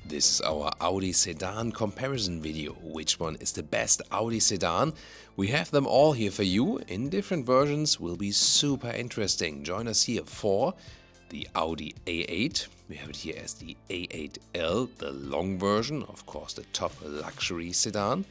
This is our Audi sedan comparison video. Which one is the best Audi sedan? We have them all here for you in different versions, will be super interesting. Join us here for the Audi A8. We have it here as the A8L, the long version, of course the top luxury sedan.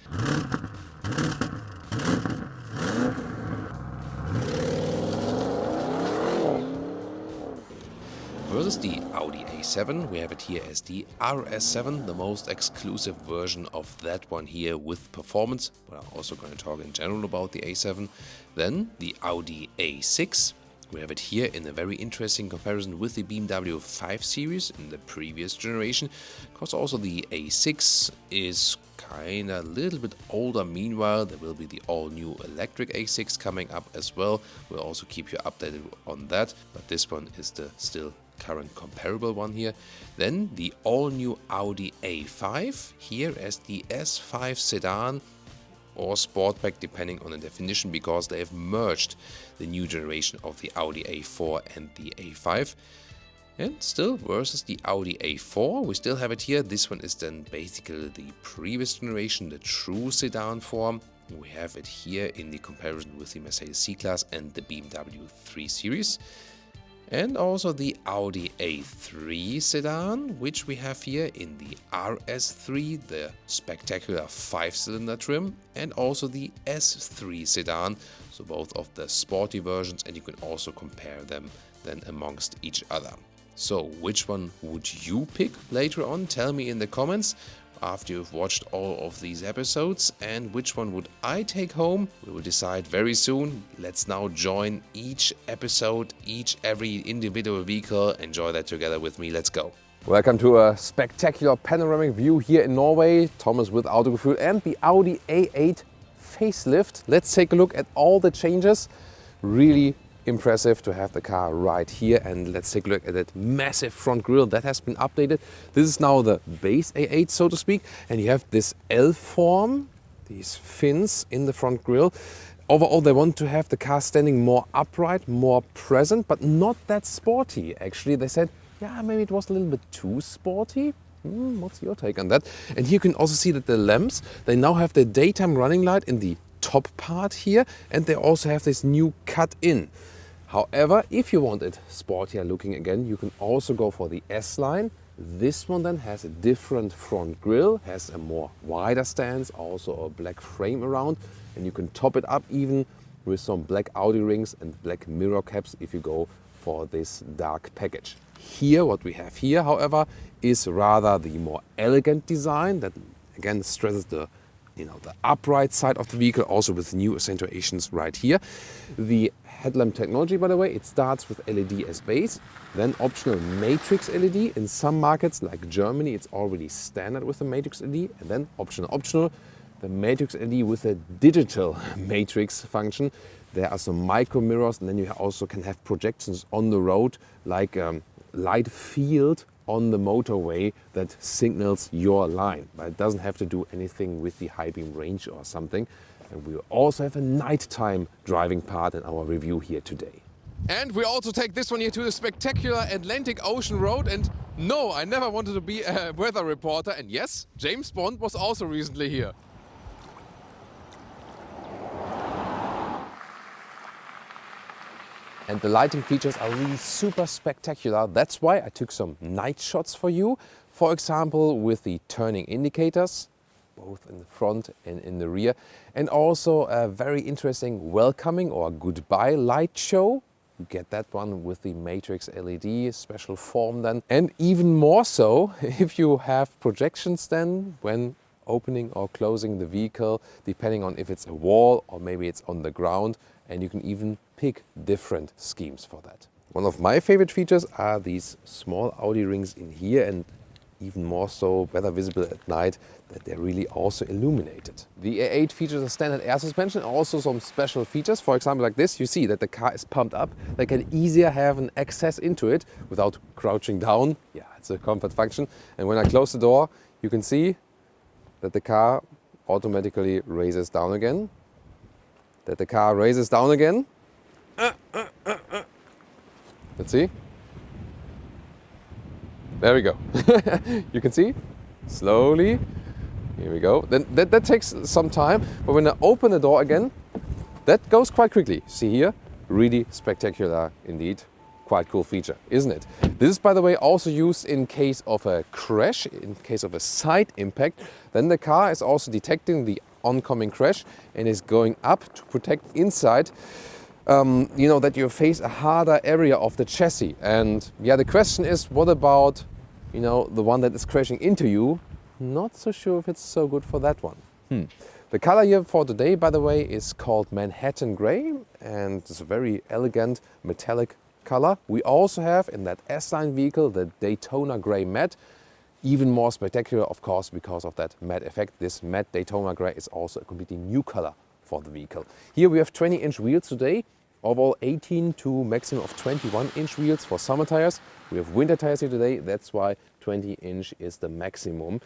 Versus the Audi A7, we have it here as the RS7, the most exclusive version of that one here with performance, but I'm also going to talk in general about the A7. Then the Audi A6, we have it here in a very interesting comparison with the BMW 5 Series in the previous generation, because also the A6 is kind of a little bit older. Meanwhile, there will be the all-new electric A6 coming up as well. We'll also keep you updated on that, but this one is the still current comparable one here. Then the all-new Audi A5 here as the S5 sedan or Sportback, depending on the definition, because they have merged the new generation of the Audi A4 and the A5. And still versus the Audi A4, we still have it here. This one is then basically the previous generation, the true sedan form. We have it here in the comparison with the Mercedes C-Class and the BMW 3 Series. And also the Audi A3 sedan, which we have here in the RS3, the spectacular 5-cylinder trim, and also the S3 sedan, so both of the sporty versions, and you can also compare them then amongst each other. So which one would you pick later on? Tell me in the comments after you've watched all of these episodes, and which one would I take home? We will decide very soon. Let's now join each episode, every individual vehicle. Enjoy that together with me. Let's go. Welcome to a spectacular panoramic view here in Norway. Thomas with Autogefühl and the Audi A8 facelift. Let's take a look at all the changes. Really impressive to have the car right here, and let's take a look at that massive front grille that has been updated. This is now the base A8, so to speak, and you have this L form, these fins in the front grille. Overall, they want to have the car standing more upright, more present, but not that sporty. Actually, they said, yeah, maybe it was a little bit too sporty. What's your take on that? And here you can also see that the lamps, they now have the daytime running light in the top part here, and they also have this new cut-in. However, if you want it sportier looking again, you can also go for the S-Line. This one then has a different front grille, has a more wider stance, also a black frame around, and you can top it up even with some black Audi rings and black mirror caps if you go for this dark package. Here, what we have here, however, is rather the more elegant design that again stresses the upright side of the vehicle, also with new accentuations right here. The headlamp technology, by the way, it starts with LED as base, then optional matrix LED. In some markets like Germany, it's already standard with the matrix LED, and then optional, the matrix LED with a digital matrix function. There are some micro mirrors, and then you also can have projections on the road, like light field on the motorway that signals your line, but it doesn't have to do anything with the high beam range or something. And we also have a nighttime driving part in our review here today. And we also take this one here to the spectacular Atlantic Ocean Road. And no, I never wanted to be a weather reporter. And yes, James Bond was also recently here. And the lighting features are really super spectacular. That's why I took some night shots for you. For example, with the turning indicators, both in the front and in the rear. And also a very interesting welcoming or goodbye light show. You get that one with the matrix LED special form then. And even more so if you have projections then when opening or closing the vehicle, depending on if it's a wall or maybe it's on the ground. And you can even pick different schemes for that. One of my favorite features are these small Audi rings in here, and even more so better visible at night, that they're really also illuminated. The A8 features a standard air suspension, also some special features. For example, like this, you see that the car is pumped up. They can easier have an access into it without crouching down. Yeah, it's a comfort function. And when I close the door, you can see that the car automatically raises down again. Let's see. There we go. You can see slowly. Here we go. Then that takes some time, but when I open the door again, that goes quite quickly. See here, really spectacular indeed. Quite cool feature, isn't it? This is, by the way, also used in case of a crash, in case of a side impact. Then the car is also detecting the oncoming crash and is going up to protect inside, you know, that you face a harder area of the chassis. And yeah, the question is, what about, you know, the one that is crashing into you? Not so sure if it's so good for that one. The color here for today, by the way, is called Manhattan Gray, and it's a very elegant metallic color. We also have in that S-Line vehicle the Daytona Gray Matte, even more spectacular, of course, because of that matte effect. This matte Daytona Gray is also a completely new color for the vehicle. Here we have 20-inch wheels today, overall 18 to maximum of 21-inch wheels for summer tires. We have winter tires here today, that's why 20-inch is the maximum.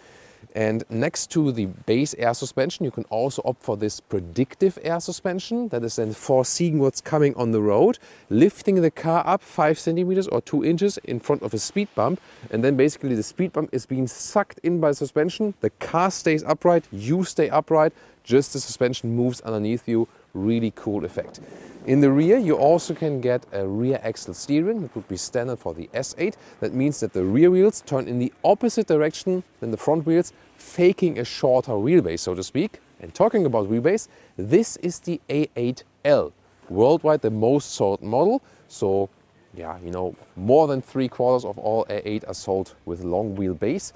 And next to the base air suspension, you can also opt for this predictive air suspension that is then foreseeing what's coming on the road, lifting the car up 5 centimeters or 2 inches in front of a speed bump. And then basically the speed bump is being sucked in by the suspension. The car stays upright, you stay upright, just the suspension moves underneath you. Really cool effect. In the rear, you also can get a rear axle steering. That would be standard for the S8. That means that the rear wheels turn in the opposite direction than the front wheels, faking a shorter wheelbase, so to speak. And talking about wheelbase, this is the A8L, worldwide the most sold model. So yeah, you know, more than 3/4 of all A8 are sold with long wheelbase.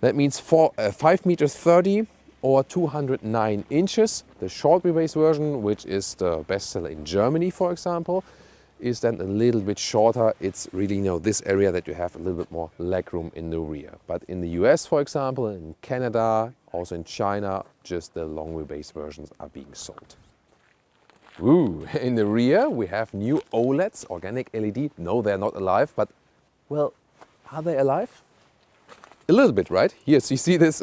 That means 5 meters 30 or 209 inches. The short wheelbase version, which is the bestseller in Germany, for example, is then a little bit shorter. It's really, you know, this area that you have a little bit more legroom in the rear. But in the US, for example, in Canada, also in China, just the long wheelbase versions are being sold. Ooh, in the rear we have new OLEDs, organic LED. No, they're not alive, but well, are they alive? A little bit, right? Yes, you see this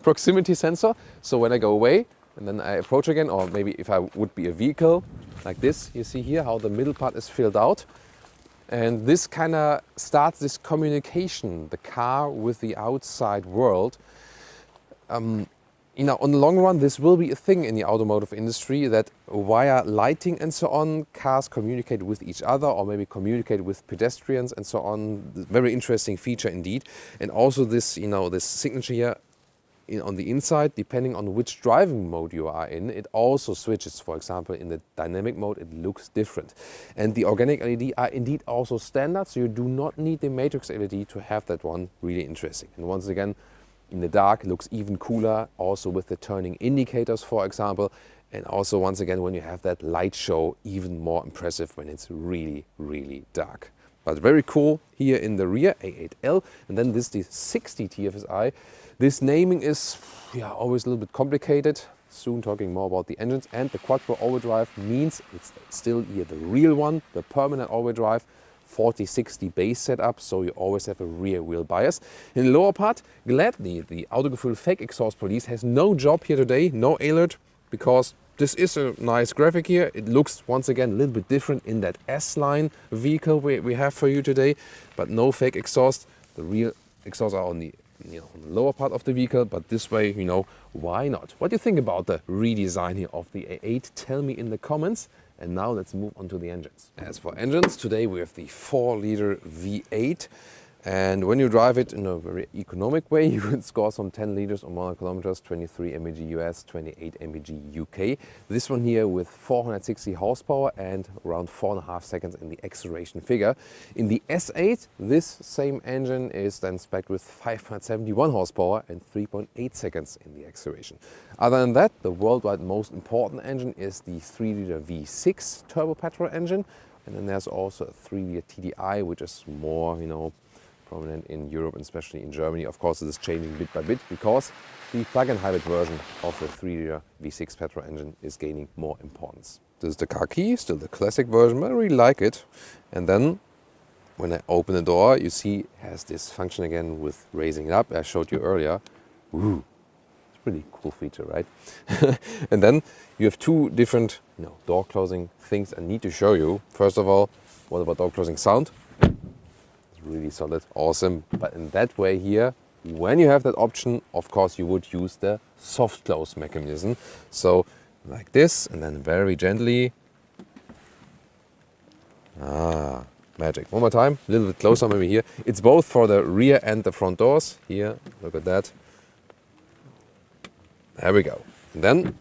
proximity sensor. So when I go away and then I approach again, or maybe if I would be a vehicle like this, you see here how the middle part is filled out. And this kind of starts this communication, the car with the outside world. You know, on the long run, this will be a thing in the automotive industry, that via lighting and so on, cars communicate with each other or maybe communicate with pedestrians and so on. Very interesting feature indeed. And also this, you know, this signature here on the inside, depending on which driving mode you are in, it also switches. For example, in the dynamic mode, it looks different. And the organic LED are indeed also standard, so you do not need the matrix LED to have that one. Really interesting. And once again, in the dark, it looks even cooler, also with the turning indicators, for example. And also, once again, when you have that light show, even more impressive when it's really, really dark. But very cool here in the rear, A8L. And then this is the 60 TFSI. This naming is always a little bit complicated. Soon talking more about the engines. And the quattro all-wheel drive means it's still here the real one, the permanent all-wheel drive. 40-60 base setup, so you always have a rear wheel bias. In the lower part, gladly, the Autogefühl fake exhaust police has no job here today, no alert, because this is a nice graphic here. It looks, once again, a little bit different in that S-Line vehicle we have for you today, but no fake exhaust. The real exhausts are on the, on the lower part of the vehicle, but this way, why not? What do you think about the redesign here of the A8? Tell me in the comments. And now let's move on to the engines. As for engines, today we have the 4-liter V8. And when you drive it in a very economic way, you can score some 10 liters or more kilometers, 23 mpg US, 28 mpg UK. This one here with 460 horsepower and around 4.5 seconds in the acceleration figure. In the S8, this same engine is then spec'd with 571 horsepower and 3.8 seconds in the acceleration. Other than that, the worldwide most important engine is the 3-liter V6 turbo petrol engine. And then there's also a 3-liter TDI, which is more, prominent in Europe and especially in Germany. Of course, it is changing bit by bit because the plug-in hybrid version of the 3-liter V6 petrol engine is gaining more importance. This is the car key, still the classic version, but I really like it. And then when I open the door, you see it has this function again with raising it up. I showed you earlier. Ooh, it's a pretty cool feature, right? And then you have two different door closing things I need to show you. First of all, what about door closing sound? Really solid, awesome. But in that way here, when you have that option, of course, you would use the soft close mechanism. So like this, and then very gently. Magic. One more time, a little bit closer maybe here. It's both for the rear and the front doors. Here, look at that. There we go. And then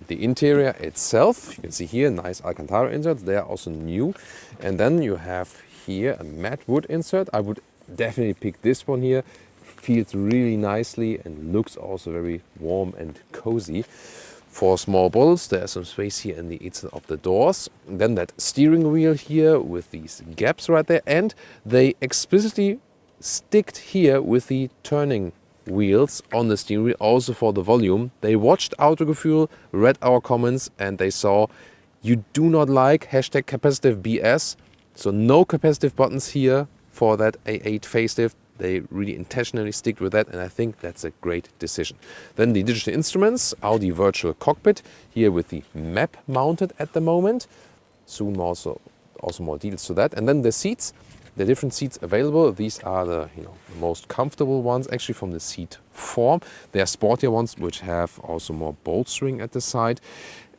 the interior itself, you can see here, nice Alcantara inserts. They are also new. And then you have here a matte wood insert. I would definitely pick this one here. Feels really nicely and looks also very warm and cozy. For small bottles, there's some space here in the inside of the doors. And then that steering wheel here with these gaps right there. And they explicitly sticked here with the turning wheels on the steering wheel, also for the volume. They watched Autogefühl, read our comments, and they saw you do not like hashtag capacitive BS. So no capacitive buttons here for that A8 facelift. They really intentionally stick with that, and I think that's a great decision. Then the digital instruments, Audi Virtual Cockpit, here with the map mounted at the moment. Soon also more details to that. And then the seats, the different seats available. These are the most comfortable ones, actually from the seat form. There are sportier ones which have also more bolstering at the side.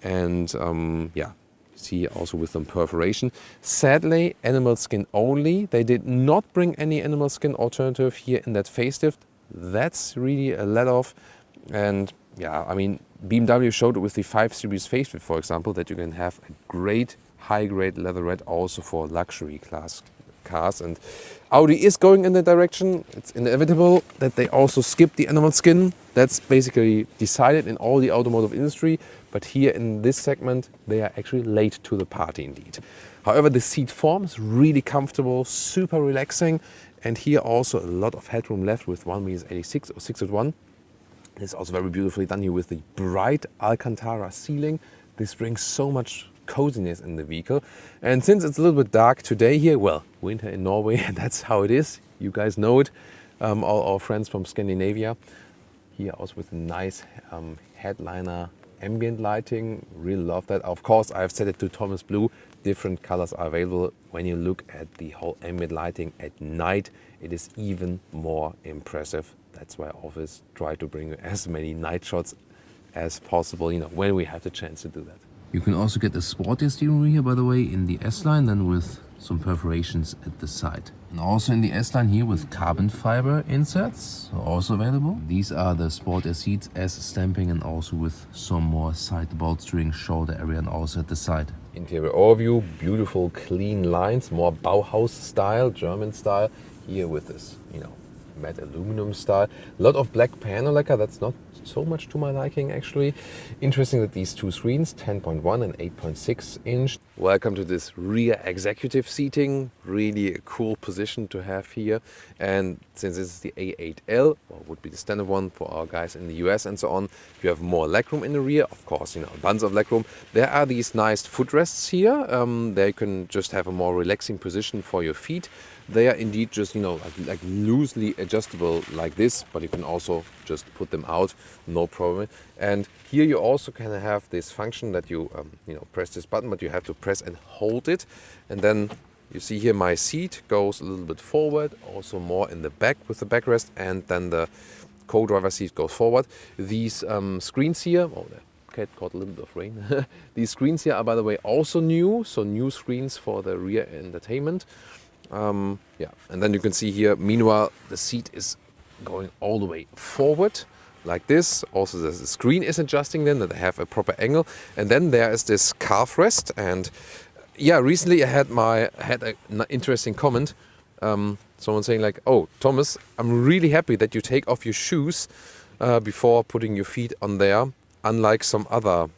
And yeah, see also with some perforation. Sadly, animal skin only. They did not bring any animal skin alternative here in that facelift. That's really a let-off. And yeah, I mean, BMW showed it with the 5 Series facelift, for example, that you can have a great high-grade leatherette also for luxury class cars. And Audi is going in that direction. It's inevitable that they also skip the animal skin. That's basically decided in all the automotive industry. But here in this segment, they are actually late to the party indeed. However, the seat form is really comfortable, super relaxing. And here also a lot of headroom left with 1.86 or 6'1". It's also very beautifully done here with the bright Alcantara ceiling. This brings so much coziness in the vehicle. And since it's a little bit dark today here, well, winter in Norway, that's how it is. You guys know it. All our friends from Scandinavia. Here also with a nice headliner ambient lighting. Really love that. Of course, I've set it to Thomas Blue. Different colors are available. When you look at the whole ambient lighting at night, it is even more impressive. That's why I always try to bring as many night shots as possible, when we have the chance to do that. You can also get a sportier steering wheel here, by the way, in the S-Line, then with some perforations at the side. And also in the S-Line here with carbon fiber inserts, also available. These are the sportier seats as stamping and also with some more side bolstering, shoulder area and also at the side. Interior overview, beautiful clean lines, more Bauhaus style, German style. Here with this, matte aluminum style. A lot of black panel lacquer, that's not so much to my liking actually. Interesting that these two screens, 10.1 and 8.6 inch. Welcome to this rear executive seating. Really a cool position to have here. And since this is the A8L, or would be the standard one for our guys in the US and so on, you have more legroom in the rear. Of course, tons of legroom. There are these nice footrests here. There you can just have a more relaxing position for your feet. They are indeed just, like loosely adjustable like this, but you can also just put them out, no problem. And here you also can have this function that you, press this button, but you have to press and hold it. And then you see here my seat goes a little bit forward, also more in the back with the backrest, and then the co-driver seat goes forward. These screens here, the cat caught a little bit of rain. These screens here are, by the way, also new, so new screens for the rear entertainment. Yeah, and then you can see here, meanwhile, the seat is going all the way forward like this. Also, the screen is adjusting then, that they have a proper angle. And then there is this calf rest. And yeah, recently I had an interesting comment. Someone saying like, "Oh, Thomas, I'm really happy that you take off your shoes before putting your feet on there, unlike some other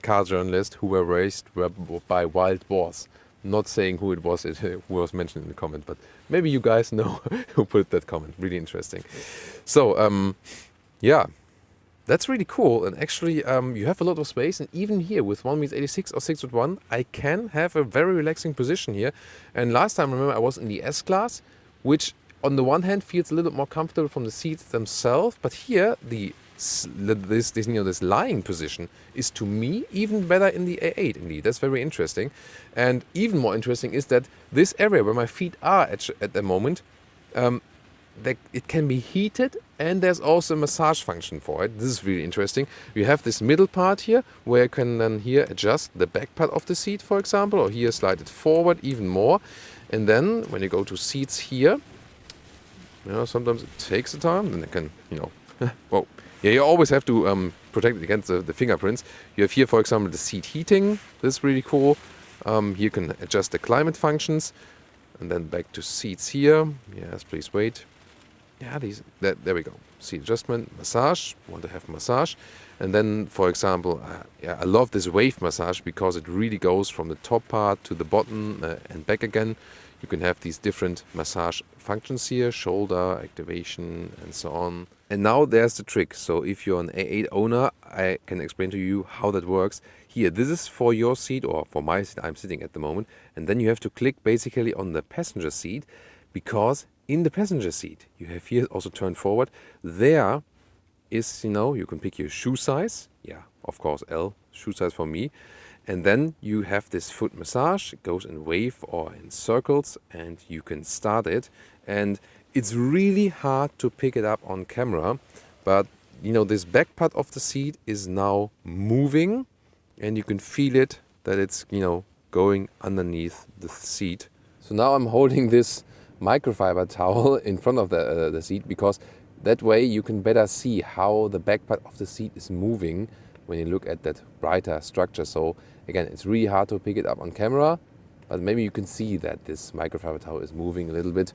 car journalists who were raised by wild boars." Not saying who it was who was mentioned in the comment, but maybe you guys know who put that comment. Really interesting. So, yeah, that's really cool. And actually, you have a lot of space. And even here with 1.86 or 6'1", I can have a very relaxing position here. And last time, remember, I was in the S-Class, which on the one hand feels a little bit more comfortable from the seats themselves. But here, this lying position is to me even better in the A8 indeed. That's very interesting. And even more interesting is that this area where my feet are at the moment, it can be heated, and there's also a massage function for it. This is really interesting. You have this middle part here where you can then here adjust the back part of the seat, for example, or here slide it forward even more. And then when you go to seats here, you know, sometimes it takes a time, then you can, you know, whoa. Yeah, you always have to protect it against the fingerprints. You have here, for example, the seat heating. This is really cool. Here you can adjust the climate functions. And then back to seats here. Yes, please wait. Yeah, there we go. Seat adjustment, massage. Want to have massage. And then, for example, I love this wave massage because it really goes from the top part to the bottom and back again. You can have these different massage functions here, shoulder, activation, and so on. And now there's the trick. So if you're an A8 owner, I can explain to you how that works. Here, this is for your seat, or for my seat, I'm sitting at the moment. And then you have to click basically on the passenger seat, because in the passenger seat, you have here also turned forward. There is, you know, you can pick your shoe size. Yeah, of course, L, shoe size for me. And then you have this foot massage. It goes in wave or in circles, and you can start it. And it's really hard to pick it up on camera, but you know, this back part of the seat is now moving, and you can feel it that it's, you know, going underneath the seat. So now I'm holding this microfiber towel in front of the seat, because that way you can better see how the back part of the seat is moving when you look at that brighter structure. So again, it's really hard to pick it up on camera, but maybe you can see that this microfiber towel is moving a little bit,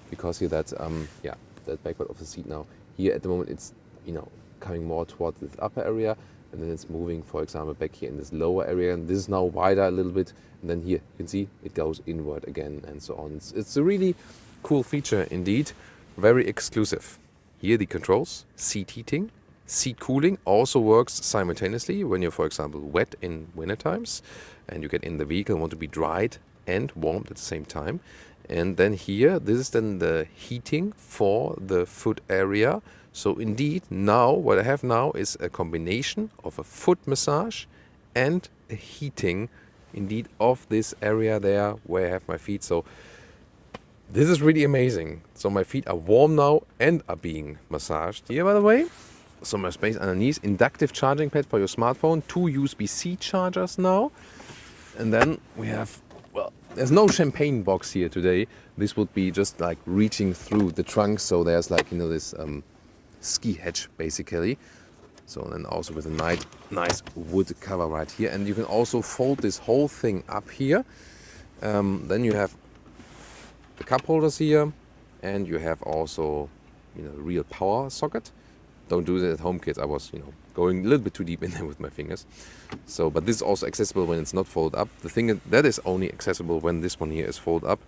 because here that that back part of the seat now, here at the moment it's, you know, coming more towards this upper area, and then it's moving, for example, back here in this lower area, and this is now wider a little bit, and then here you can see it goes inward again, and so on. It's a really cool feature indeed, very exclusive. Here the controls, seat heating, seat cooling also works simultaneously when you're, for example, wet in winter times and you get in the vehicle and want to be dried and warmed at the same time. And then here, this is then the heating for the foot area. So indeed, now what I have now is a combination of a foot massage and a heating indeed of this area there where I have my feet. So this is really amazing. So my feet are warm now and are being massaged. Here, by the way, some more space underneath. Inductive charging pad for your smartphone. 2 USB-C chargers now. And then we have, well, there's no champagne box here today. This would be just like reaching through the trunk. So there's like, you know, this ski hatch basically. So then also with a nice wood cover right here. And you can also fold this whole thing up here. Then you have the cup holders here, and you have also, you know, real power socket. Don't do that at home, kids. I was, you know, going a little bit too deep in there with my fingers. So, but this is also accessible when it's not folded up. The thing that is only accessible when this one here is folded up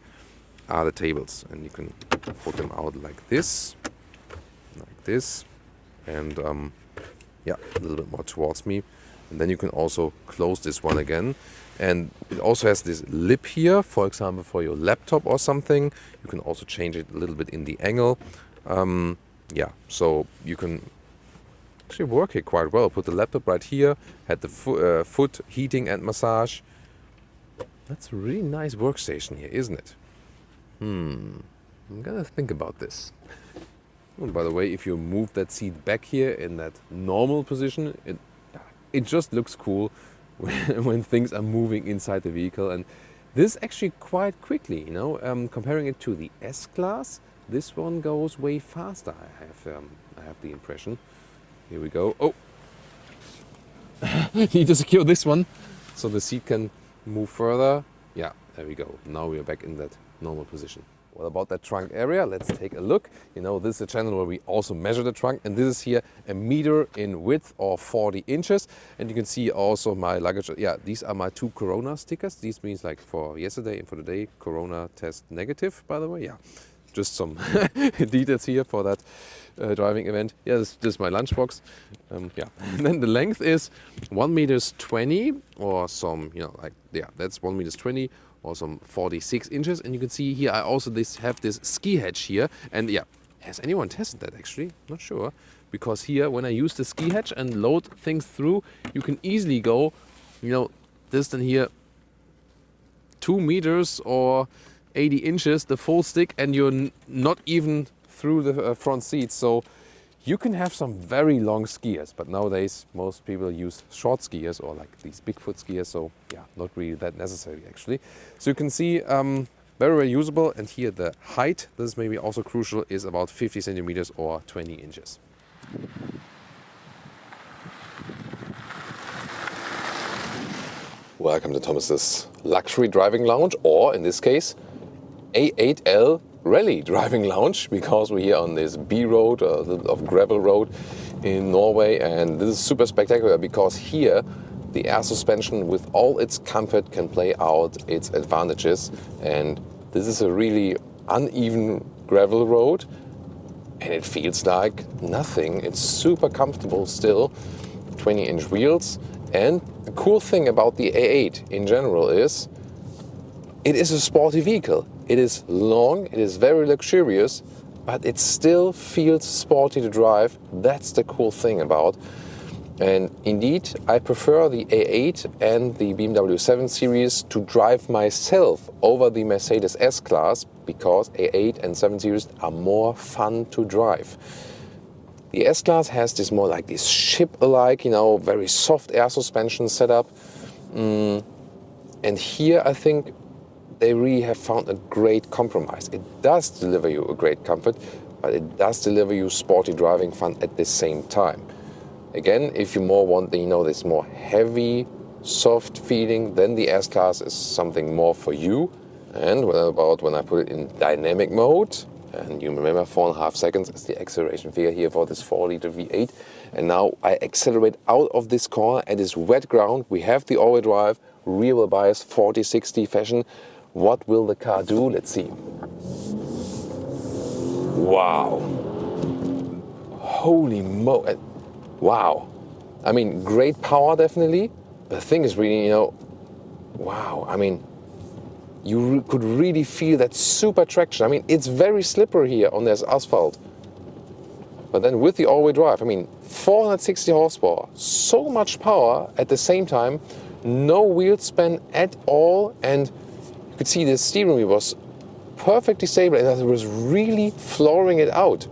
are the tables, and you can fold them out like this, and yeah, a little bit more towards me. And then you can also close this one again. And it also has this lip here, for example, for your laptop or something. You can also change it a little bit in the angle. Yeah, so you can actually work it quite well. Put the laptop right here, had the foot heating and massage. That's a really nice workstation here, isn't it? I'm gonna think about this. And by the way, if you move that seat back here in that normal position, it just looks cool when things are moving inside the vehicle. And this actually quite quickly, you know, comparing it to the S-Class, this one goes way faster, I have the impression. Here we go. Oh! Need to secure this one so the seat can move further. Yeah, there we go. Now we are back in that normal position. What about that trunk area? Let's take a look. You know, this is a channel where we also measure the trunk, and this is here 1 meter in width or 40 inches. And you can see also my luggage. Yeah, these are my 2 Corona stickers. These means like for yesterday and for today, Corona test negative, by the way. Yeah, just some details here for that driving event. Yeah, this is my lunchbox. Yeah, and then the length is 1.20 meters or some, you know, like, yeah, that's 1.20 meters or some 46 inches. And you can see here I also have this ski hatch here. And yeah, has anyone tested that actually? Not sure. Because here when I use the ski hatch and load things through, you can easily go, you know, distance here 2 meters or 80 inches, the full stick, and you're not even through the front seats. So you can have some very long skiers, but nowadays most people use short skiers or like these Bigfoot skiers. So yeah, not really that necessary actually. So you can see very, very usable. And here the height, this is maybe also crucial, is about 50 centimeters or 20 inches. Welcome to Thomas's luxury driving lounge, or in this case, A8L rally driving lounge, because we're here on this B road, a little bit of gravel road in Norway, and this is super spectacular because here the air suspension with all its comfort can play out its advantages, and this is a really uneven gravel road and it feels like nothing. It's super comfortable still, 20-inch wheels. And the cool thing about the A8 in general is it is a sporty vehicle. It is long, it is very luxurious, but it still feels sporty to drive. That's the cool thing about. And indeed, I prefer the A8 and the BMW 7 Series to drive myself over the Mercedes S-Class, because A8 and 7 Series are more fun to drive. The S-Class has this more like this ship-alike, very soft air suspension setup. And here I think they really have found a great compromise. It does deliver you a great comfort, but it does deliver you sporty driving fun at the same time. Again, if you more want this more heavy, soft feeling, then the S-Class is something more for you. And what about when I put it in dynamic mode? And you remember 4.5 seconds is the acceleration figure here for this 4-liter V8. And now I accelerate out of this corner at this wet ground. We have the all-wheel drive, rear-wheel bias, 40-60 fashion. What will the car do? Let's see. Wow. Holy mo... Wow. I mean, great power definitely. The thing is really, wow. I mean, you could really feel that super traction. I mean, it's very slippery here on this asphalt. But then with the all-wheel drive, 460 horsepower, so much power at the same time, no wheel span at all, and you could see the steering wheel was perfectly stable and it was really flooring it out.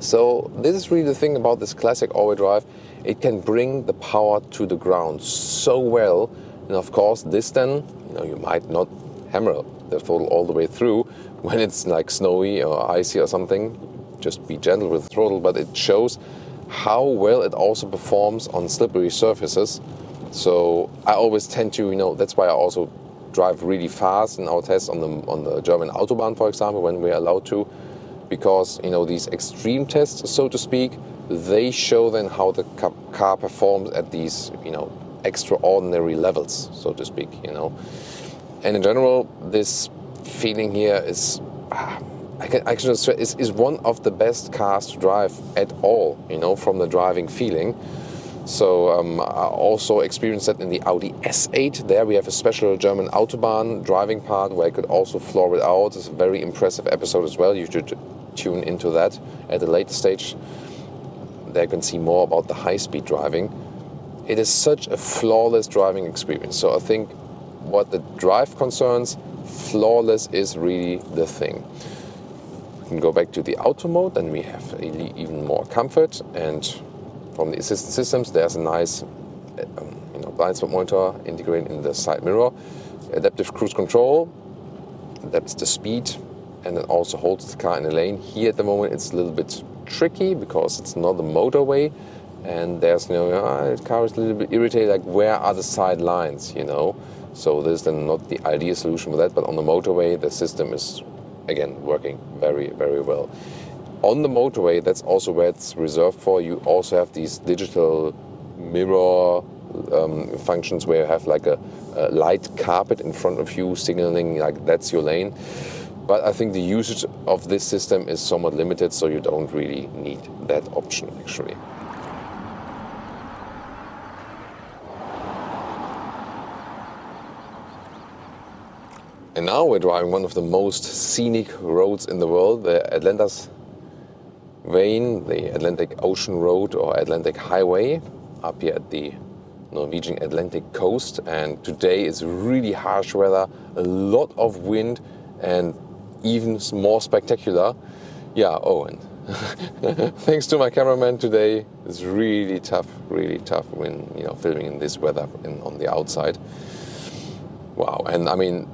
So this is really the thing about this classic all-wheel drive. It can bring the power to the ground so well. And of course, this then, you might not hammer the throttle all the way through when it's like snowy or icy or something. Just be gentle with the throttle, but it shows how well it also performs on slippery surfaces. So I always tend to, that's why I also drive really fast in our tests on the German Autobahn, for example, when we're allowed to, because these extreme tests, so to speak, they show then how the car performs at these extraordinary levels, so to speak. And in general, this feeling here is I should say is one of the best cars to drive at all, from the driving feeling. So I also experienced that in the Audi S8. There we have a special German Autobahn driving part where I could also floor it out. It's a very impressive episode as well. You should tune into that at a later stage. There you can see more about the high-speed driving. It is such a flawless driving experience. So I think what the drive concerns, flawless is really the thing. We can go back to the auto mode, then we have even more comfort, and from the assistant systems there's a nice blind spot monitor integrated in the side mirror, adaptive cruise control, adapts the speed, and it also holds the car in a lane. Here at the moment it's a little bit tricky because it's not a motorway, and there's the car is a little bit irritated, like where are the side lines, so this is then not the ideal solution for that. But on the motorway the system is again working very, very well. On the motorway, that's also where it's reserved for. You also have these digital mirror functions where you have like a light carpet in front of you signaling like that's your lane. But I think the usage of this system is somewhat limited, so you don't really need that option actually. And now we're driving one of the most scenic roads in the world, the Atlantis Vein, the Atlantic Ocean Road or Atlantic Highway, up here at the Norwegian Atlantic coast. And today is really harsh weather, a lot of wind, and even more spectacular, Yeah, oh, and thanks to my cameraman today, it's really tough when filming in this weather on the outside. Wow, and I mean,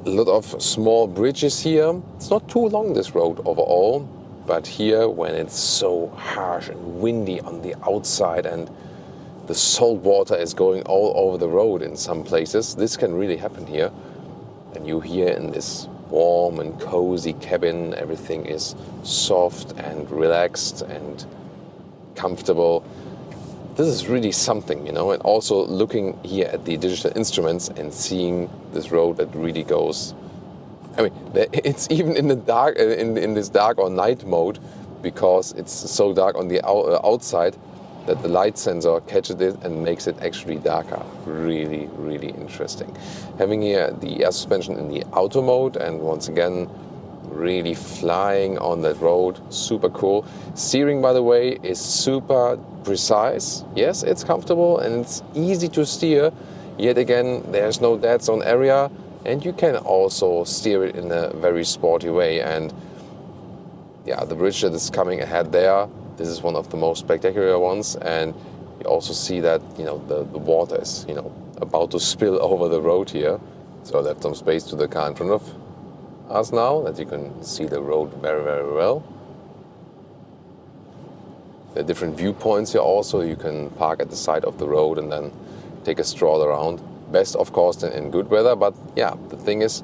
a lot of small bridges here. It's not too long, this road overall, but here when it's so harsh and windy on the outside and the salt water is going all over the road in some places, this can really happen here. And you here in this warm and cozy cabin, everything is soft and relaxed and comfortable. This is really something, and also looking here at the digital instruments and seeing this road that really goes, I mean, it's even in the dark, in this dark or night mode, because it's so dark on the outside that the light sensor catches it and makes it actually darker. Really, really interesting. Having here the air suspension in the auto mode, and once again, really flying on that road, super cool. Steering, by the way, is super precise. Yes, it's comfortable and it's easy to steer. Yet again, there's no dead zone area, and you can also steer it in a very sporty way. And yeah, the bridge that is coming ahead there, this is one of the most spectacular ones, and you also see that the water is about to spill over the road here. So I left some space to the car in front of us now, that you can see the road very, very well. There are different viewpoints here also. You can park at the side of the road and then take a stroll around. Best, of course, in good weather, but yeah, the thing is,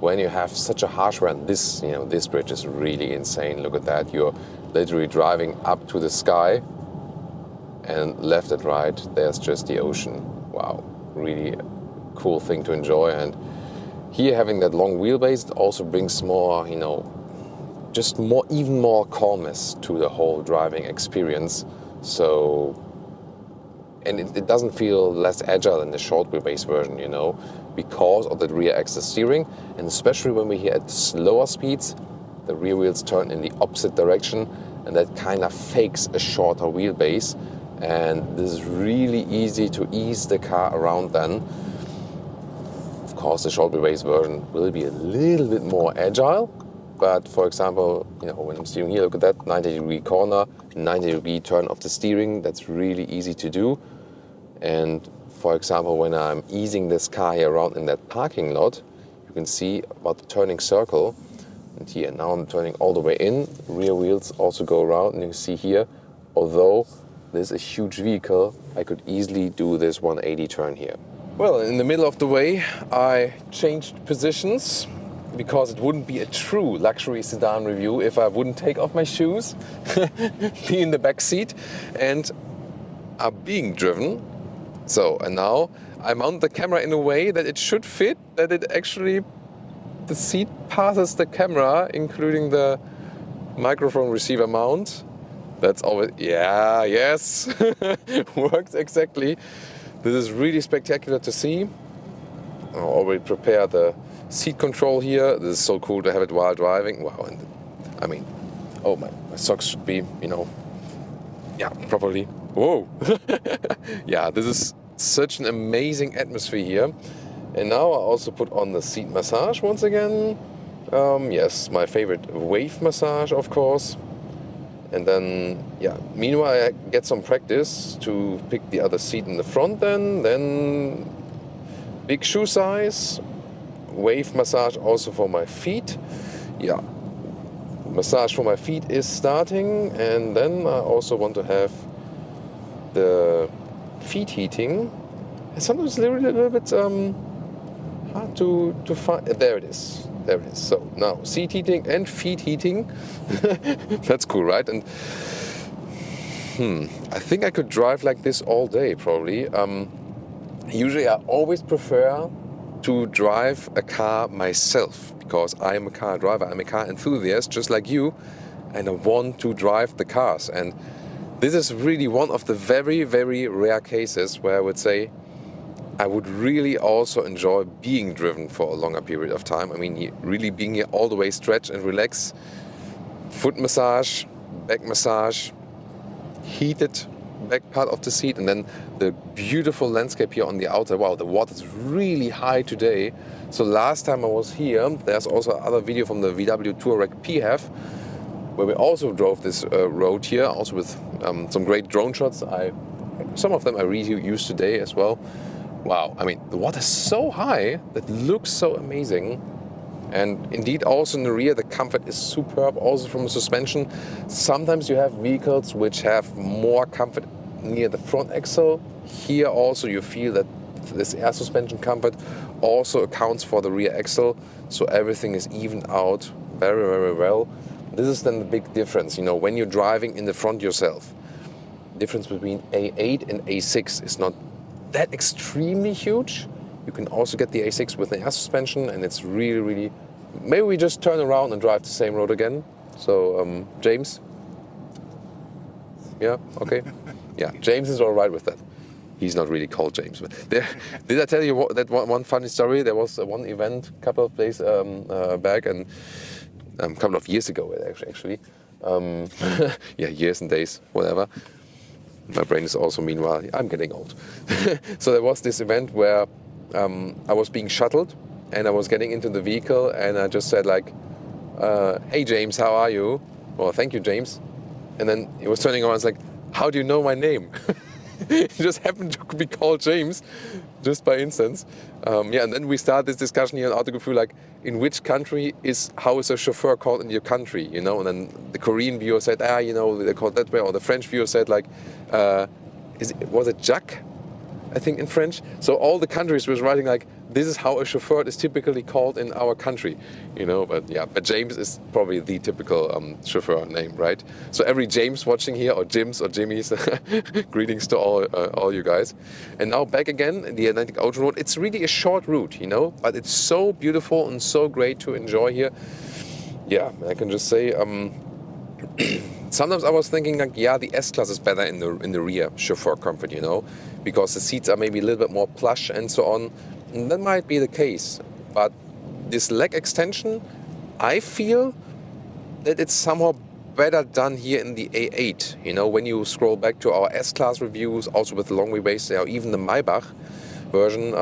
when you have such a harsh weather, this bridge is really insane. Look at that. You're literally driving up to the sky, and left and right, there's just the ocean. Wow, really cool thing to enjoy. And here, having that long wheelbase, it also brings more, even more calmness to the whole driving experience. So, and it doesn't feel less agile than the short wheelbase version, because of the rear axis steering. And especially when we're here at slower speeds, the rear wheels turn in the opposite direction, and that kind of fakes a shorter wheelbase. And this is really easy to ease the car around then. Of course, the short wheelbase version will be a little bit more agile. But for example, when I'm steering here, look at that 90-degree corner, 90-degree turn of the steering. That's really easy to do. And for example, when I'm easing this car here around in that parking lot, you can see about the turning circle. And here, now I'm turning all the way in. Rear wheels also go around, and you see here, although this is a huge vehicle, I could easily do this 180 turn here. Well, in the middle of the way, I changed positions, because it wouldn't be a true luxury sedan review if I wouldn't take off my shoes, be in the back seat, and are being driven. So, and now I mount the camera in a way that it should fit, that it actually, the seat passes the camera, including the microphone receiver mount. That's always, yeah, yes, works exactly. This is really spectacular to see. I already prepared the seat control here. This is so cool to have it while driving. Wow, and I mean, oh, my socks should be, properly. Whoa! Yeah, this is such an amazing atmosphere here. And now I also put on the seat massage once again. Yes, my favorite wave massage, of course. And then, yeah, meanwhile I get some practice to pick the other seat in the front then big shoe size, wave massage also for my feet. Yeah, massage for my feet is starting, and then I also want to have the feet heating. And sometimes it's a little bit hard to find. There it is. There it is. So now seat heating and feet heating. That's cool, right? And I think I could drive like this all day probably. Usually I always prefer to drive a car myself, because I am a car driver, I'm a car enthusiast just like you, and I want to drive the cars. And this is really one of the very, very rare cases where I would say I would really also enjoy being driven for a longer period of time. I mean, really being here all the way, stretch and relax, foot massage, back massage, heated back part of the seat, and then the beautiful landscape here on the outside. Wow, the water is really high today. So last time I was here, there's also another video from the VW Touareg PHEV. where we also drove this road here, also with some great drone shots. Some of them I reused today as well. Wow, I mean, the water is so high that looks so amazing. And indeed, also in the rear, the comfort is superb, also from the suspension. Sometimes you have vehicles which have more comfort near the front axle. Here also you feel that this air suspension comfort also accounts for the rear axle. So everything is evened out very, very well. This is then the big difference, you know, when you're driving in the front yourself. The difference between A8 and A6 is not that extremely huge. You can also get the A6 with the air suspension, and it's really, really... Maybe we just turn around and drive the same road again. So, James? Yeah, okay. Yeah, James is all right with that. He's not really called James. But did I tell you that one funny story? There was one event a couple of days back, and a couple of years ago, actually. Yeah, years and days, whatever. My brain is also, meanwhile, I'm getting old. So there was this event where I was being shuttled, and I was getting into the vehicle, and I just said like, hey James, how are you? Well, thank you, James. And then he was turning around and was like, how do you know my name? He just happened to be called James, just by instance. Yeah, and then we start this discussion here on Autogefühl, like, in which country how is a chauffeur called in your country, you know? And then the Korean viewer said, you know, they're called that way. Or the French viewer said, like, was it Jacques? I think in French. So all the countries was writing like, this is how a chauffeur is typically called in our country, you know. But yeah, but James is probably the typical chauffeur name, right? So every James watching here, or Jims or Jimmys, greetings to all you guys. And now back again in the Atlantic Ocean Road. It's really a short route, you know, but it's so beautiful and so great to enjoy here. Yeah, I can just say. Sometimes I was thinking like, yeah, the S-Class is better in the rear chauffeur comfort, you know, because the seats are maybe a little bit more plush and so on. And that might be the case, but this leg extension, I feel that it's somehow better done here in the A8. You know, when you scroll back to our S-Class reviews, also with the long wheelbase, or even the Maybach version,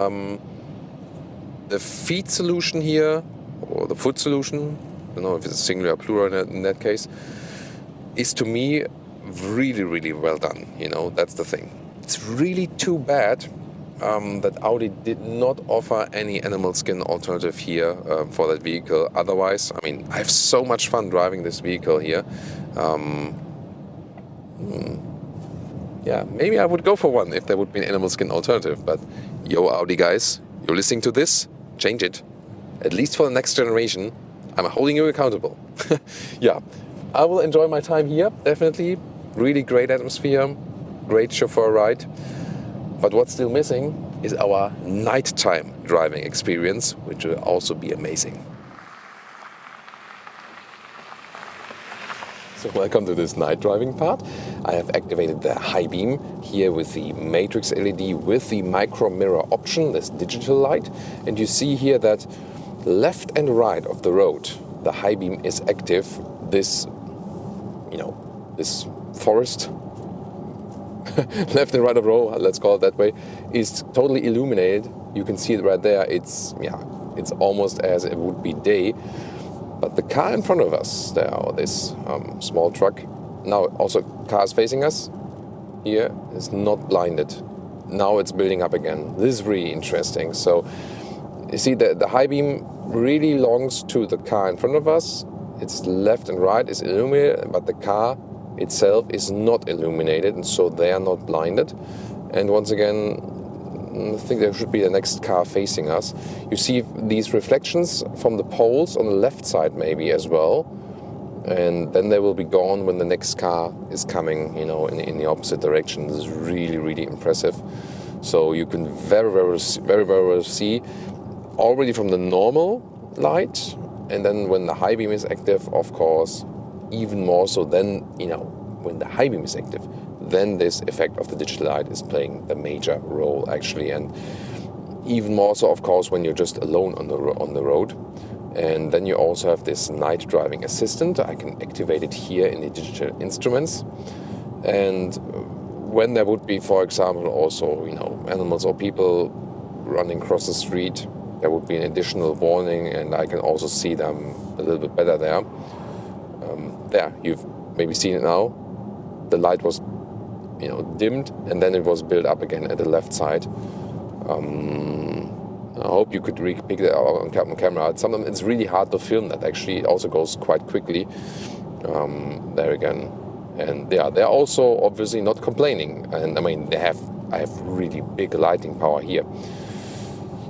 the feet solution here, or the foot solution, I don't know if it's singular or plural in that case, is to me really, really well done. You know, that's the thing. It's really too bad that Audi did not offer any animal skin alternative here for that vehicle. Otherwise, I mean, I have so much fun driving this vehicle here. Yeah, maybe I would go for one if there would be an animal skin alternative. But yo, Audi guys, you're listening to this? Change it. At least for the next generation. I'm holding you accountable. Yeah. I will enjoy my time here, definitely. Really great atmosphere, great chauffeur ride. But what's still missing is our nighttime driving experience, which will also be amazing. So welcome to this night driving part. I have activated the high beam here with the matrix LED with the micro mirror option, this digital light. And you see here that left and right of the road, the high beam is active. This, you know, this forest, left and right of the road, let's call it that way, is totally illuminated. You can see it right there. It's almost as it would be day. But the car in front of us, this small truck, now also cars facing us, here is not blinded. Now it's building up again. This is really interesting. So you see the high beam really belongs to the car in front of us. Its left and right is illuminated, but the car itself is not illuminated, and so they are not blinded. And once again, I think there should be the next car facing us. You see these reflections from the poles on the left side maybe as well, and then they will be gone when the next car is coming, you know, in the opposite direction. This is really, really impressive. So you can very well see already from the normal light, and then when the high beam is active, of course, even more so. Then, you know, when the high beam is active, then this effect of the digital light is playing the major role actually, and even more so, of course, when you're just alone on the road. And then you also have this night driving assistant. I can activate it here in the digital instruments. And when there would be, for example, also, you know, animals or people running across the street, there would be an additional warning, and I can also see them a little bit better there. there, you've maybe seen it now. The light was, dimmed, and then it was built up again at the left side. I hope you could pick that out on camera. Sometimes it's really hard to film that. Actually, it also goes quite quickly. There again, and they're also obviously not complaining. And I mean, I have really big lighting power here.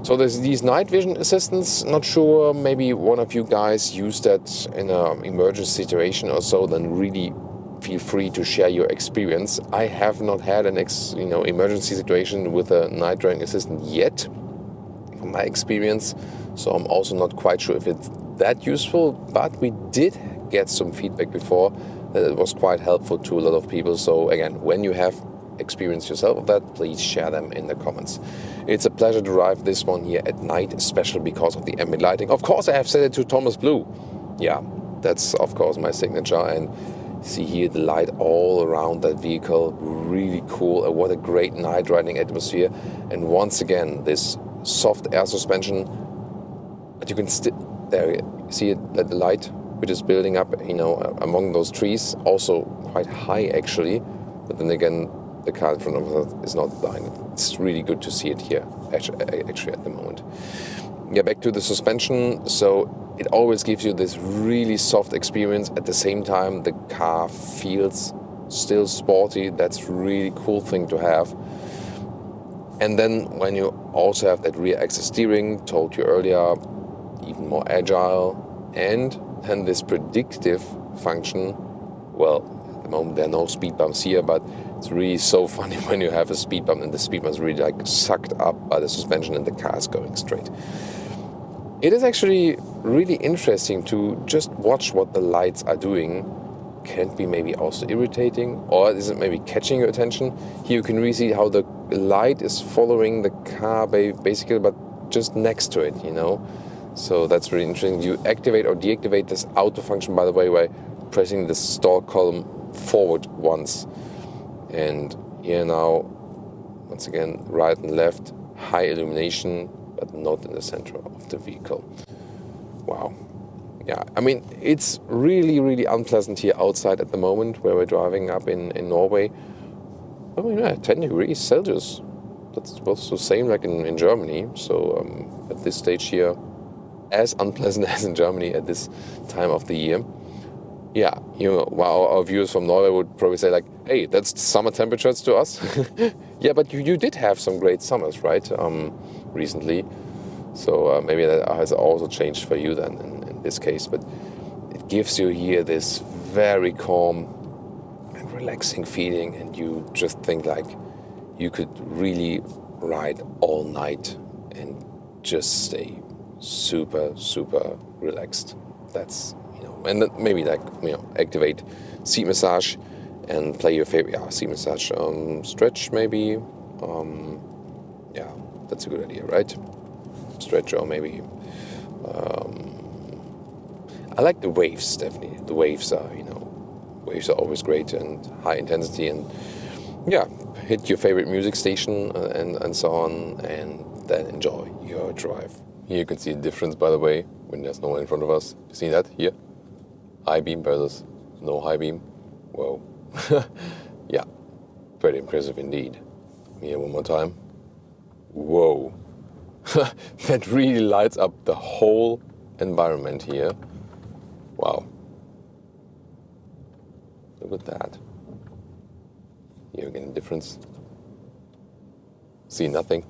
So there's these night vision assistants. Not sure, maybe one of you guys use that in an emergency situation or so. Then really feel free to share your experience. I have not had an emergency situation with a night driving assistant yet, from my experience. So I'm also not quite sure if it's that useful. But we did get some feedback before that it was quite helpful to a lot of people. So again, when you have experience yourself of that, please share them in the comments. It's a pleasure to drive this one here at night, especially because of the ambient lighting. Of course, I have set it to Thomas Blue. Yeah, that's of course my signature. And see here the light all around that vehicle, really cool. And what a great night riding atmosphere. And once again, this soft air suspension. But you can there you see it, that the light which is building up, among those trees, also quite high actually. But then again, the car in front of us is not blind. It's really good to see it here, actually at the moment. Yeah, back to the suspension. So it always gives you this really soft experience. At the same time, the car feels still sporty. That's a really cool thing to have. And then when you also have that rear axis steering, told you earlier, even more agile. And then this predictive function. Well, at the moment there are no speed bumps here, but it's really so funny when you have a speed bump and the speed bump is really like sucked up by the suspension and the car is going straight. It is actually really interesting to just watch what the lights are doing. Can it be maybe also irritating, or is it maybe catching your attention? Here you can really see how the light is following the car basically, but just next to it, So that's really interesting. You activate or deactivate this auto function, by the way, by pressing the stall column forward once. And here now, once again, right and left, high illumination, but not in the center of the vehicle. Wow. Yeah, I mean, it's really, really unpleasant here outside at the moment where we're driving up in Norway. I mean, 10 degrees Celsius. That's also the same like in Germany. So at this stage here, as unpleasant as in Germany at this time of the year. Yeah, our viewers from Norway would probably say like, hey, that's summer temperatures to us. Yeah, but you did have some great summers, right, recently. So maybe that has also changed for you then in this case. But it gives you here this very calm and relaxing feeling, and you just think like you could really ride all night and just stay super, super relaxed. That's, and then maybe like, activate seat massage and play your favorite seat massage stretch maybe. Yeah, that's a good idea, right? Stretch, or maybe I like the waves, definitely. The waves are, waves are always great and high intensity, and yeah, hit your favorite music station and so on, and then enjoy your drive. Here you can see the difference, by the way, when there's no one in front of us. You see that here? High beam versus no high beam. Whoa. Yeah, pretty impressive indeed. Here one more time. Whoa. That really lights up the whole environment here. Wow. Look at that. Here again, the difference. See nothing.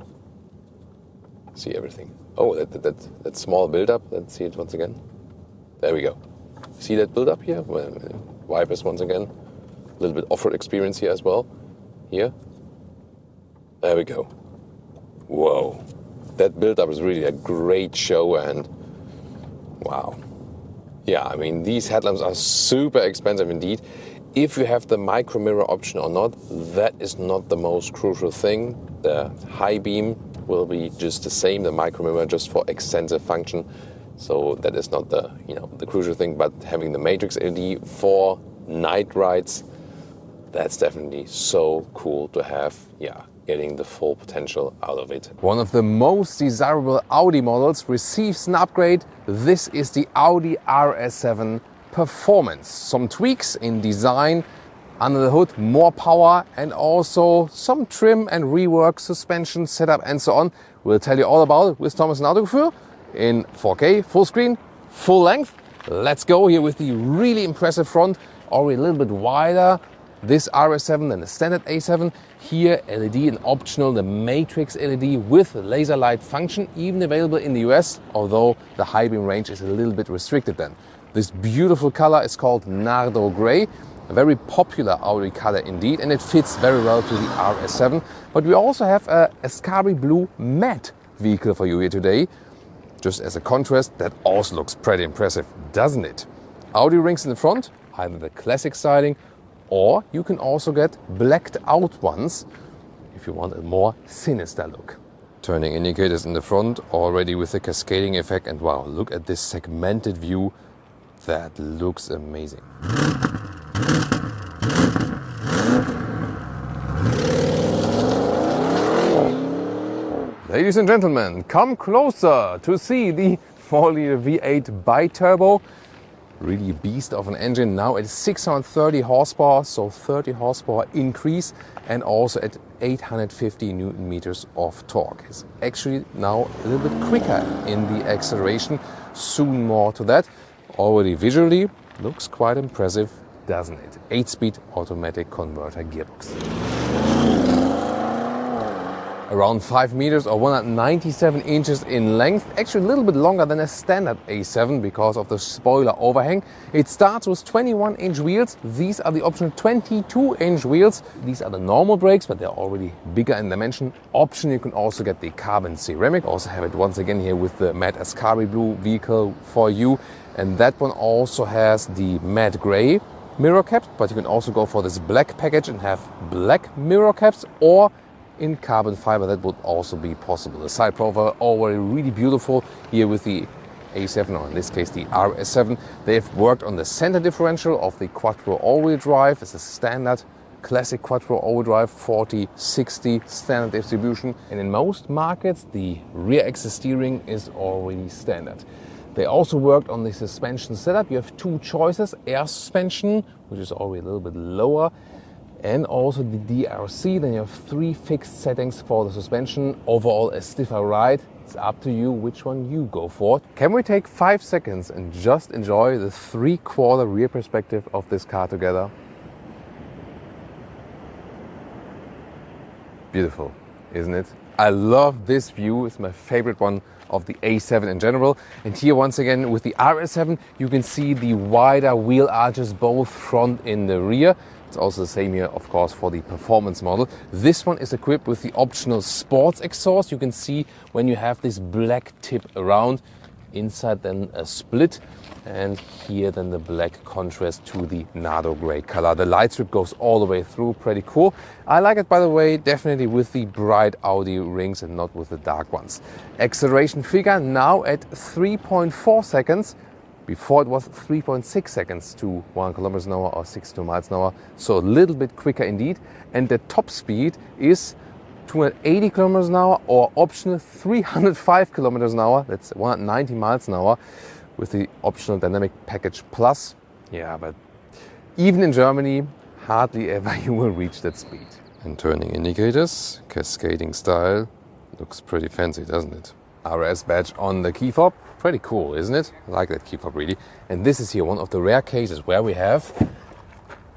See everything. Oh, that small build-up. Let's see it once again. There we go. See that build-up here? Well, wipers once again. A little bit off-road experience here as well. Here. There we go. Whoa. That build-up is really a great show, and wow. Yeah, I mean, these headlamps are super expensive indeed. If you have the micro mirror option or not, that is not the most crucial thing. The high beam will be just the same, the micro mirror just for extensive function. So that is not the, the crucial thing, but having the matrix LED for night rides, that's definitely so cool to have. Yeah, getting the full potential out of it. One of the most desirable Audi models receives an upgrade. This is the Audi RS7 performance. Some tweaks in design, under the hood, more power, and also some trim and rework, suspension setup, and so on. We'll tell you all about it with Thomas and Autogefühl in 4K, full screen, full length. Let's go here with the really impressive front, already a little bit wider. This RS7 than the standard A7. Here LED and optional the Matrix LED with laser light function, even available in the US, although the high beam range is a little bit restricted then. This beautiful color is called Nardo Grey, a very popular Audi color indeed, and it fits very well to the RS7. But we also have a Ascari Blue matte vehicle for you here today. Just as a contrast, that also looks pretty impressive, doesn't it? Audi rings in the front, either the classic styling, or you can also get blacked out ones if you want a more sinister look. Turning indicators in the front, already with the cascading effect, and wow, look at this segmented view. That looks amazing. Ladies and gentlemen, come closer to see the 4-liter V8 bi-turbo. Really a beast of an engine. Now at 630 horsepower, so 30 horsepower increase, and also at 850 Newton meters of torque. It's actually now a little bit quicker in the acceleration. Soon more to that. Already visually looks quite impressive, doesn't it? 8-speed automatic converter gearbox. Around 5 meters or 197 inches in length, actually a little bit longer than a standard A7 because of the spoiler overhang. It starts with 21-inch wheels. These are the optional 22-inch wheels. These are the normal brakes, but they're already bigger in dimension. Option, you can also get the carbon ceramic. Also have it once again here with the matte Ascari Blue vehicle for you. And that one also has the matte gray mirror caps, but you can also go for this black package and have black mirror caps, or in carbon fiber, that would also be possible. The side profile already really beautiful here with the A7, or in this case the RS7. They've worked on the center differential of the quattro all-wheel drive. It's a standard classic quattro all-wheel drive, 40-60 standard distribution. And in most markets, the rear axis steering is already standard. They also worked on the suspension setup. You have two choices: air suspension, which is already a little bit lower, and also the DRC. Then you have 3 fixed settings for the suspension. Overall a stiffer ride. It's up to you which one you go for. Can we take 5 seconds and just enjoy the 3/4 rear perspective of this car together? Beautiful, isn't it? I love this view. It's my favorite one of the A7 in general. And here once again with the RS7, you can see the wider wheel arches, both front and the rear. It's also the same here, of course, for the performance model. This one is equipped with the optional sports exhaust. You can see when you have this black tip around, inside then a split, and here then the black contrast to the Nardo Grey color. The light strip goes all the way through, pretty cool. I like it, by the way, definitely with the bright Audi rings and not with the dark ones. Acceleration figure now at 3.4 seconds. Before it was 3.6 seconds to 1 kilometers an hour or 62 miles an hour. So a little bit quicker indeed. And the top speed is 280 kilometers an hour, or optional 305 kilometers an hour. That's 190 miles an hour with the optional dynamic package plus. Yeah, but even in Germany, hardly ever you will reach that speed. And turning indicators, cascading style, looks pretty fancy, doesn't it? RS badge on the key fob. Pretty cool, isn't it? I like that key fob really. And this is here one of the rare cases where we have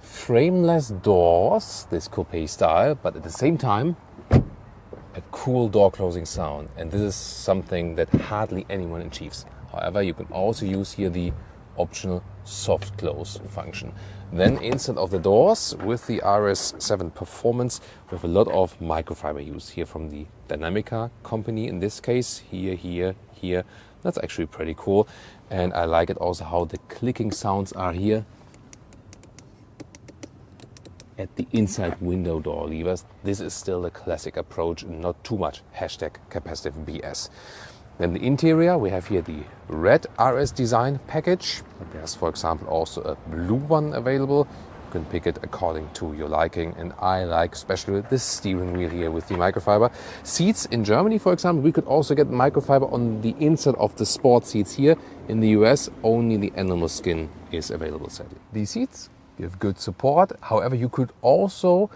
frameless doors, this coupe style, but at the same time a cool door closing sound. And this is something that hardly anyone achieves. However, you can also use here the optional soft close function. Then instead of the doors, with the RS7 Performance, we have a lot of microfiber use here from the Dynamica company. In this case, here. That's actually pretty cool. And I like it also how the clicking sounds are here at the inside window door levers. This is still the classic approach and not too much #capacitive BS. Then the interior, we have here the red RS design package. There's, for example, also a blue one available. You can pick it according to your liking. And I like especially the steering wheel here with the microfiber. Seats in Germany, for example, we could also get microfiber on the inside of the sport seats here. In the US, only the animal skin is available, sadly. These seats give good support. However, you could also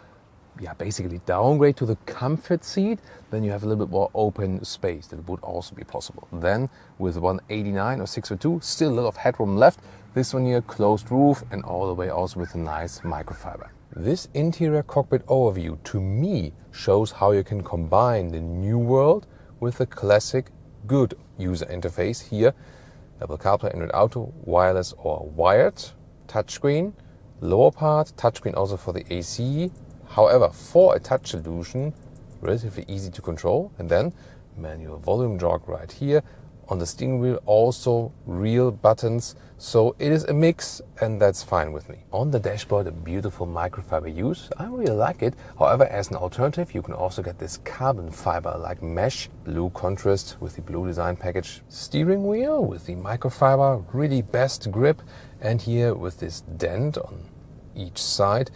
basically downgrade to the comfort seat. Then you have a little bit more open space. That would also be possible. Then with 189 or 602, still a lot of headroom left. This one here, closed roof, and all the way also with a nice microfiber. This interior cockpit overview to me shows how you can combine the new world with the classic good user interface here. Apple CarPlay, Android Auto, wireless or wired, touchscreen, lower part, touchscreen also for the AC. However, for a touch solution, relatively easy to control. And then manual volume jog right here. On the steering wheel also real buttons. So it is a mix, and that's fine with me. On the dashboard, a beautiful microfiber use. I really like it. However, as an alternative, you can also get this carbon fiber like mesh, blue contrast with the blue design package. Steering wheel with the microfiber, really best grip. And here with this dent on each side,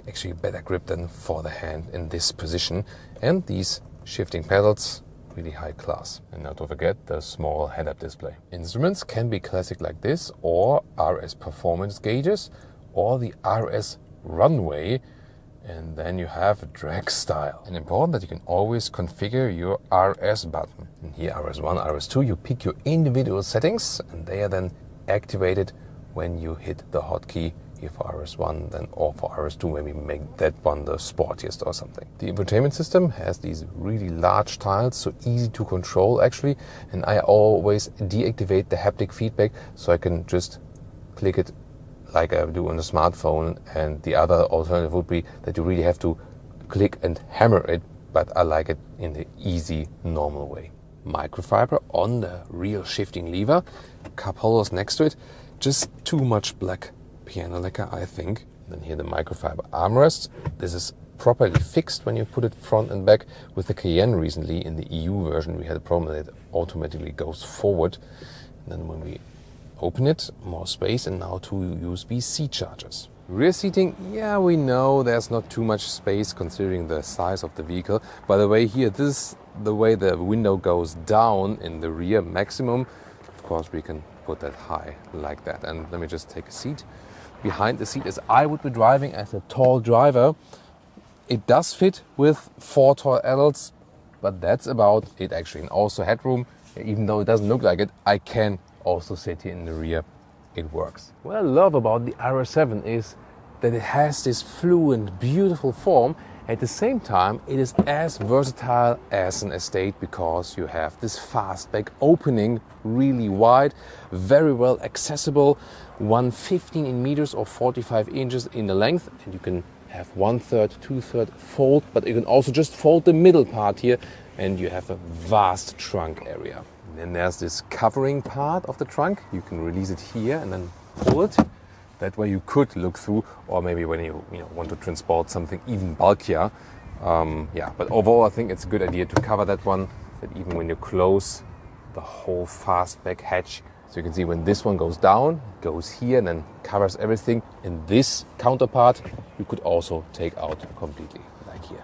actually better grip than for the hand in this position. And these shifting pedals, really high class. And not to forget the small head-up display. Instruments can be classic like this, or RS performance gauges, or the RS runway. And then you have a drag style. And important that you can always configure your RS button. And here RS1, RS2, you pick your individual settings, and they are then activated when you hit the hotkey. Here for RS1, then or for RS2, maybe make that one the sportiest or something. The infotainment system has these really large tiles, so easy to control actually. And I always deactivate the haptic feedback, so I can just click it like I do on a smartphone. And the other alternative would be that you really have to click and hammer it, but I like it in the easy, normal way. Microfiber on the rear shifting lever, cup holders next to it, just too much black piano lacquer, I think. Then here the microfiber armrest. This is properly fixed when you put it front and back. With the Cayenne recently in the EU version, we had a problem that it automatically goes forward. And then when we open it, more space, and now 2 USB-C chargers. Rear seating, yeah, we know there's not too much space considering the size of the vehicle. By the way, here, this is the way the window goes down in the rear maximum. Of course, we can put that high like that. And let me just take a seat. Behind the seat as I would be driving as a tall driver. It does fit with 4 tall adults, but that's about it actually. And also headroom, even though it doesn't look like it, I can also sit here in the rear. It works. What I love about the RS7 is that it has this fluent, beautiful form. At the same time, it is as versatile as an estate because you have this fastback opening, really wide, very well accessible, 115 in meters or 45 inches in the length, and you can have 1/3, 2/3 fold, but you can also just fold the middle part here, and you have a vast trunk area. And then there's this covering part of the trunk. You can release it here and then pull it. That way you could look through, or maybe when you want to transport something even bulkier. But overall I think it's a good idea to cover that one, that even when you close the whole fastback hatch. So you can see when this one goes down, it goes here and then covers everything. And this counterpart you could also take out completely, like here.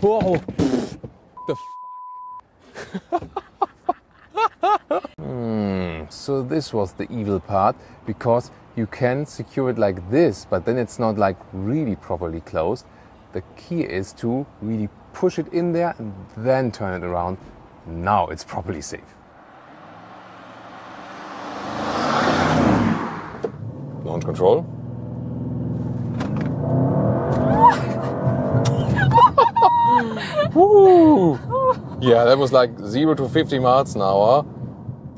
Whoa! The So this was the evil part, because you can secure it like this, but then it's not like really properly closed. The key is to really push it in there and then turn it around. Now it's properly safe. Launch control. Woo! Yeah, that was like 0 to 50 miles an hour.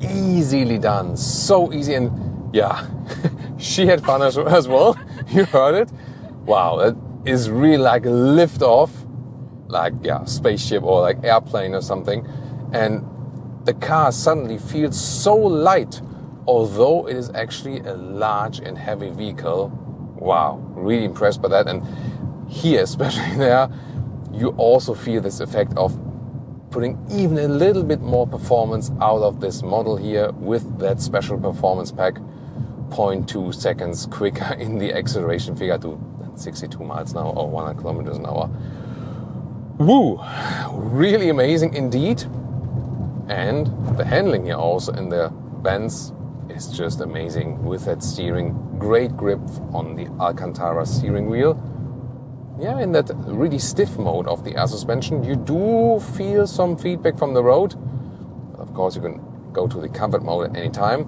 Easily done, so easy. And yeah, she had fun as well. You heard it. Wow, that is really like a lift off, like spaceship or like airplane or something. And the car suddenly feels so light, although it is actually a large and heavy vehicle. Wow, really impressed by that. And here, especially there, you also feel this effect of putting even a little bit more performance out of this model here with that special performance pack. 0.2 seconds quicker in the acceleration figure to 62 miles an hour or 100 kilometers an hour. Woo! Really amazing indeed. And the handling here also in the Benz is just amazing with that steering. Great grip on the Alcantara steering wheel. Yeah, in that really stiff mode of the air suspension, you do feel some feedback from the road. Of course, you can go to the comfort mode at any time.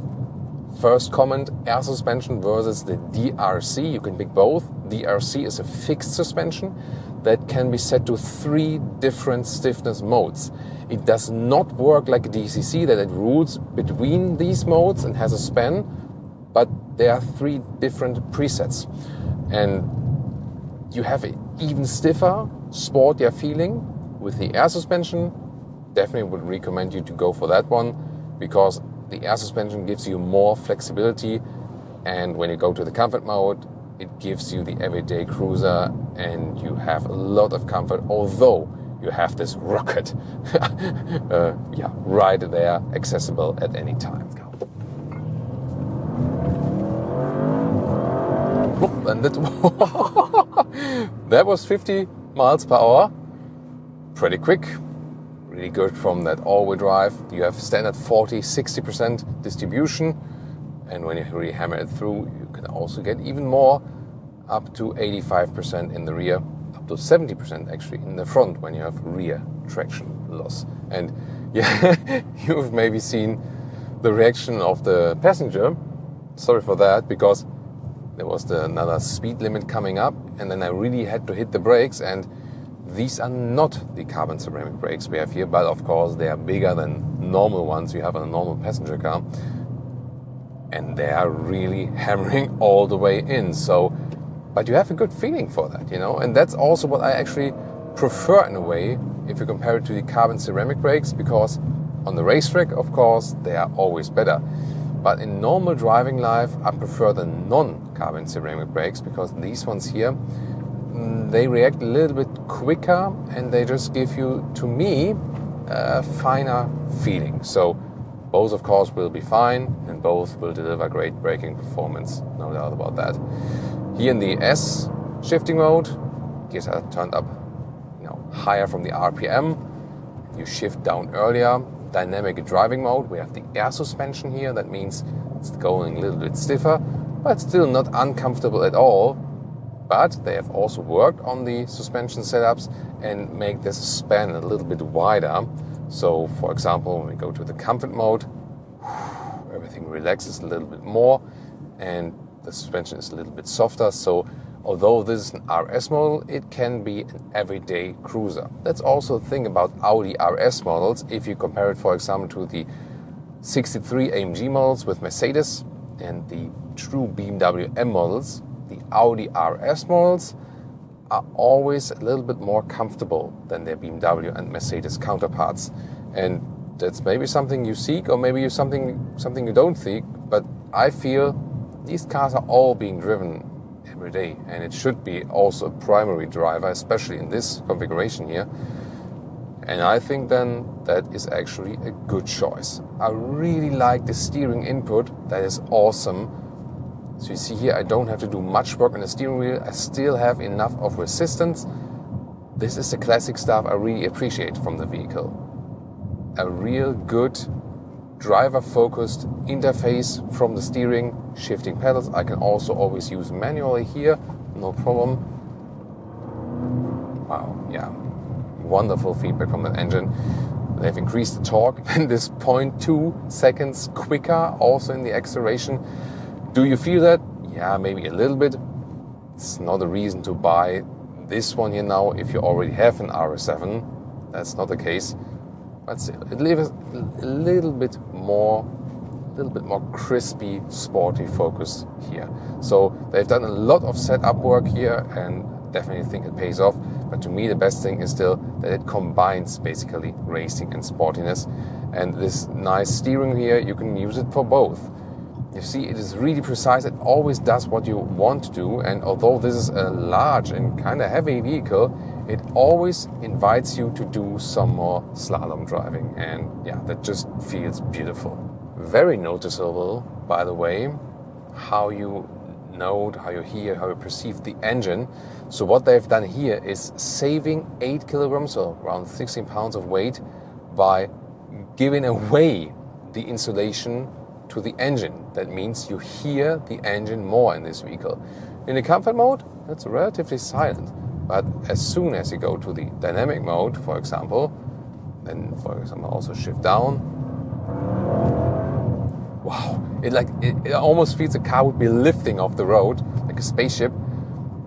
First comment, air suspension versus the DRC. You can pick both. DRC is a fixed suspension that can be set to 3 different stiffness modes. It does not work like a DCC that it rules between these modes and has a span, but there are 3 different presets. And you have an even stiffer, sportier feeling with the air suspension. Definitely would recommend you to go for that one because the air suspension gives you more flexibility, and when you go to the comfort mode, it gives you the everyday cruiser and you have a lot of comfort, although you have this rocket right there, accessible at any time. And that was 50 miles per hour. Pretty quick. Really good from that all-wheel drive. You have standard 40-60% distribution, and when you really hammer it through, you can also get even more, up to 85% in the rear, up to 70% actually in the front when you have rear traction loss. And yeah, you've maybe seen the reaction of the passenger. Sorry for that, because there was another speed limit coming up, and then I really had to hit the brakes, and these are not the carbon ceramic brakes we have here, but of course they are bigger than normal ones you have on a normal passenger car, and they are really hammering all the way in. So, but you have a good feeling for that, you know, and that's also what I actually prefer in a way if you compare it to the carbon ceramic brakes, because on the racetrack, of course, they are always better. But in normal driving life, I prefer the non-carbon ceramic brakes, because these ones here, they react a little bit quicker and they just give you, to me, a finer feeling. So both, of course, will be fine and both will deliver great braking performance, no doubt about that. Here in the S shifting mode, gears are turned up, you know, higher from the RPM. You shift down earlier. Dynamic driving mode, we have the air suspension here. That means it's going a little bit stiffer, but still not uncomfortable at all. But they have also worked on the suspension setups and make this span a little bit wider. So, for example, when we go to the comfort mode, everything relaxes a little bit more and the suspension is a little bit softer. So, although this is an RS model, it can be an everyday cruiser. That's also the thing about Audi RS models. If you compare it, for example, to the 63 AMG models with Mercedes and the true BMW M models, the Audi RS models are always a little bit more comfortable than their BMW and Mercedes counterparts. And that's maybe something you seek, or maybe something you don't seek, but I feel these cars are all being driven every day, and it should be also a primary driver, especially in this configuration here. And I think then that is actually a good choice. I really like the steering input. That is awesome. So you see here, I don't have to do much work on the steering wheel. I still have enough of resistance. This is the classic stuff I really appreciate from the vehicle. A real good driver-focused interface from the steering, shifting pedals. I can also always use manually here, no problem. Wow, yeah, wonderful feedback from the engine. They've increased the torque and this 0.2 seconds quicker also in the acceleration. Do you feel that? Yeah, maybe a little bit. It's not a reason to buy this one here now if you already have an RS7. That's not the case. But still, it leaves a little bit more crispy, sporty focus here. So they've done a lot of setup work here, and definitely think it pays off. But to me, the best thing is still that it combines basically racing and sportiness. And this nice steering here, you can use it for both. You see, it is really precise. It always does what you want to do. And although this is a large and kind of heavy vehicle, it always invites you to do some more slalom driving. And yeah, that just feels beautiful. Very noticeable, by the way, how you note, how you hear, how you perceive the engine. So what they've done here is saving 8 kilograms, or around 16 pounds of weight, by giving away the insulation to the engine. That means you hear the engine more in this vehicle. In the comfort mode, it's relatively silent. But as soon as you go to the dynamic mode, for example, then for example also shift down. Wow, it almost feels the car would be lifting off the road like a spaceship.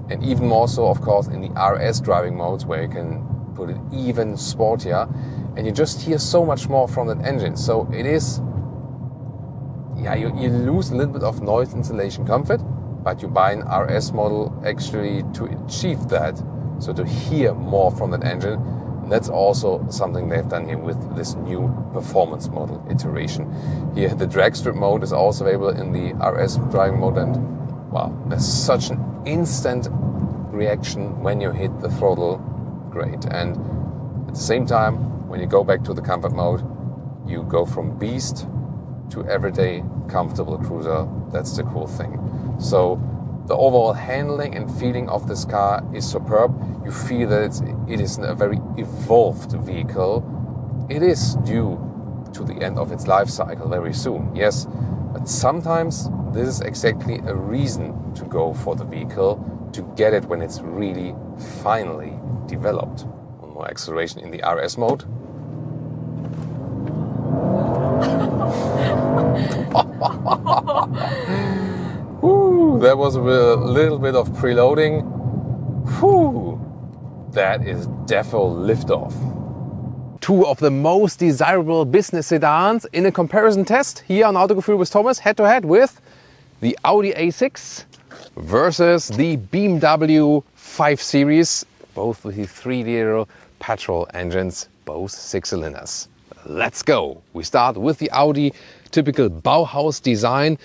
And even more so, of course, in the RS driving modes, where you can put it even sportier, and you just hear so much more from that engine. So it is, yeah, you lose a little bit of noise insulation comfort, but you buy an RS model actually to achieve that, so to hear more from that engine. And that's also something they've done here with this new performance model iteration. Here the drag strip mode is also available in the RS driving mode, and wow, there's such an instant reaction when you hit the throttle. Great. And at the same time, when you go back to the comfort mode, you go from beast to everyday comfortable cruiser. That's the cool thing. So the overall handling and feeling of this car is superb. You feel that it is a very evolved vehicle. It is due to the end of its life cycle very soon, yes, but sometimes this is exactly a reason to go for the vehicle, to get it when it's really finally developed. One more acceleration in the RS mode. Woo, that was a little bit of preloading. Whew, that is defo liftoff. Two of the most desirable business sedans in a comparison test here on Autogefühl with Thomas, head to head with the Audi A6 versus the BMW 5 Series, both with the 3-liter petrol engines, both 6 cylinders. Let's go. We start with the Audi typical Bauhaus design,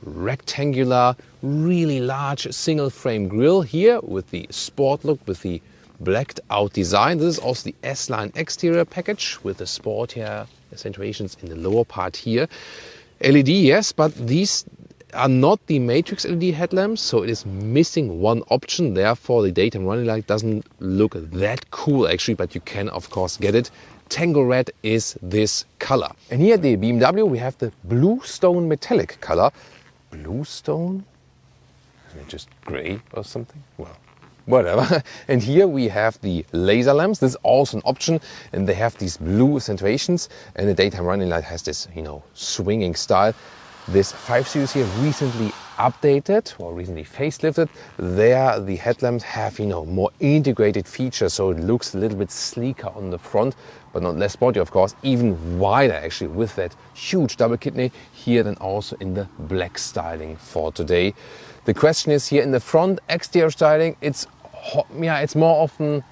rectangular, really large single frame grille here with the sport look, with the blacked out design. This is also the S-Line exterior package with the sportier accentuations in the lower part here. LED, yes, but these are not the matrix LED headlamps, so it is missing one option. Therefore, the daytime running light doesn't look that cool actually, but you can of course get it. Tango red is this color. And here at the BMW we have the bluestone metallic color. Bluestone? Isn't it just gray or something? Well, whatever. And here we have the laser lamps. This is also an option, and they have these blue accentuations, and the daytime running light has this, swinging style. This 5 Series here recently updated or recently facelifted. There the headlamps have more integrated features, so it looks a little bit sleeker on the front, but not less sporty of course, even wider actually with that huge double kidney here than also in the black styling for today. The question is here in the front exterior styling, it's more often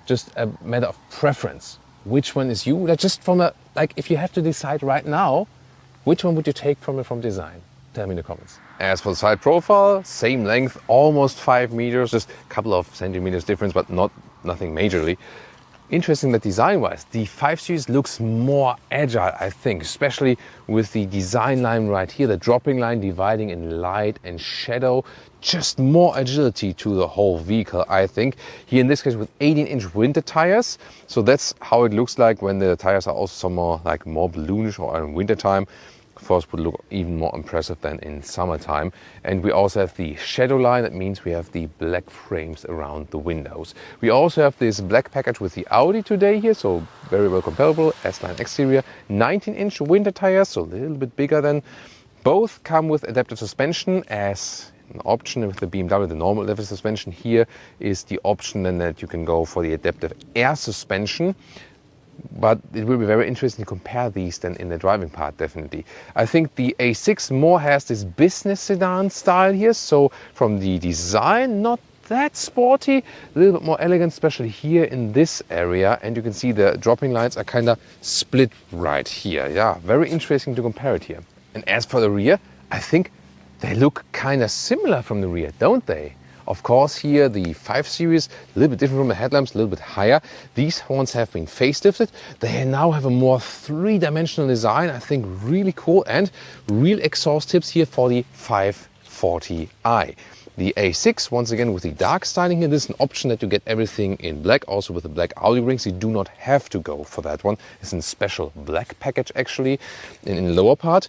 just a matter of preference. Which one is you? Just from if you have to decide right now, which one would you take from design? Tell me in the comments. As for the side profile, same length, almost 5 meters, just a couple of centimeters difference, but nothing majorly. Interesting that design-wise, the 5 Series looks more agile, I think, especially with the design line right here, the dropping line dividing in light and shadow. Just more agility to the whole vehicle, I think. Here in this case with 18-inch winter tires. So that's how it looks like when the tires are also more balloonish or in winter time. Of course, would look even more impressive than in summertime. And we also have the shadow line. That means we have the black frames around the windows. We also have this black package with the Audi today here, so very well comparable. S-Line exterior, 19-inch winter tires, so a little bit bigger than. Both come with adaptive suspension as an option with the BMW. The normal adaptive suspension here is the option then that you can go for the adaptive air suspension. But it will be very interesting to compare these then in the driving part, definitely. I think the A6 more has this business sedan style here. So from the design, not that sporty, a little bit more elegant, especially here in this area. And you can see the dropping lines are kind of split right here. Yeah, very interesting to compare it here. And as for the rear, I think they look kind of similar from the rear, don't they? Of course, here the 5 Series, a little bit different from the headlamps, a little bit higher. These ones have been facelifted. They now have a more three-dimensional design, I think really cool, and real exhaust tips here for the 5 A40i. The A6, once again with the dark styling here, this is an option that you get everything in black, also with the black Audi rings. You do not have to go for that one. It's a special black package actually. And in the lower part,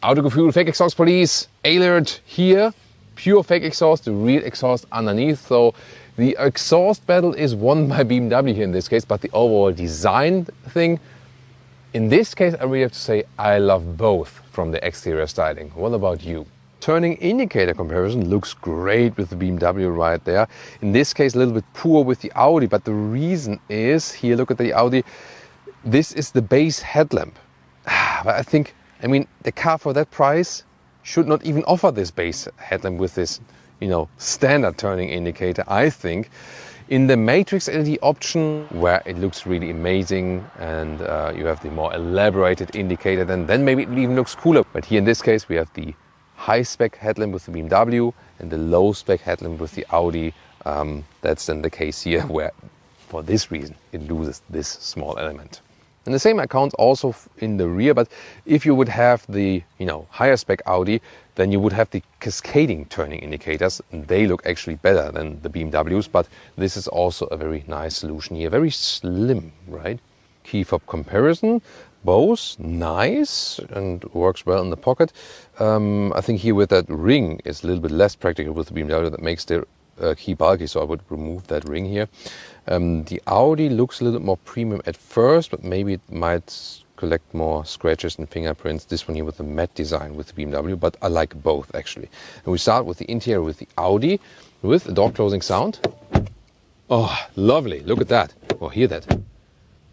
Autogefühl fake exhaust police, alert here, pure fake exhaust, the real exhaust underneath. So the exhaust battle is won by BMW here in this case, but the overall design thing, in this case I really have to say I love both from the exterior styling. What about you? Turning indicator comparison looks great with the BMW right there. In this case a little bit poor with the Audi, but the reason is, here look at the Audi, this is the base headlamp. But I mean, the car for that price should not even offer this base headlamp with this, standard turning indicator, I think. In the Matrix LED option, where it looks really amazing and you have the more elaborated indicator, then maybe it even looks cooler. But here in this case, we have the high-spec headlamp with the BMW and the low-spec headlamp with the Audi. That's then the case here, where for this reason it loses this small element. And the same accounts also in the rear, but if you would have the higher spec Audi, then you would have the cascading turning indicators. And they look actually better than the BMWs, but this is also a very nice solution here. Very slim, right? Key fob comparison, both nice and works well in the pocket. I think here with that ring is a little bit less practical with the BMW. That makes the key bulky, so I would remove that ring here. The Audi looks a little bit more premium at first, but maybe it might collect more scratches and fingerprints. This one here with the matte design with the BMW, but I like both actually. And we start with the interior with the Audi with a door closing sound. Oh, lovely, look at that. Oh, hear that.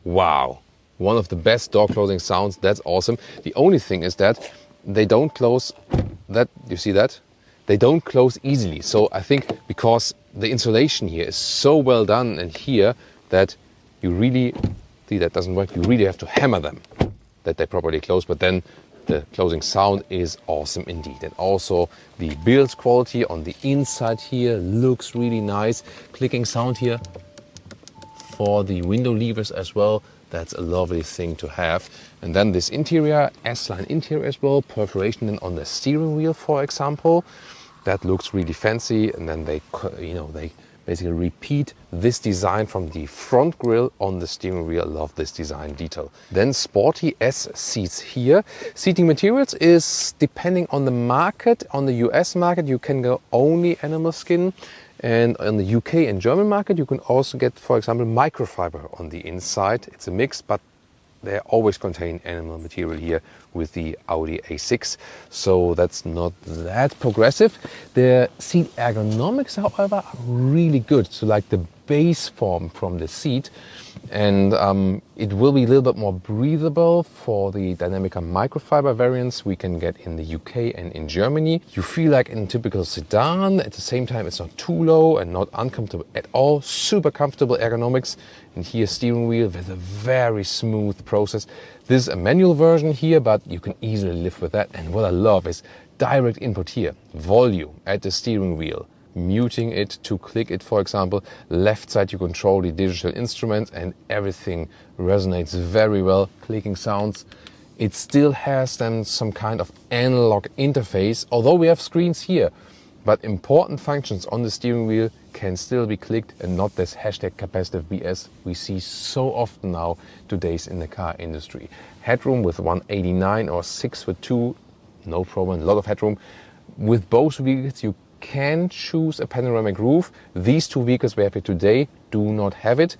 Wow, one of the best door closing sounds. That's awesome. The only thing is that they don't close that, you see that? They don't close easily. So I think because the insulation here is so well done and here that you really, see that doesn't work, you really have to hammer them that they properly close, but then the closing sound is awesome indeed. And also the build quality on the inside here looks really nice. Clicking sound here for the window levers as well. That's a lovely thing to have. And then this interior, S-line interior as well, perforation on the steering wheel, for example. That looks really fancy. And then they basically repeat this design from the front grille on the steering wheel. I love this design detail. Then sporty S seats here. Seating materials is depending on the market. On the US market, you can go only animal skin. And on the UK and German market, you can also get, for example, microfiber on the inside. It's a mix, but they always contain animal material here with the Audi A6. So that's not that progressive. The seat ergonomics, however, are really good. So like the base form from the seat. And it will be a little bit more breathable for the Dynamica microfiber variants we can get in the UK and in Germany. You feel like in a typical sedan. At the same time, it's not too low and not uncomfortable at all. Super comfortable ergonomics. And here steering wheel with a very smooth process. This is a manual version here, but you can easily live with that. And what I love is direct input here. Volume at the steering wheel. Muting it to click it, for example. Left side you control the digital instruments and everything resonates very well. Clicking sounds. It still has then some kind of analog interface, although we have screens here. But important functions on the steering wheel can still be clicked and not this hashtag capacitive BS we see so often nowadays in the car industry. Headroom with 189 or 6'2", no problem, a lot of headroom. With both vehicles you can choose a panoramic roof. These two vehicles we have here today do not have it.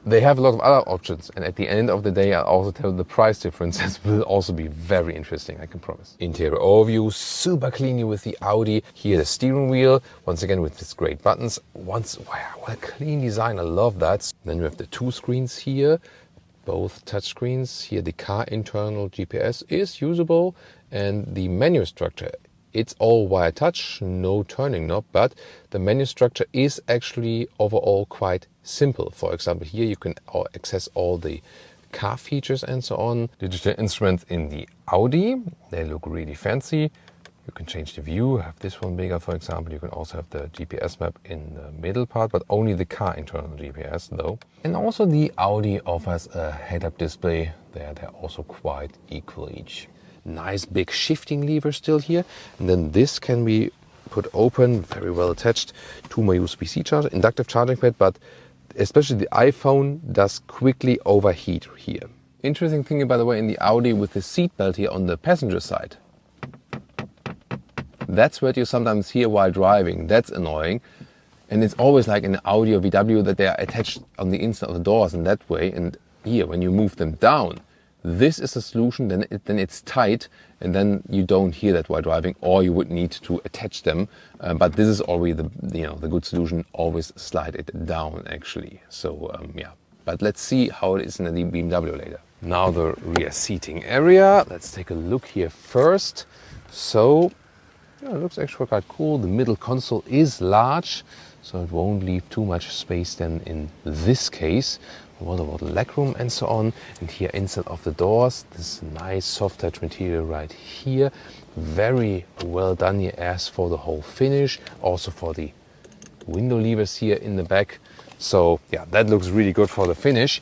They have a lot of other options, and at the end of the day I'll also tell the price differences will also be very interesting, I can promise. Interior overview, super clean with the Audi. Here the steering wheel, once again with its great buttons. Wow, what a clean design, I love that. Then we have the two screens here, both touch screens. Here the car internal GPS is usable, and the menu structure, it's all wire touch, no turning knob, but the menu structure is actually overall quite simple. For example, here you can access all the car features and so on. Digital instruments in the Audi, they look really fancy. You can change the view, have this one bigger, for example. You can also have the GPS map in the middle part, but only the car internal GPS though. And also the Audi offers a head-up display. They're also quite equal each. nice big shifting lever still here. And then this can be put open, very well attached to my USB-C charger, inductive charging pad, but especially the iPhone does quickly overheat here. Interesting thing, by the way, in the Audi with the seat belt here on the passenger side. That's what you sometimes hear while driving. That's annoying. And it's always like in an Audi or VW that they are attached on the inside of the doors in that way. And here, when you move them down, this is a solution, then it's tight, and then you don't hear that while driving, or you would need to attach them. But this is already the good solution. Always slide it down, actually. So yeah, but let's see how it is in the BMW later. Now the rear seating area. Let's take a look here first. So yeah, it looks actually quite cool. The middle console is large, so it won't leave too much space then in this case. What about legroom and so on? And here inside of the doors, this nice soft touch material right here. Very well done here as for the whole finish. Also for the window levers here in the back. So yeah, that looks really good for the finish.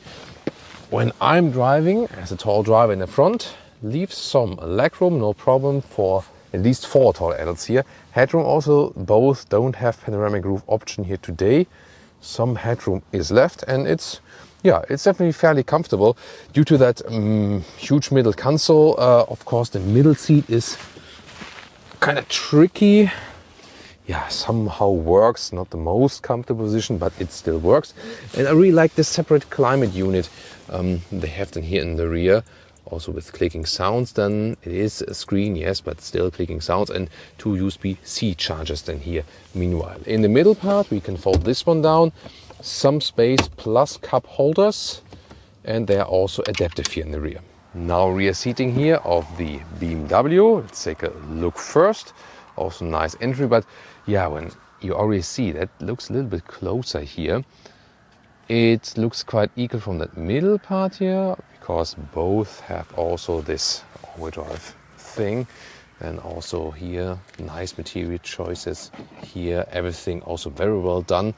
When I'm driving, as a tall driver in the front, leaves some legroom, no problem for at least 4 tall adults here. Headroom also, both don't have panoramic roof option here today. Some headroom is left, and it's definitely fairly comfortable due to that huge middle console. Of course, the middle seat is kind of tricky. Yeah, somehow works. Not the most comfortable position, but it still works. And I really like this separate climate unit they have then here in the rear. Also with clicking sounds then. It is a screen, yes, but still clicking sounds, and 2 USB-C chargers then here meanwhile. In the middle part, we can fold this one down. Some space plus cup holders, and they are also adaptive here in the rear. Now rear seating here of the BMW. Let's take a look first. Also nice entry, but yeah, when you already see that looks a little bit closer here. It looks quite equal from that middle part here, because both have also this all-wheel drive thing. And also here, nice material choices here. Everything also very well done.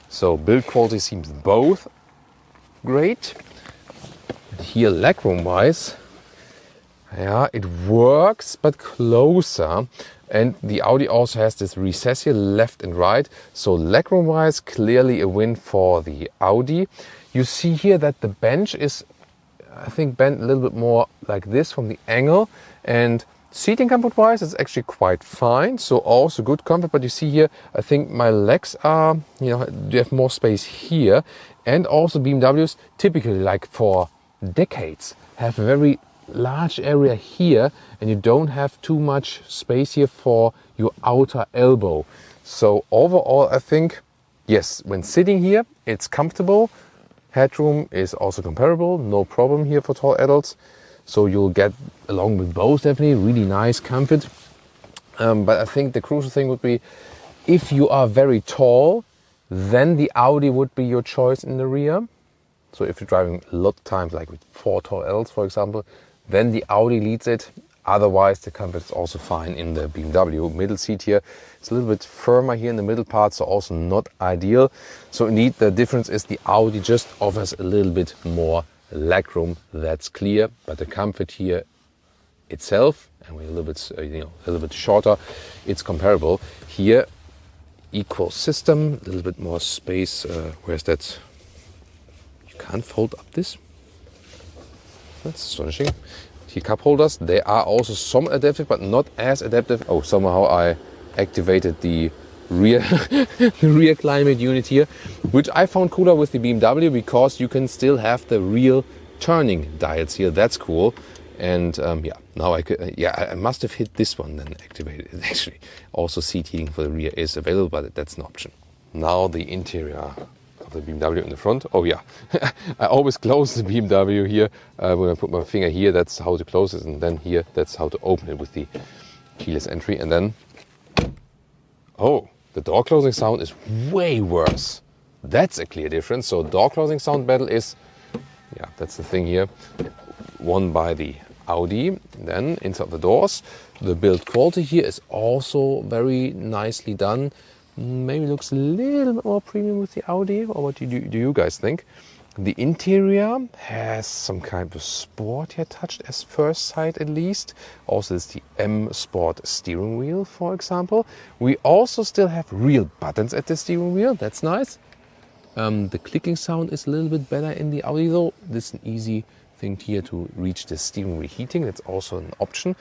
So build quality seems both great. Here legroom wise, yeah, it works, but closer. And the Audi also has this recess here, left and right. So legroom wise, clearly a win for the Audi. You see here that the bench is, I think, bent a little bit more like this from the angle. And seating comfort wise, it's actually quite fine. So also good comfort. But you see here, I think my legs are, you have more space here. And also BMWs, typically like for decades, have a very large area here, and you don't have too much space here for your outer elbow. So overall, I think, yes, when sitting here, it's comfortable. Headroom is also comparable, no problem here for tall adults. So you'll get along with both, definitely really nice comfort. But I think the crucial thing would be, if you are very tall, then the Audi would be your choice in the rear. So if you're driving a lot of times, like with 4 tall adults, for example, then the Audi leads it. Otherwise, the comfort is also fine in the BMW. Middle seat here, it's a little bit firmer here in the middle part, so also not ideal. So indeed, the difference is the Audi just offers a little bit more legroom, that's clear. But the comfort here itself, and we're a little bit shorter, it's comparable. Here, equal system, a little bit more space. Where's that? You can't fold up this. That's astonishing. Here cup holders, they are also some adaptive, but not as adaptive. Oh, somehow I activated the rear the rear climate unit here, which I found cooler with the BMW, because you can still have the real turning dials here. That's cool. And yeah, now I must have hit this one then activated it. Actually, also seat heating for the rear is available, but that's an option. Now the interior of the BMW in the front. Oh yeah, I always close the BMW here when I put my finger here. That's how to close it, and then here, that's how to open it with the keyless entry. And then, oh, the door closing sound is way worse. That's a clear difference. So door closing sound battle is, yeah, that's the thing here, won by the Audi. Then inside the doors, the build quality here is also very nicely done. Maybe looks a little bit more premium with the Audi, or what do you guys think? The interior has some kind of sport here touched as first sight at least. Also is the M Sport steering wheel, for example. We also still have real buttons at the steering wheel, that's nice. The clicking sound is a little bit better in the Audi though. This is an easy thing here to reach the steering wheel heating, that's also an option.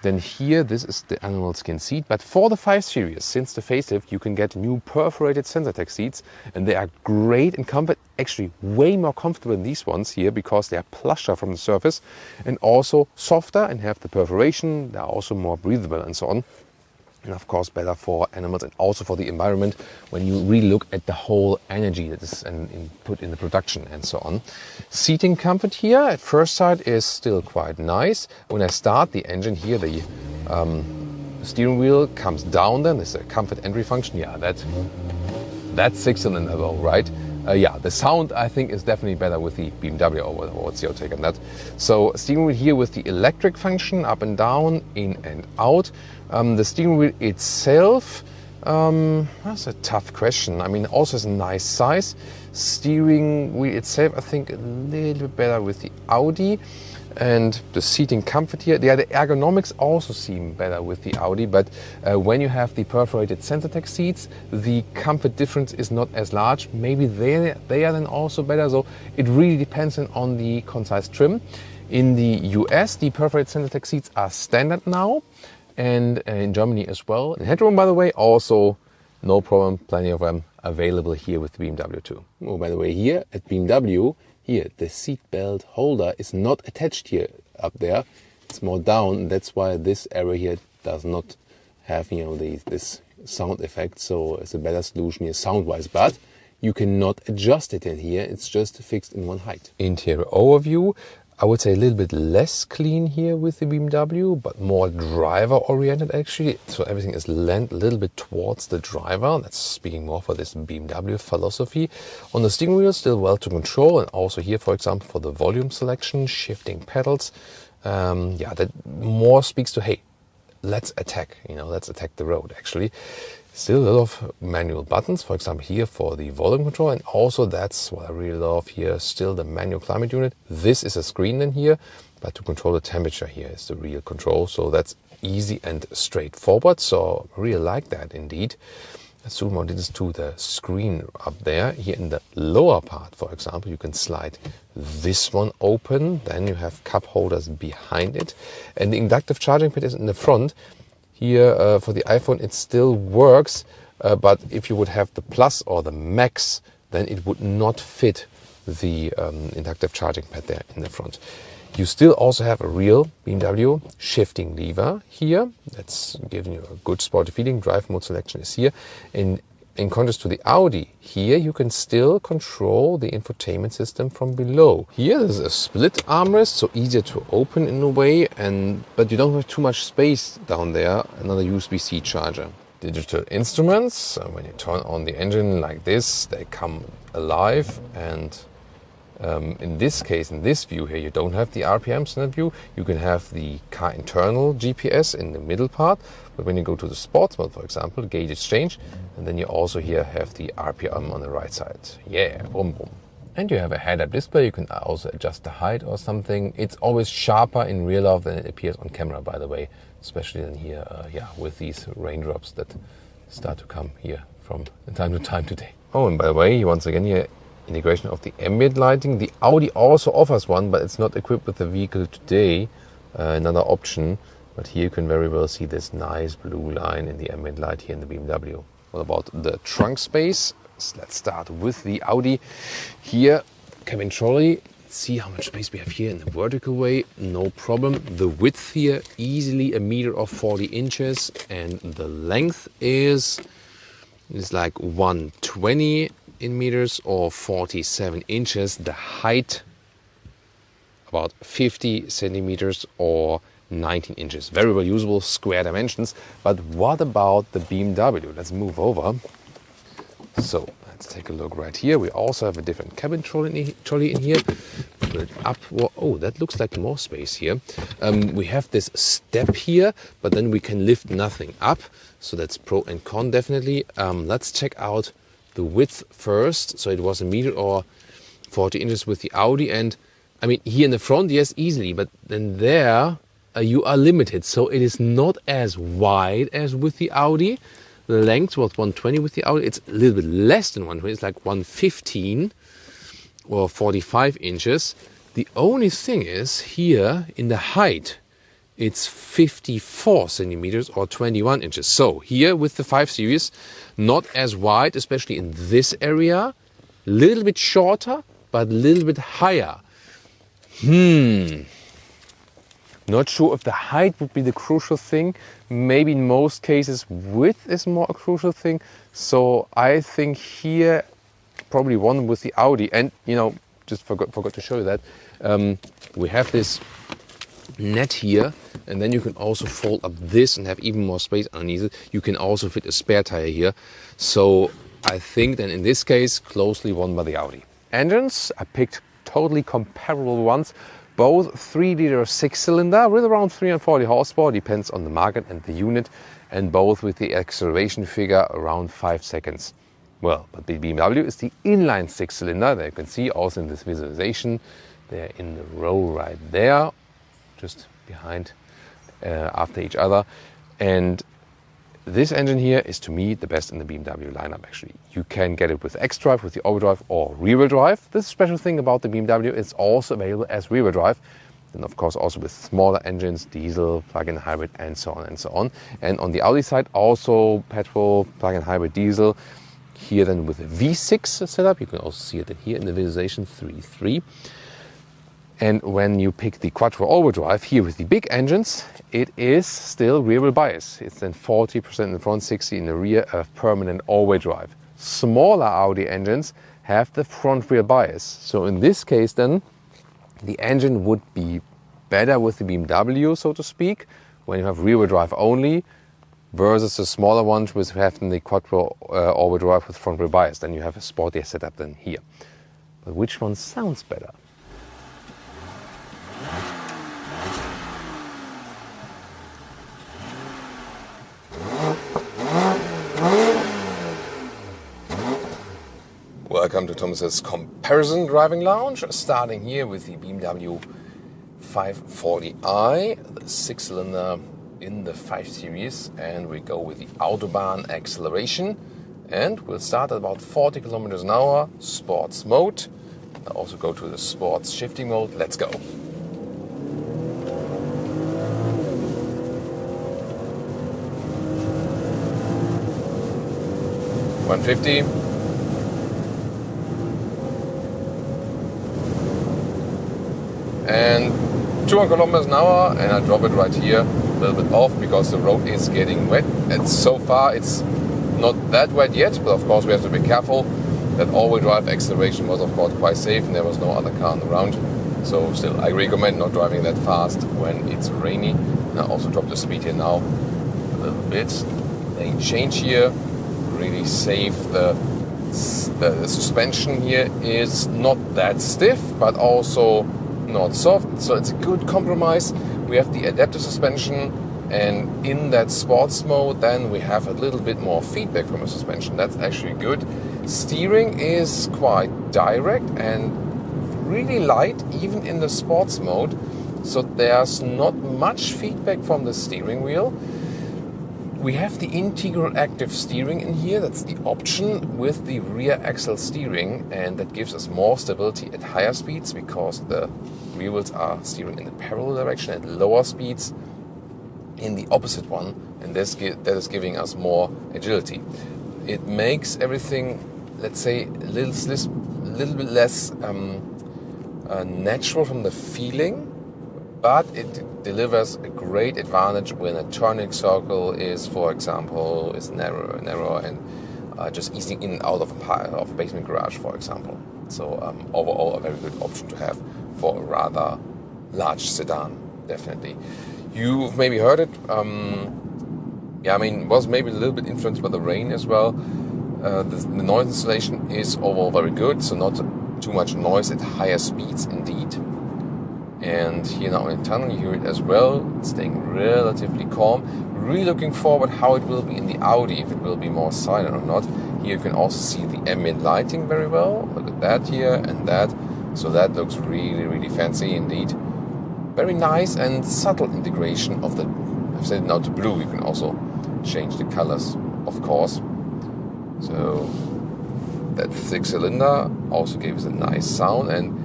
Then here, this is the animal skin seat. But for the 5 Series, since the facelift, you can get new perforated Sensación seats. And they are great in comfort, actually way more comfortable than these ones here because they are plusher from the surface and also softer and have the perforation. They are also more breathable and so on. And of course better for animals and also for the environment when you really look at the whole energy that is put in the production and so on. Seating comfort here at first sight is still quite nice. When I start the engine here, the steering wheel comes down then. There's a comfort entry function. Yeah, that's 6 in a row, right? Yeah, the sound I think is definitely better with the BMW or what's your take on that? So steering wheel here with the electric function, up and down, in and out. The steering wheel itself, that's a tough question. I mean, also has a nice size. Steering wheel itself, I think a little bit better with the Audi. And the seating comfort here, yeah, the ergonomics also seem better with the Audi, but when you have the perforated Sensación seats, the comfort difference is not as large. Maybe they are then also better, so it really depends on the concise trim. In the US, the perforated Sensación seats are standard now, and in Germany as well. In headroom, by the way, also no problem, plenty of them available here with the BMW too. Oh, by the way, here at BMW, here, the seat belt holder is not attached here up there. It's more down, and that's why this area here does not have, you know, this sound effect. So it's a better solution here sound-wise, but you cannot adjust it in here. It's just fixed in one height. Interior overview, I would say a little bit less clean here with the BMW, but more driver-oriented actually. So everything is lent a little bit towards the driver. That's speaking more for this BMW philosophy. On the steering wheel, still well to control, and also here, for example, for the volume selection, shifting pedals. Yeah, that more speaks to, hey, let's attack, you know, let's attack the road actually. Still a lot of manual buttons, for example here for the volume control, and also that's what I really love here, still the manual climate unit. This is a screen in here, but to control the temperature here is the real control, so that's easy and straightforward, so I really like that indeed. Let's zoom out this to the screen up there. Here in the lower part, for example, you can slide this one open, then you have cup holders behind it, and the inductive charging pad is in the front. Here for the iPhone it still works, but if you would have the Plus or the Max, then it would not fit the inductive charging pad there in the front. You still also have a real BMW shifting lever here. That's giving you a good sporty feeling. Drive mode selection is here. In contrast to the Audi, here you can still control the infotainment system from below. Here there's a split armrest, so easier to open in a way, but you don't have too much space down there. Another USB-C charger. Digital instruments, when you turn on the engine like this, they come alive, and in this case, in this view here, you don't have the RPMs in that view. You can have the car internal GPS in the middle part, but when you go to the sports mode, for example, gauges change, and then you also here have the RPM on the right side. Yeah, boom, boom. And you have a head-up display. You can also adjust the height or something. It's always sharper in real life than it appears on camera, by the way, especially in here, yeah, with these raindrops that start to come here from time to time today. Oh, and by the way, once again here, integration of the ambient lighting. The Audi also offers one, but it's not equipped with the vehicle today. Another option, but here you can very well see this nice blue line in the ambient light here in the BMW. What about the trunk space? Let's start with the Audi. Here, cabin trolley. Let's see how much space we have here in the vertical way. No problem. The width here, easily 1.40 meters, and the length is like 120 in meters or 47 inches. The height about 50 centimeters or 19 inches. Very well usable square dimensions. But what about the BMW? Let's move over. So let's take a look right here. We also have a different cabin trolley in here. Put it up. Oh, that looks like more space here. We have this step here, but then we can lift nothing up. So that's pro and con definitely. Let's check out the width first. So it was 1 meter or 40 inches with the Audi. And I mean, here in the front, yes, easily, but then there you are limited. So it is not as wide as with the Audi. The length was 120 with the Audi. It's a little bit less than 120. It's like 115 or 45 inches. The only thing is here in the height, it's 54 centimeters or 21 inches. So here with the 5 Series, not as wide, especially in this area. A little bit shorter, but a little bit higher. Not sure if the height would be the crucial thing. Maybe in most cases width is more a crucial thing. So I think here probably one with the Audi. And you know, just forgot to show you that. We have this net here, and then you can also fold up this and have even more space underneath it. You can also fit a spare tire here. So I think then in this case, closely won by the Audi. Engines, I picked totally comparable ones. Both 3-liter 6-cylinder with around 340 horsepower, depends on the market and the unit, and both with the acceleration figure around 5 seconds. Well, but the BMW is the inline 6-cylinder. There you can see also in this visualization, they're in the row right there, just behind after each other. And this engine here is to me the best in the BMW lineup actually. You can get it with xDrive, with the overdrive or rear-wheel drive. The special thing about the BMW is also available as rear-wheel drive. And of course also with smaller engines, diesel, plug-in hybrid and so on and so on. And on the Audi side also petrol, plug-in hybrid, diesel. Here then with a V6 setup, you can also see it here in the visualization 3.3. And when you pick the Quattro overdrive here with the big engines, it is still rear-wheel bias. It's then 40% in the front, 60% in the rear of permanent all-wheel drive. Smaller Audi engines have the front-wheel bias. So in this case then, the engine would be better with the BMW, so to speak, when you have rear-wheel drive only, versus the smaller ones which have the Quattro all-wheel drive with front-wheel bias. Then you have a sportier setup than here. But which one sounds better? Welcome to Thomas's comparison driving lounge, starting here with the BMW 540i, the 6-cylinder in the 5 Series, and we go with the Autobahn acceleration, and we'll start at about 40 kilometers an hour, sports mode. I'll also go to the sports shifting mode. Let's go. $150. And 200 kilometers an hour, and I drop it right here, a little bit off because the road is getting wet. And so far it's not that wet yet, but of course we have to be careful. That all-wheel drive acceleration was of course quite safe and there was no other car around. So still, I recommend not driving that fast when it's rainy. And I also drop the speed here now a little bit. Lane change here, really safe. The suspension here is not that stiff, but also not soft, so it's a good compromise. We have the adaptive suspension, and in that sports mode then we have a little bit more feedback from the suspension. That's actually good. Steering is quite direct and really light even in the sports mode, so there's not much feedback from the steering wheel. We have the integral active steering in here. That's the option with the rear axle steering, and that gives us more stability at higher speeds because the rear wheels are steering in the parallel direction. At lower speeds in the opposite one, and that is giving us more agility. It makes everything, let's say, a little bit less natural from the feeling, but it delivers a great advantage when a turning circle is, for example, is narrow and just easing in and out of a basement garage, for example. So overall, a very good option to have for a rather large sedan, definitely. You've maybe heard it. Yeah, I mean, was maybe a little bit influenced by the rain as well. The noise insulation is overall very good, so not too much noise at higher speeds indeed. And here now in the tunnel you hear it as well, it's staying relatively calm. Really looking forward how it will be in the Audi, if it will be more silent or not. Here you can also see the ambient lighting very well. Look at that here and that. So that looks really, really fancy indeed. Very nice and subtle integration of the, I've set it now to blue. You can also change the colors, of course. So that 6-cylinder also gives a nice sound, and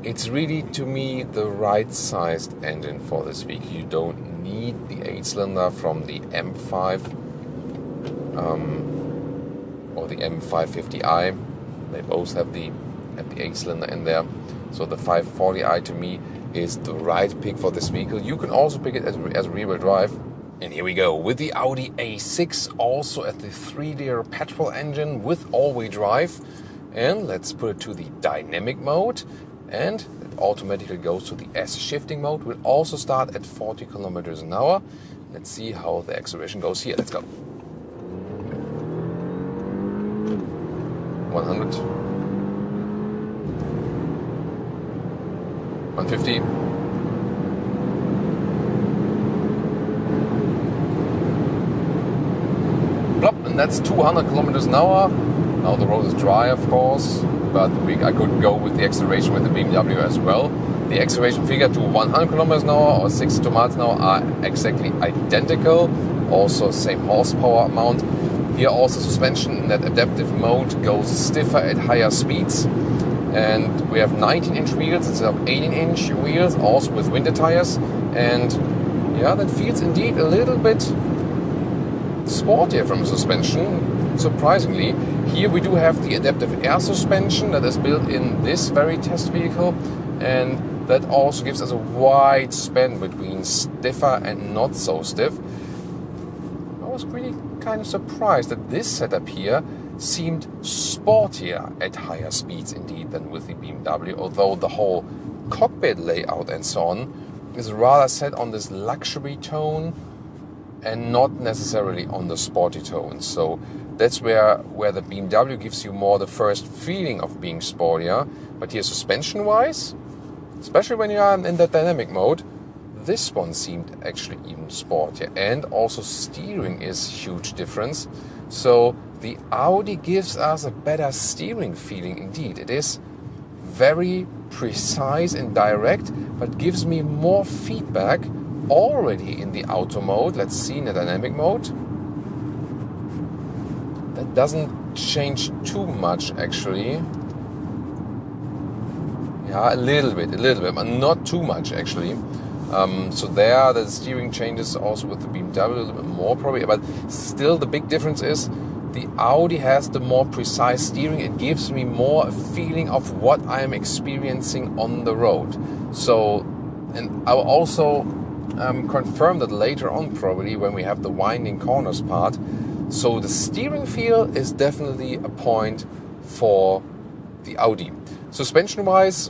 it's really, to me, the right-sized engine for this vehicle. You don't need the 8-cylinder from the M5 or the M550i. They both have the 8-cylinder in there. So the 540i to me is the right pick for this vehicle. You can also pick it as rear-wheel drive. And here we go with the Audi A6, also at the 3-liter petrol engine with all-wheel drive. And let's put it to the dynamic mode. And it automatically goes to the S shifting mode. We'll also start at 40 kilometers an hour. Let's see how the acceleration goes here. Let's go. 100. 150. Plop, and that's 200 kilometers an hour. Now the road is dry, of course, but I could go with the acceleration with the BMW as well. The acceleration figure to 100 kilometers an hour or 62 miles an hour are exactly identical. Also same horsepower amount. Here also suspension in that adaptive mode goes stiffer at higher speeds. And we have 19-inch wheels instead of 18-inch wheels, also with winter tires. And yeah, that feels indeed a little bit sportier from suspension, surprisingly. Here we do have the adaptive air suspension that is built in this very test vehicle, and that also gives us a wide span between stiffer and not so stiff. I was really kind of surprised that this setup here seemed sportier at higher speeds indeed than with the BMW, although the whole cockpit layout and so on is rather set on this luxury tone and not necessarily on the sporty tone. So that's where the BMW gives you more the first feeling of being sportier. But here suspension wise, especially when you are in that dynamic mode, this one seemed actually even sportier. And also steering is huge difference. So the Audi gives us a better steering feeling indeed. It is very precise and direct, but gives me more feedback already in the auto mode. Let's see in the dynamic mode. That doesn't change too much actually. Yeah, a little bit, but not too much actually. So there the steering changes also with the BMW a little bit more probably, but still the big difference is the Audi has the more precise steering. It gives me more a feeling of what I am experiencing on the road. So, and I will also confirm that later on probably when we have the winding corners part. So the steering feel is definitely a point for the Audi. Suspension wise,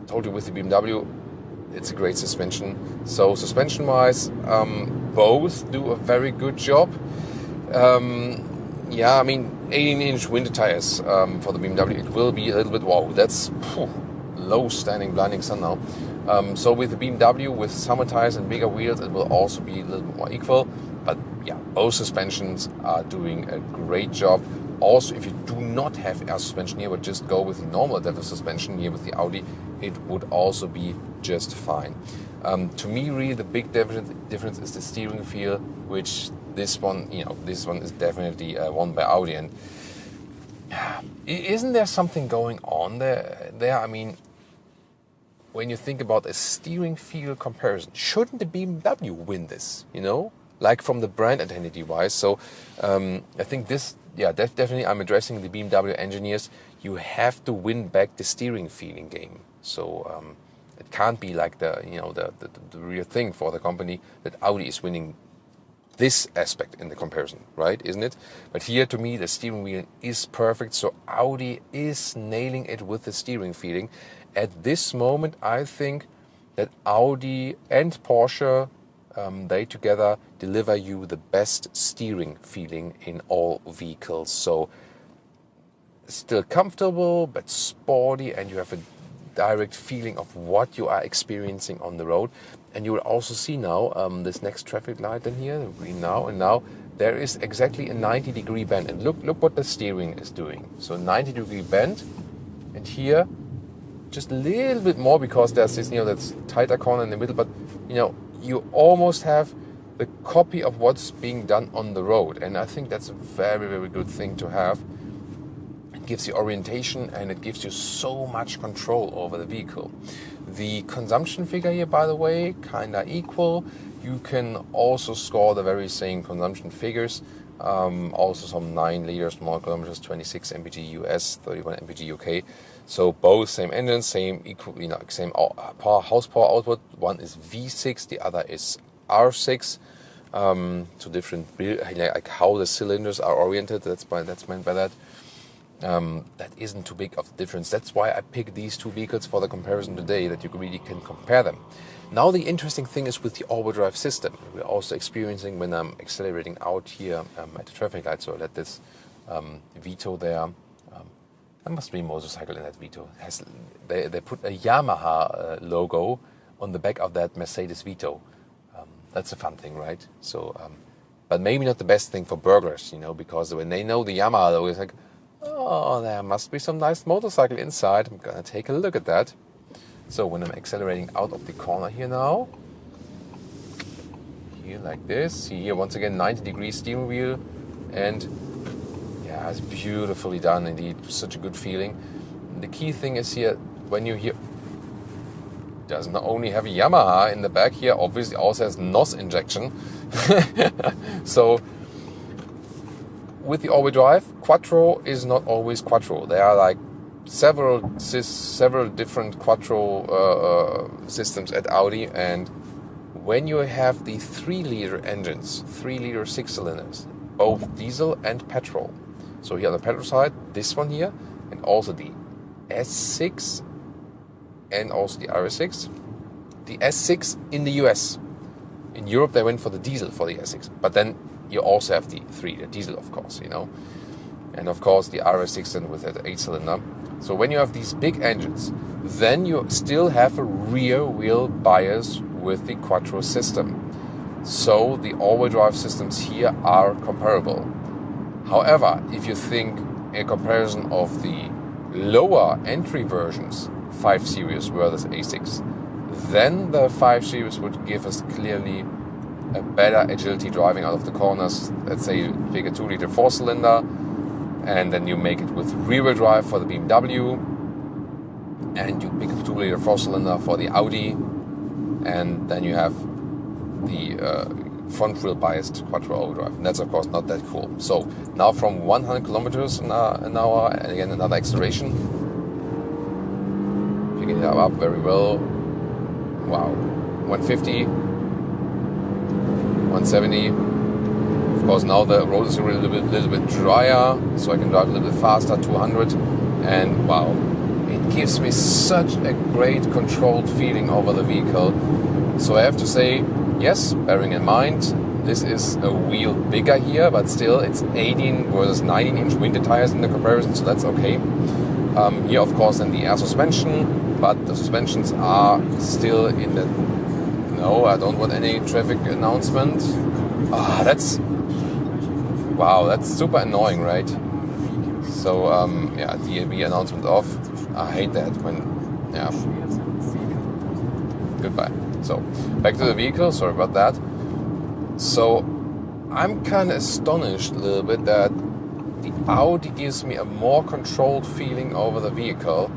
I told you with the BMW, it's a great suspension. So suspension wise, both do a very good job. Yeah, I mean 18-inch winter tires for the BMW. It will be a little bit, wow, that's low standing blinding sun now. So with the BMW, with summer tires and bigger wheels, it will also be a little bit more equal. But yeah, both suspensions are doing a great job. Also, if you do not have air suspension here, but just go with the normal adaptive suspension here with the Audi, it would also be just fine. To me, really, the big difference is the steering feel, which this one is definitely won by Audi. And isn't there something going on there? I mean, when you think about a steering feel comparison, shouldn't the BMW win this? You know, like from the brand identity wise. So I think this, yeah, definitely. I'm addressing the BMW engineers. You have to win back the steering feeling game. So it can't be like the real thing for the company that Audi is winning this aspect in the comparison, right? Isn't it? But here, to me, the steering wheel is perfect. So Audi is nailing it with the steering feeling. At this moment, I think that Audi and Porsche, they together deliver you the best steering feeling in all vehicles. So still comfortable, but sporty, and you have a direct feeling of what you are experiencing on the road. And you will also see now this next traffic light in here, green now, and now there is exactly a 90-degree bend. And look what the steering is doing. So 90-degree bend, and here just a little bit more because there's this, that's tighter corner in the middle, but you almost have the copy of what's being done on the road. And I think that's a very, very good thing to have. It gives you orientation and it gives you so much control over the vehicle. The consumption figure here, by the way, kinda equal. You can also score the very same consumption figures. Also some 9 liters, more kilometers, 26 mpg US, 31 mpg UK. So both same engines, same equal, same horsepower output. One is V6, the other is R6. So different, like how the cylinders are oriented. That's meant by that. That isn't too big of a difference. That's why I picked these two vehicles for the comparison today, that you really can compare them. Now the interesting thing is with the all-wheel drive system. We're also experiencing when I'm accelerating out here at the traffic light. So I let this Vito there. There must be a motorcycle in that Vito. They put a Yamaha logo on the back of that Mercedes Vito. That's a fun thing, right? So, but maybe not the best thing for burglars, because when they know the Yamaha logo, it's like, oh, there must be some nice motorcycle inside. I'm gonna take a look at that. So when I'm accelerating out of the corner here now, here like this, see here once again 90-degree steering wheel, and yeah, it's beautifully done indeed. Such a good feeling. The key thing is here when you hear, does not only have a Yamaha in the back here, obviously also has NOS injection. So with the all-wheel drive, Quattro is not always Quattro. There are like several different Quattro systems at Audi, and when you have the 3-liter engines, 3-liter 6-cylinders, both diesel and petrol. So here on the petrol side, this one here, and also the S6 and also the RS6. The S6 in the US. In Europe they went for the diesel for the S6, but then you also have the 3-liter diesel, of course, and of course the RS6 then with that 8-cylinder. So when you have these big engines, then you still have a rear wheel bias with the Quattro system. So the all-wheel drive systems here are comparable. However, if you think a comparison of the lower entry versions, 5 Series versus A6, then the 5 Series would give us clearly a better agility driving out of the corners. Let's say you pick a 2-liter 4-cylinder, and then you make it with rear-wheel drive for the BMW, and you pick a 2-liter 4-cylinder for the Audi, and then you have the front-wheel biased Quattro all-wheel drive. And that's of course not that cool. So now from 100 kilometers an hour, and again another acceleration, picking it up very well. Wow, 150, 170. Of course, now the road is a little bit drier, so I can drive a little bit faster, 200, and wow, it gives me such a great controlled feeling over the vehicle. So I have to say, yes, bearing in mind, this is a wheel bigger here, but still it's 18 versus 19-inch winter tires in the comparison, so that's okay. Here, of course, then the air suspension, but the suspensions are still in the... No, I don't want any traffic announcement. Wow, that's super annoying, right? So, yeah, DAB announcement off. I hate that when, yeah. Goodbye. So, back to the vehicle, sorry about that. So, I'm kind of astonished a little bit that the Audi gives me a more controlled feeling over the vehicle.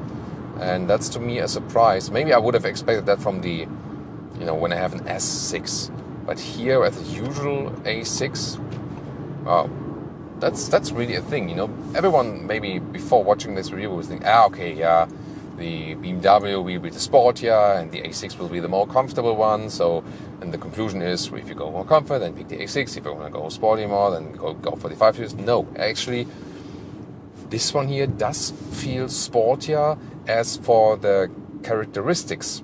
And that's to me a surprise. Maybe I would have expected that from the, when I have an S6. But here at the usual A6, wow, that's really a thing, Everyone maybe before watching this review will think, okay, yeah, the BMW will be the sportier and the A6 will be the more comfortable one. So, and the conclusion is, if you go more comfort, then pick the A6. If you want to go sporty more, then go for the 5 Series. No, actually, this one here does feel sportier. As for the characteristics,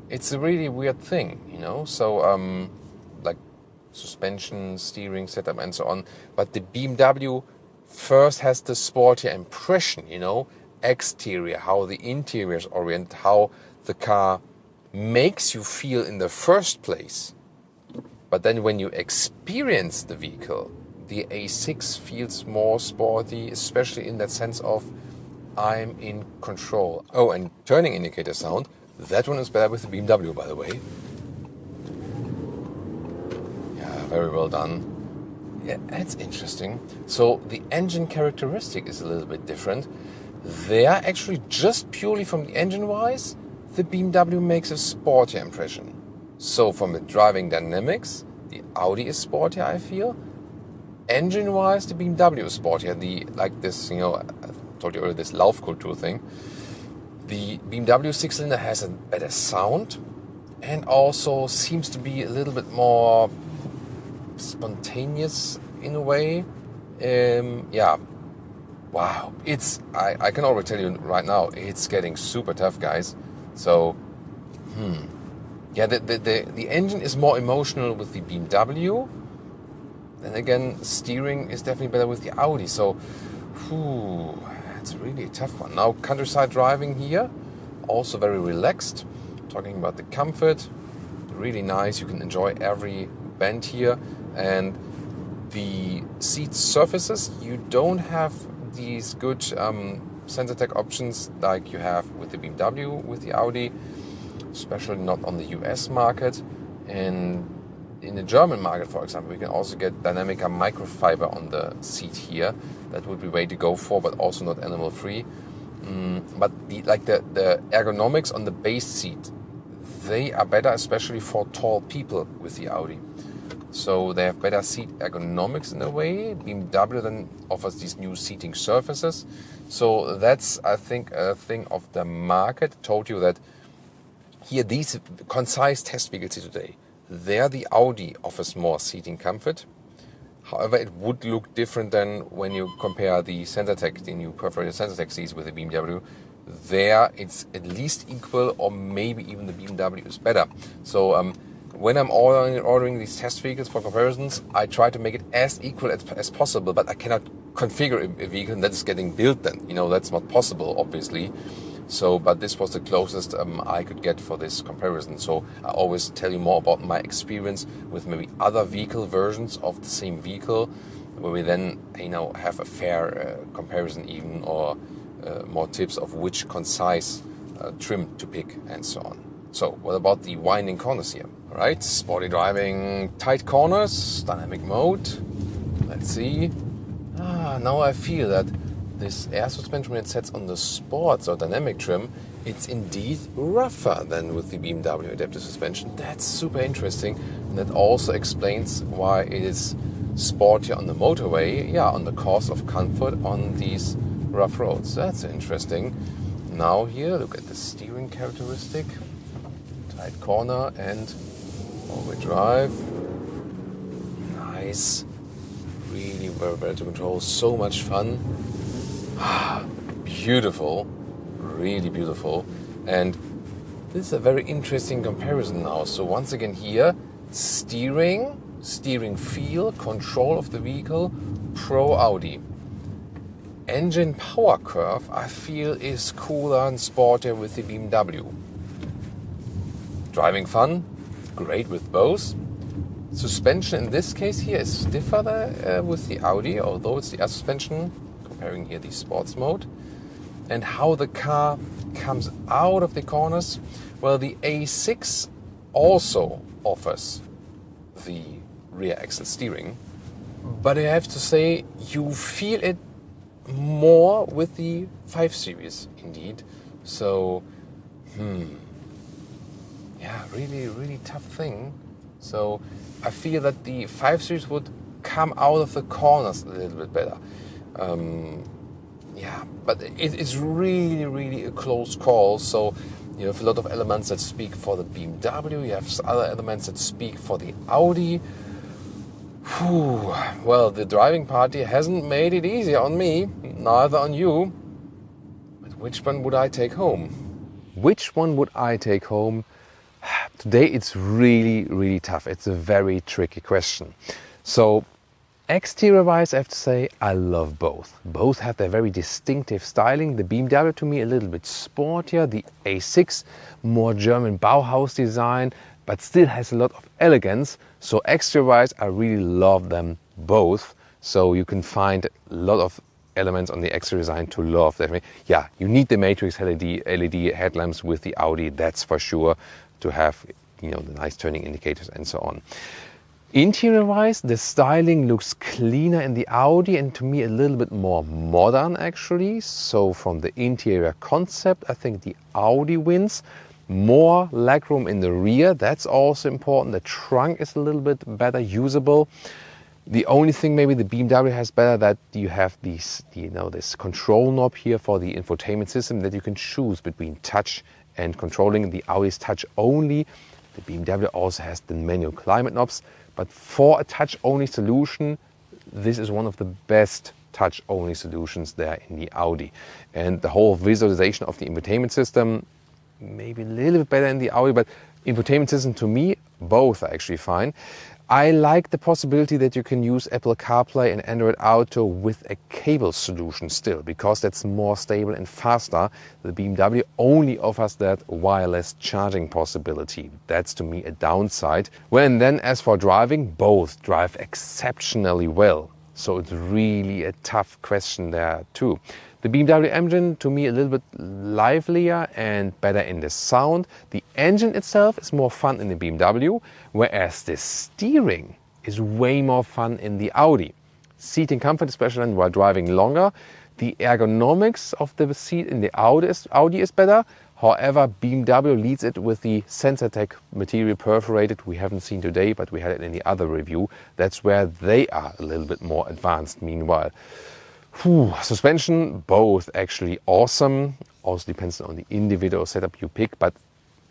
it's a really weird thing, So, like suspension, steering setup, and so on. But the BMW first has the sportier impression, exterior, how the interior is oriented, how the car makes you feel in the first place. But then when you experience the vehicle, the A6 feels more sporty, especially in that sense of I'm in control. Oh, and turning indicator sound, that one is better with the BMW, by the way. Yeah, very well done. Yeah, that's interesting. So the engine characteristic is a little bit different. There, actually, just purely from the engine-wise, the BMW makes a sportier impression. So from the driving dynamics, the Audi is sportier, I feel. Engine-wise, the BMW is sportier. Like this, you know, I told you earlier, this Laufkultur thing. The BMW six-cylinder has a better sound and also seems to be a little bit more spontaneous in a way. Yeah. Wow. I can already tell you right now, it's getting super tough, guys. So, yeah, the engine is more emotional with the BMW. Then again, steering is definitely better with the Audi. So, it's really a tough one. Now, countryside driving here, also very relaxed. Talking about the comfort, really nice. You can enjoy every bend here. And the seat surfaces, you don't have these good sensor tech options like you have with the BMW, with the Audi, especially not on the US market. And in the German market, for example, we can also get Dynamica microfiber on the seat here. That would be way to go for, but also not animal free. But the ergonomics on the base seat, they are better, especially for tall people with the Audi. So they have better seat ergonomics in a way. BMW then offers these new seating surfaces. So that's, I think, a thing of the market. Told you that here, these concise test vehicles here today, there the Audi offers more seating comfort. However, it would look different than when you compare the SensorTech, the new perforated SensorTech seats with the BMW. There, it's at least equal, or maybe even the BMW is better. So when I'm ordering these test vehicles for comparisons, I try to make it as equal as possible, but I cannot configure a vehicle that is getting built then. You know, that's not possible, obviously. So, but this was the closest I could get for this comparison. So I always tell you more about my experience with maybe other vehicle versions of the same vehicle, where we then, you know, have a fair comparison even, or more tips of which concise trim to pick and so on. So what about the winding corners here? All right, sporty driving, tight corners, dynamic mode. Let's see. Now I feel that this air suspension, when it sets on the sports or dynamic trim, it's indeed rougher than with the BMW adaptive suspension. That's super interesting. And that also explains why it is sportier on the motorway, on the course of comfort on these rough roads. That's interesting. Now here, look at the steering characteristic. Tight corner and all-wheel drive. Nice. Really very better to control. So much fun. Beautiful, really beautiful. And this is a very interesting comparison now. So once again here, steering feel, control of the vehicle, pro Audi. Engine power curve, I feel, is cooler and sportier with the BMW. Driving fun, great with both. Suspension in this case here is stiffer with the Audi, although it's the air suspension. Comparing here the sports mode. And how the car comes out of the corners. Well, the A6 also offers the rear axle steering, but I have to say you feel it more with the 5 Series indeed. So really, really tough thing. So I feel that the 5 Series would come out of the corners a little bit better. But it's really, really a close call. So you have a lot of elements that speak for the BMW. You have other elements that speak for the Audi. Well, the driving party hasn't made it easy on me, neither on you. But which one would I take home? Which one would I take home? Today it's really, really tough. It's a very tricky question. So exterior-wise, I have to say, I love both. Both have their very distinctive styling. The BMW, to me, a little bit sportier. The A6, more German Bauhaus design. but still has a lot of elegance. So exterior-wise, I really love them both. So you can find a lot of elements on the exterior design to love. Definitely, yeah, you need the matrix LED headlamps with the Audi, that's for sure, to have, you know, the nice turning indicators and so on. Interior-wise, the styling looks cleaner in the Audi and to me a little bit more modern actually. So from the interior concept, I think the Audi wins. More legroom in the rear, that's also important. The trunk is a little bit better usable. The only thing maybe the BMW has better, that you have these, you know, this control knob here for the infotainment system that you can choose between touch and controlling. The Audi is touch only. The BMW also has the manual climate knobs, but for a touch only solution, this is one of the best touch only solutions there in the Audi. And the whole visualization of the infotainment system, maybe a little bit better in the Audi, but infotainment system to me, both are actually fine. I like the possibility that you can use Apple CarPlay and Android Auto with a cable solution still, because that's more stable and faster. The BMW only offers that wireless charging possibility. That's to me a downside. Well, and then as for driving, both drive exceptionally well. So it's really a tough question there too. The BMW engine, to me, a little bit livelier and better in the sound. The engine itself is more fun in the BMW, whereas the steering is way more fun in the Audi. Seating comfort, especially while driving longer. The ergonomics of the seat in the Audi is better. However, BMW leads it with the Sensatec material perforated. We haven't seen today, but we had it in the other review. That's where they are a little bit more advanced meanwhile. Suspension, both actually awesome. Also depends on the individual setup you pick, but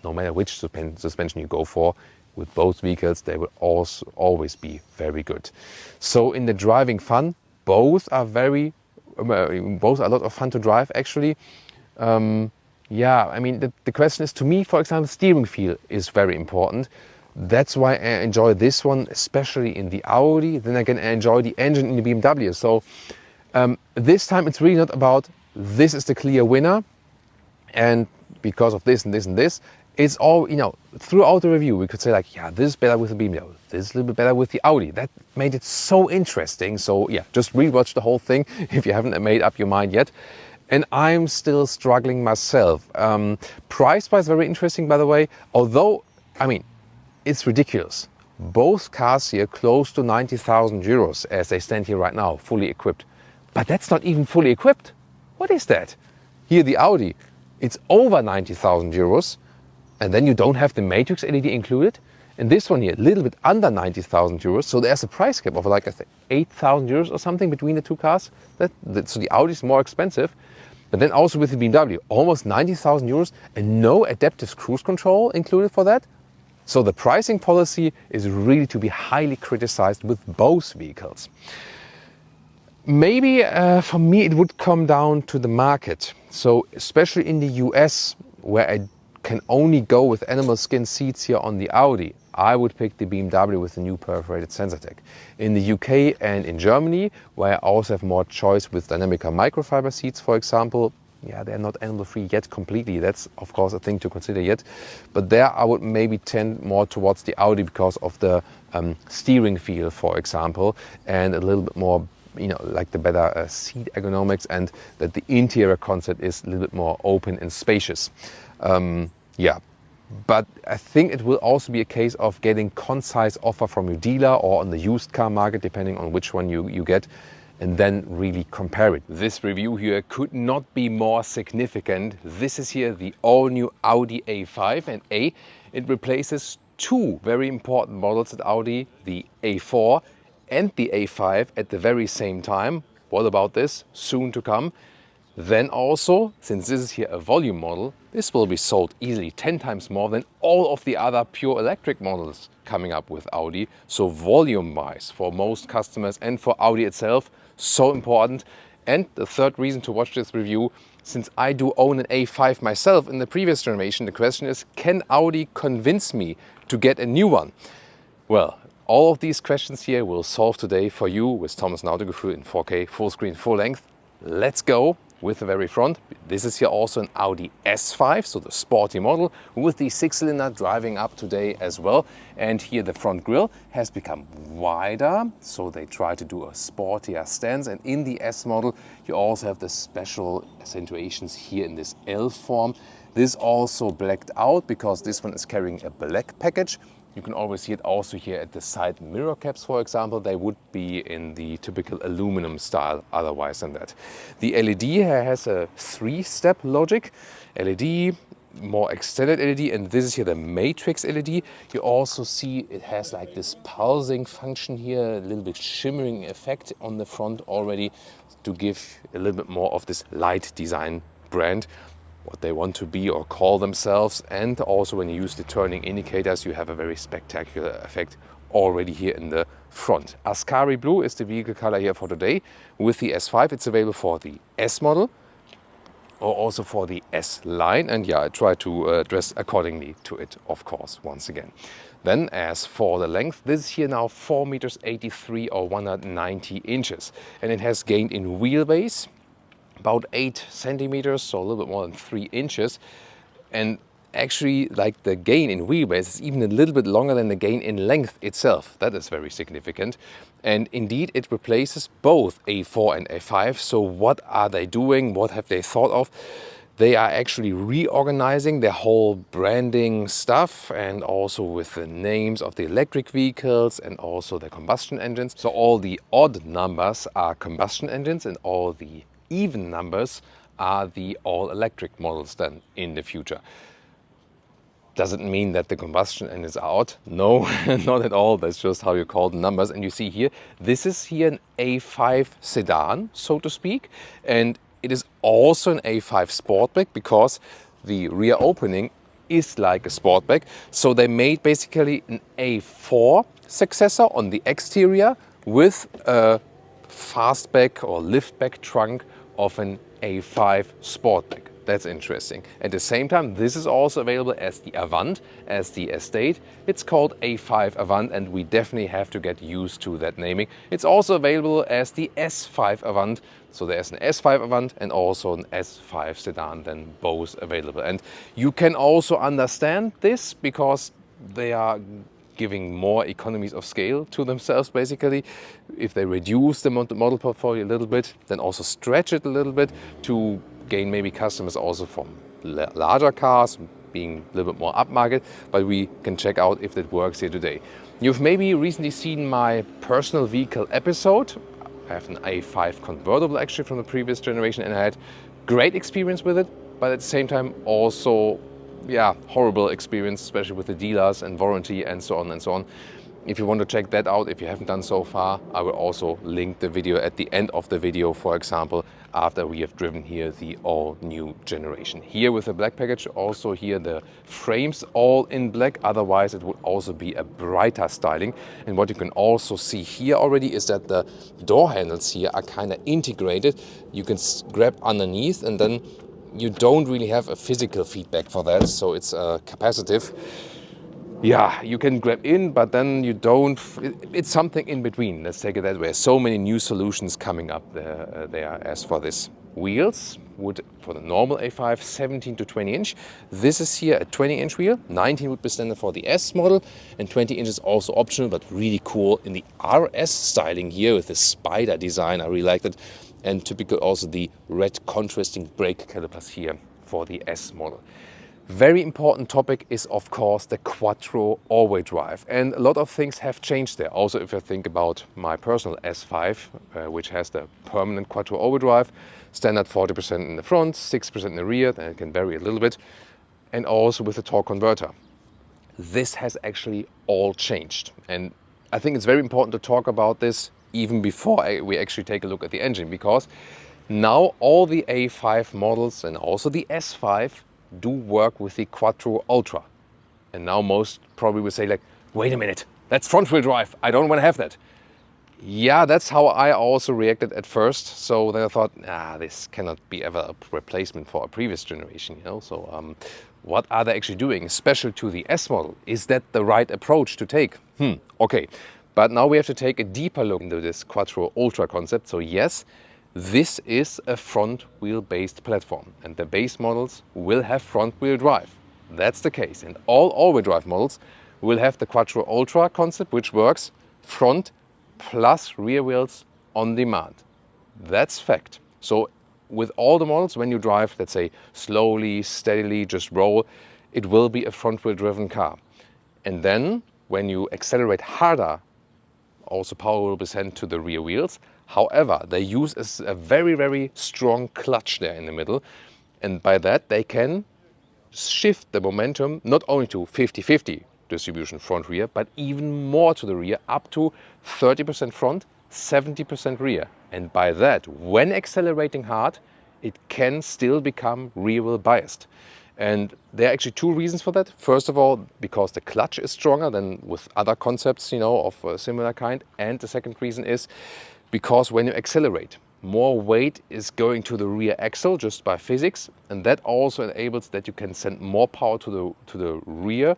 no matter which suspension you go for, with both vehicles, they will also always be very good. So in the driving fun, both are a lot of fun to drive actually. Yeah, I mean, the question is, to me, for example, steering feel is very important. That's why I enjoy this one, especially in the Audi. Then again, I enjoy the engine in the BMW. So this time it's really not about this is the clear winner and because of this and this and this. It's all, you know, throughout the review we could say like, yeah, this is better with the BMW, this is a little bit better with the Audi. That made it so interesting. So yeah, just rewatch the whole thing if you haven't made up your mind yet. And I'm still struggling myself. Price-wise, very interesting, by the way. Although, I mean, it's ridiculous. Both cars here close to 90,000 euros as they stand here right now, fully equipped. But that's not even fully equipped. What is that? Here, the Audi, it's over 90,000 euros. And then you don't have the matrix LED included. And this one here, a little bit under 90,000 euros. So there's a price gap of like, I think, 8,000 euros or something between the two cars. So the Audi is more expensive. But then also with the BMW, almost 90,000 euros and no adaptive cruise control included for that. So the pricing policy is really to be highly criticized with both vehicles. Maybe for me it would come down to the market. So especially in the US, where I can only go with animal skin seats here on the Audi, I would pick the BMW with the new perforated Sensatec. In the UK and in Germany, where I also have more choice with Dynamica microfiber seats, for example, yeah, they're not animal-free yet completely. That's, of course, a thing to consider yet. But there I would maybe tend more towards the Audi because of the steering feel, for example, and a little bit more, you know, like the better seat ergonomics, and that the interior concept is a little bit more open and spacious. Yeah. But I think it will also be a case of getting concise offer from your dealer or on the used car market, depending on which one you get, and then really compare it. This review here could not be more significant. This is here the all-new Audi A5, and it replaces two very important models at Audi, the A4 and the A5 at the very same time. What about this? Soon to come. Then also, since this is here a volume model, this will be sold easily 10 times more than all of the other pure electric models coming up with Audi. So volume-wise, for most customers and for Audi itself, so important. And the third reason to watch this review, since I do own an A5 myself in the previous generation, the question is, can Audi convince me to get a new one? Well, all of these questions here we'll solve today for you with Thomas and Autogefühl in 4K, full screen, full length. Let's go with the very front. This is here also an Audi S5, so the sporty model with the 6-cylinder driving up today as well. And here the front grille has become wider, so they try to do a sportier stance. And in the S model, you also have the special accentuations here in this L form. This also blacked out because this one is carrying a black package. You can always see it also here at the side mirror caps, for example. They would be in the typical aluminum style otherwise than that. The LED here has a 3-step logic. LED, more extended LED, and this is here the matrix LED. You also see it has like this pulsing function here, a little bit shimmering effect on the front already to give a little bit more of this light design brand, what they want to be or call themselves. And also when you use the turning indicators, you have a very spectacular effect already here in the front. Ascari blue is the vehicle color here for today. With the S5, it's available for the S model or also for the S line. And yeah, I try to dress accordingly to it, of course, once again. Then as for the length, this is here now 4 meters 83 or 190 inches. And it has gained in wheelbase about 8 centimeters, so a little bit more than 3 inches. And actually, like the gain in wheelbase is even a little bit longer than the gain in length itself. That is very significant. And indeed, it replaces both A4 and A5. So what are they doing? What have they thought of? They are actually reorganizing their whole branding stuff, and also with the names of the electric vehicles and also the combustion engines. So all the odd numbers are combustion engines and all the even numbers are the all-electric models then in the future. Doesn't mean that the combustion engines are out. No, not at all. That's just how you call the numbers. And you see here, this is here an A5 sedan, so to speak. And it is also an A5 Sportback because the rear opening is like a Sportback. So they made basically an A4 successor on the exterior with a fastback or liftback trunk of an A5 Sportback. That's interesting. At the same time, this is also available as the Avant, as the Estate. It's called A5 Avant, and we definitely have to get used to that naming. It's also available as the S5 Avant. So there's an S5 Avant and also an S5 sedan, then both available. And you can also understand this because they are giving more economies of scale to themselves, basically. If they reduce the model portfolio a little bit, then also stretch it a little bit to gain maybe customers also from larger cars, being a little bit more upmarket, but we can check out if that works here today. You've maybe recently seen my personal vehicle episode. I have an A5 convertible actually from the previous generation, and I had great experience with it, but at the same time also horrible experience, especially with the dealers and warranty and so on and so on. If you want to check that out, if you haven't done so far, I will also link the video at the end of the video, for example, after we have driven here the all new generation. Here with the black package, also here the frames all in black, otherwise it would also be a brighter styling. And what you can also see here already is that the door handles here are kind of integrated. You can grab underneath and then you don't really have a physical feedback for that, so it's capacitive. Yeah, you can grab in, but then you don't. It's something in between, let's take it that way. So many new solutions coming up there. As for this wheels, would for the normal A5 17 to 20 inch. This is here a 20 inch wheel, 19 would be standard for the S model, and 20 inches also optional, but really cool in the RS styling here with the spider design. I really liked it. And typical also the red contrasting brake calipers here for the S model. Very important topic is of course the Quattro all-wheel drive, and a lot of things have changed there. Also, if I think about my personal S5, which has the permanent Quattro all-wheel drive, standard 40% in the front, 6% in the rear, then it can vary a little bit, and also with the torque converter. This has actually all changed, and I think it's very important to talk about this even before we actually take a look at the engine, because now all the A5 models and also the S5 do work with the Quattro Ultra. And now most probably will say like, wait a minute, that's front wheel drive, I don't want to have that. Yeah, that's how I also reacted at first. So then I thought, this cannot be ever a replacement for a previous generation, you know. So what are they actually doing special to the S model? Is that the right approach to take? Okay, but now we have to take a deeper look into this Quattro Ultra concept. So yes, This is a front wheel based platform and the base models will have front wheel drive. That's the case. And all wheel drive models will have the Quattro Ultra concept, which works front plus rear wheels on demand. That's fact. So with all the models, when you drive, let's say slowly, steadily, just roll, it will be a front wheel driven car. And then when you accelerate harder, also power will be sent to the rear wheels. However, they use a very, very strong clutch there in the middle. And by that, they can shift the momentum not only to 50-50 distribution front rear, but even more to the rear, up to 30% front, 70% rear. And by that, when accelerating hard, it can still become rear wheel biased. And there are actually two reasons for that. First of all, because the clutch is stronger than with other concepts, of a similar kind. And the second reason is because when you accelerate, more weight is going to the rear axle just by physics. And that also enables that you can send more power to the rear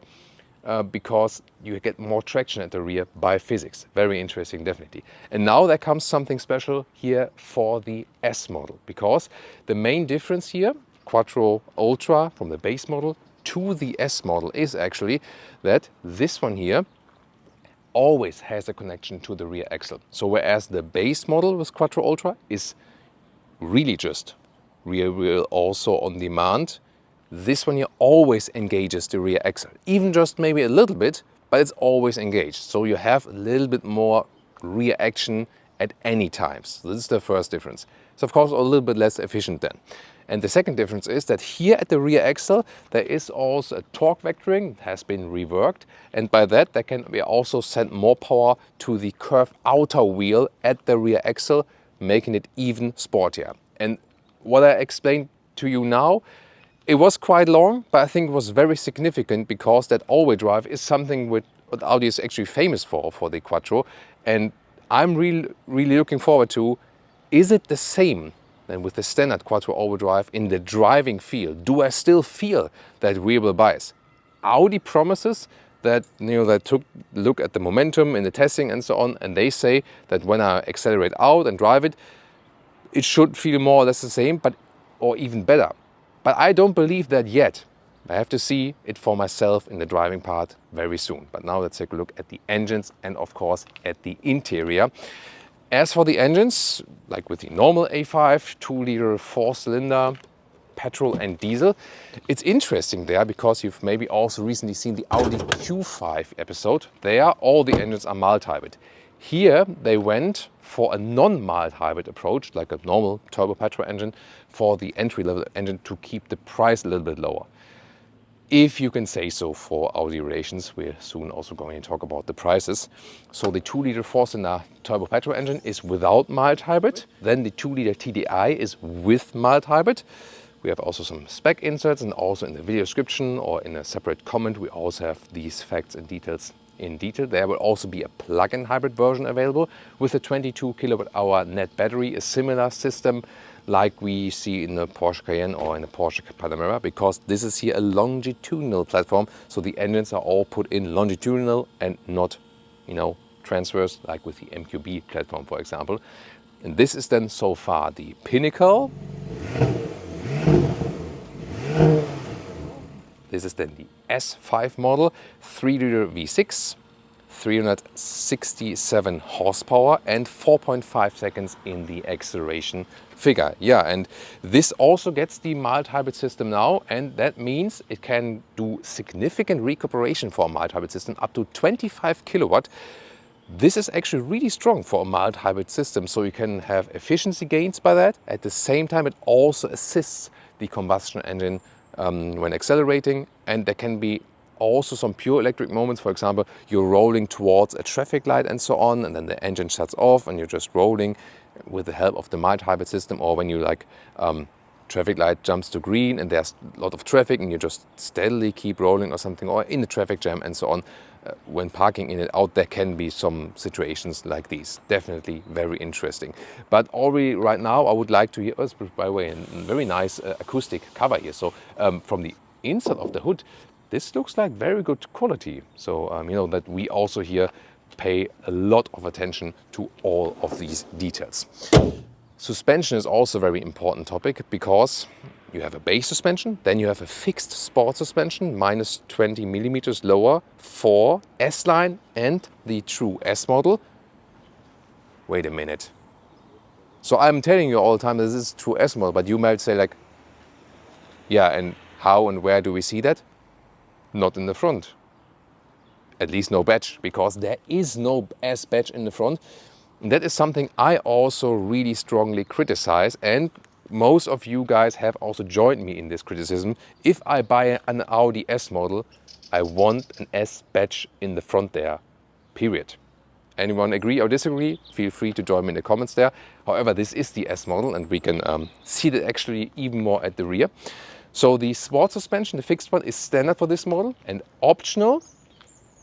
because you get more traction at the rear by physics. Very interesting, definitely. And now there comes something special here for the S model, because the main difference here, Quattro Ultra from the base model to the S model, is actually that this one here always has a connection to the rear axle. So whereas the base model with Quattro Ultra is really just rear wheel also on demand, this one here always engages the rear axle, even just maybe a little bit, but it's always engaged. So you have a little bit more rear action at any time. So this is the first difference. It's of course a little bit less efficient then. And the second difference is that here at the rear axle, there is also a torque vectoring. It has been reworked. And by that, there can be also send more power to the curved outer wheel at the rear axle, making it even sportier. And what I explained to you now, it was quite long, but I think it was very significant because that all-wheel drive is something what Audi is actually famous for the Quattro. And I'm really looking forward to, is it the same than with the standard Quattro all-wheel drive in the driving feel? Do I still feel that rear wheel bias? Audi promises that, they took a look at the momentum in the testing and so on, and they say that when I accelerate out and drive it, it should feel more or less the same, or even better. But I don't believe that yet. I have to see it for myself in the driving part very soon. But now let's take a look at the engines and of course at the interior. As for the engines, like with the normal A5, 2-liter 4-cylinder, petrol and diesel, it's interesting there because you've maybe also recently seen the Audi Q5 episode. There, all the engines are mild hybrid. Here they went for a non-mild hybrid approach, like a normal turbo petrol engine, for the entry-level engine to keep the price a little bit lower. If you can say so for Audi relations, we're soon also going to talk about the prices. So the 2-liter 4-cylinder turbo petrol engine is without mild hybrid. Then the 2-liter TDI is with mild hybrid. We have also some spec inserts, and also in the video description or in a separate comment, we also have these facts and details in detail. There will also be a plug-in hybrid version available with a 22 kWh net battery, a similar system like we see in the Porsche Cayenne or in the Porsche Panamera, because this is here a longitudinal platform. So the engines are all put in longitudinal and not, transverse like with the MQB platform, for example. And this is then so far the pinnacle. This is then the S5 model, 3-liter V6, 367 horsepower and 4.5 seconds in the acceleration figure. Yeah, and this also gets the mild hybrid system now, and that means it can do significant recuperation for a mild hybrid system, up to 25 kilowatt. This is actually really strong for a mild hybrid system, so you can have efficiency gains by that. At the same time, it also assists the combustion engine when accelerating, and there can be also some pure electric moments. For example, you're rolling towards a traffic light and so on, and then the engine shuts off and you're just rolling with the help of the mild hybrid system. Or when you traffic light jumps to green and there's a lot of traffic and you just steadily keep rolling or something, or in a traffic jam and so on. When parking in and out, there can be some situations like these. Definitely very interesting. But already right now, I would like to hear, by the way, a very nice acoustic cover here. So from the inside of the hood, this looks like very good quality. So that we also here pay a lot of attention to all of these details. Suspension is also a very important topic because you have a base suspension, then you have a fixed sport suspension, minus 20 millimeters lower for S-Line and the true S model. Wait a minute. So I'm telling you all the time this is true S model, but you might say like, yeah, and how and where do we see that? Not in the front. At least no badge, because there is no S badge in the front. And that is something I also really strongly criticize, and most of you guys have also joined me in this criticism. If I buy an Audi S model, I want an S badge in the front there, period. Anyone agree or disagree? Feel free to join me in the comments there. However, this is the S model and we can see that actually even more at the rear. So the sport suspension, the fixed one, is standard for this model, and optional,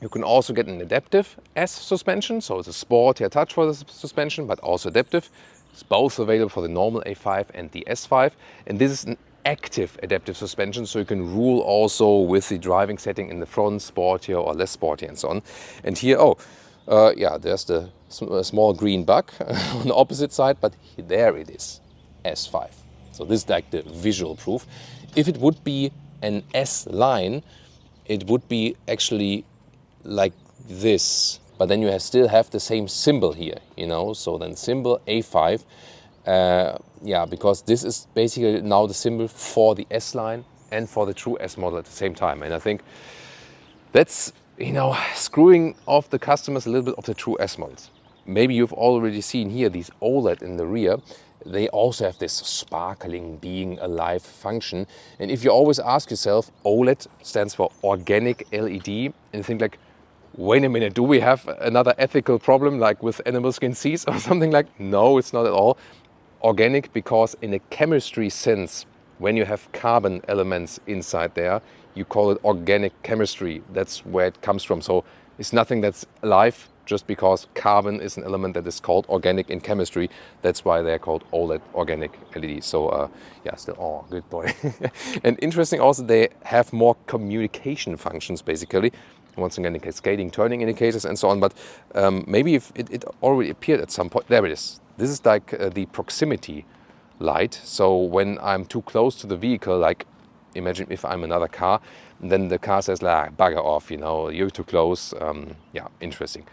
you can also get an adaptive S suspension. So it's a sport here touch for the suspension, but also adaptive. It's both available for the normal A5 and the S5. And this is an active adaptive suspension, so you can rule also with the driving setting in the front, sportier or less sporty and so on. And here, yeah, there's the small green bug on the opposite side, but there it is, S5. So this is like the visual proof. If it would be an S line, it would be actually like this. But then you still have the same symbol here, you know, so then symbol A5, yeah, because this is basically now the symbol for the S line and for the true S model at the same time. And I think that's, you know, screwing off the customers a little bit of the true S models. Maybe you've already seen here these OLED in the rear. They also have this sparkling, being alive function. And if you always ask yourself, OLED stands for organic LED, and you think like, wait a minute, do we have another ethical problem like with animal skin seats or something like? No, it's not at all. Organic because in a chemistry sense, when you have carbon elements inside there, you call it organic chemistry. That's where it comes from. So it's nothing that's alive just because carbon is an element that is called organic in chemistry. That's why they're called OLED, organic LEDs. So yeah, still, oh, good boy. And interesting also, they have more communication functions basically. Once again, cascading, turning indicators and so on, but maybe if it already appeared at some point. There it is. This is like the proximity light. So when I'm too close to the vehicle, like imagine if I'm another car, and then the car says, like, bugger off, you know, you're too close. Yeah, interesting.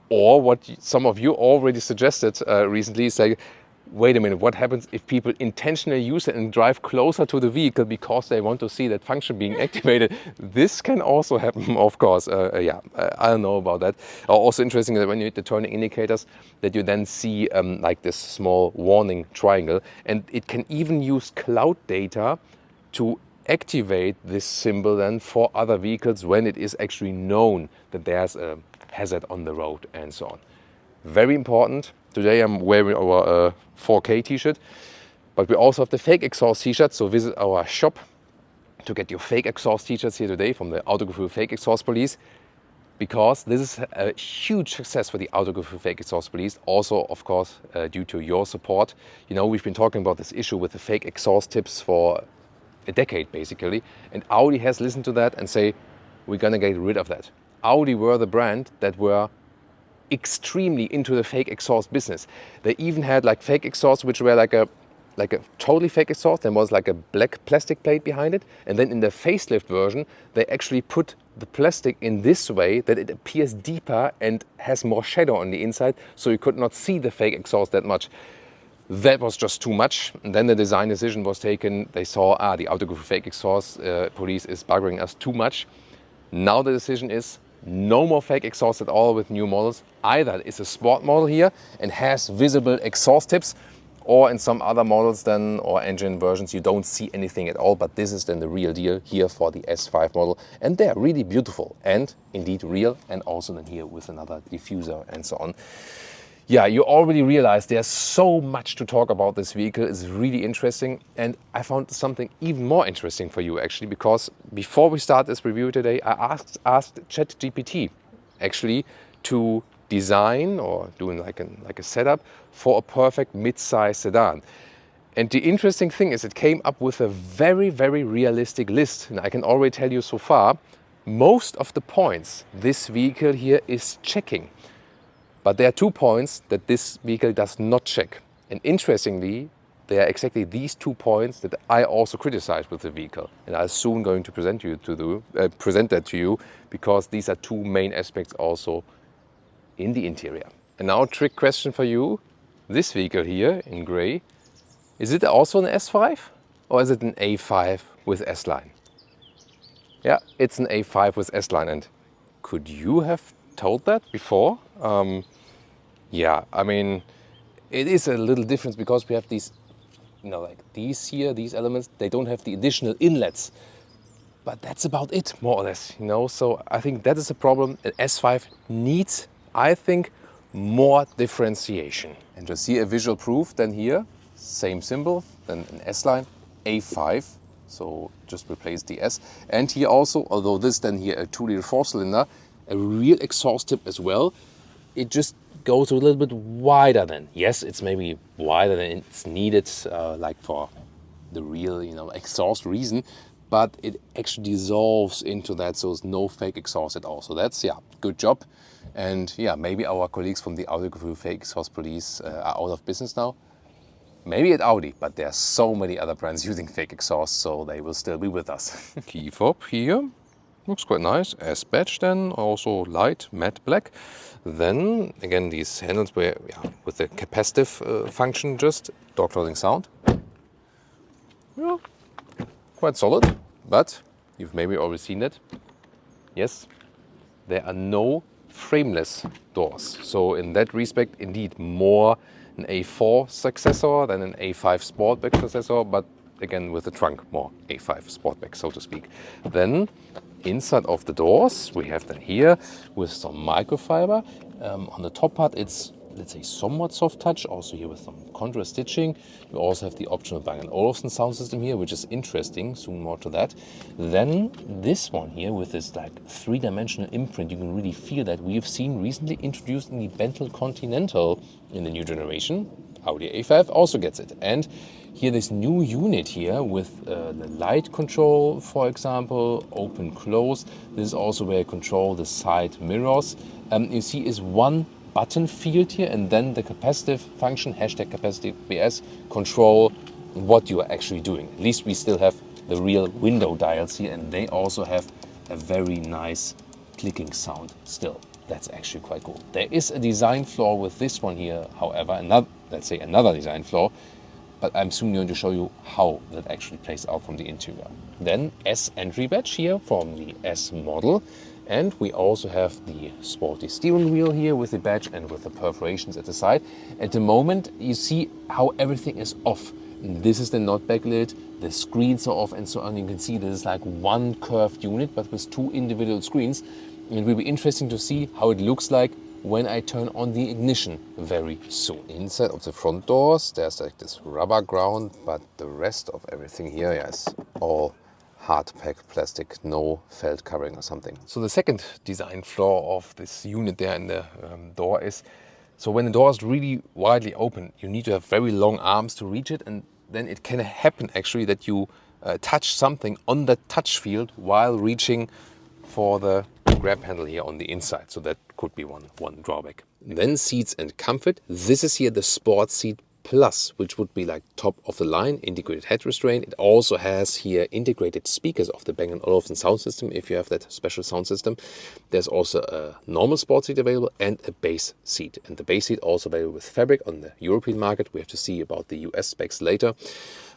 Or what some of you already suggested recently is like, wait a minute, what happens if people intentionally use it and drive closer to the vehicle because they want to see that function being activated? This can also happen, of course. Yeah, I don't know about that. Also interesting that when you hit the turning indicators, that you then see like this small warning triangle, and it can even use cloud data to activate this symbol then for other vehicles when it is actually known that there's a hazard on the road and so on. Very important. Today I'm wearing our 4K t-shirt, but we also have the fake exhaust t-shirt, so visit our shop to get your fake exhaust t-shirts here today from the Autogefühl Fake Exhaust Police, because this is a huge success for the Autogefühl Fake Exhaust Police, also of course due to your support. You know, we've been talking about this issue with the fake exhaust tips for a decade basically, and Audi has listened to that and say, we're gonna get rid of that. Audi were the brand that were extremely into the fake exhaust business. They even had like fake exhausts which were like a totally fake exhaust. There was like a black plastic plate behind it, and then in the facelift version they actually put the plastic in this way that it appears deeper and has more shadow on the inside, so you could not see the fake exhaust that much. That was just too much, and then the design decision was taken. They saw, the Autogefühl Fake Exhaust Police is buggering us too much. Now the decision is no more fake exhaust at all with new models. Either it's a sport model here and has visible exhaust tips, or in some other models then, or engine versions, you don't see anything at all. But this is then the real deal here for the S5 model, and they're really beautiful and indeed real, and also then here with another diffuser and so on. Yeah, you already realize there's so much to talk about this vehicle. It's really interesting, and I found something even more interesting for you actually, because before we start this review today, I asked ChatGPT actually to design or doing like a setup for a perfect mid-size sedan. And the interesting thing is it came up with a very, very realistic list, and I can already tell you so far, most of the points this vehicle here is checking. But there are 2 points that this vehicle does not check. And interestingly, they are exactly these 2 points that I also criticize with the vehicle. And I'm soon going to present that to you, because these are 2 main aspects also in the interior. And now a trick question for you. This vehicle here in gray, is it also an S5 or is it an A5 with S-Line? Yeah, it's an A5 with S-Line. And could you have told that before? Yeah, I mean, it is a little difference because we have these, like these here, these elements, they don't have the additional inlets. But that's about it, more or less, So I think that is a problem. An S5 needs, I think, more differentiation. And to see a visual proof, then here, same symbol, then an S-Line, A5. So just replace the S. And here also, although this then here a 2-liter 4-cylinder, a real exhaust tip as well. It just goes a little bit wider then. Yes, it's maybe wider than it's needed, like for the real, exhaust reason, but it actually dissolves into that, so there's no fake exhaust at all. So that's, good job. And maybe our colleagues from the Autogefühl Fake Exhaust Police are out of business now. Maybe at Audi, but there are so many other brands using fake exhaust, so they will still be with us. Key fob here. Looks quite nice. S-badge then, also light, matte black. Then, again, these handles were with the capacitive function, just door closing sound. Yeah, quite solid, but you've maybe already seen that. Yes, there are no frameless doors. So in that respect, indeed, more an A4 successor than an A5 Sportback successor, but again with the trunk more A5 Sportback, so to speak. Then inside of the doors we have then here with some microfiber. On the top part it's, let's say, somewhat soft touch, also here with some contrast stitching. You also have the optional Bang & Olufsen sound system here, which is interesting, soon more to that. Then this one here with this like 3-dimensional imprint, you can really feel that. We have seen recently introduced in the Bentley Continental in the new generation. Audi A5 also gets it. And here this new unit here with the light control, for example, open, close. This is also where you control the side mirrors. You see is one button field here, and then the capacitive function, #capacitive BS, control what you are actually doing. At least we still have the real window dials here, and they also have a very nice clicking sound still. That's actually quite cool. There is a design flaw with this one here, however, another design flaw, but I'm soon going to show you how that actually plays out from the interior. Then S entry badge here from the S model. And we also have the sporty steering wheel here with the badge and with the perforations at the side. At the moment, you see how everything is off. This is the not backlit, the screens are off and so on. You can see this is like one curved unit, but with 2 individual screens. It will be interesting to see how it looks like when I turn on the ignition very soon. Inside of the front doors, there's like this rubber ground, but the rest of everything here is all hard pack plastic, no felt covering or something. So the second design flaw of this unit there in the door is, so when the door is really widely open, you need to have very long arms to reach it, and then it can happen actually that you touch something on the touch field while reaching for the grab handle here on the inside. So that could be one drawback. Then seats and comfort. This is here the Sport Seat Plus, which would be like top of the line, integrated head restraint. It also has here integrated speakers of the Bang & Olufsen sound system if you have that special sound system. There's also a normal sport seat available and a base seat. And the base seat also available with fabric on the European market. We have to see about the US specs later.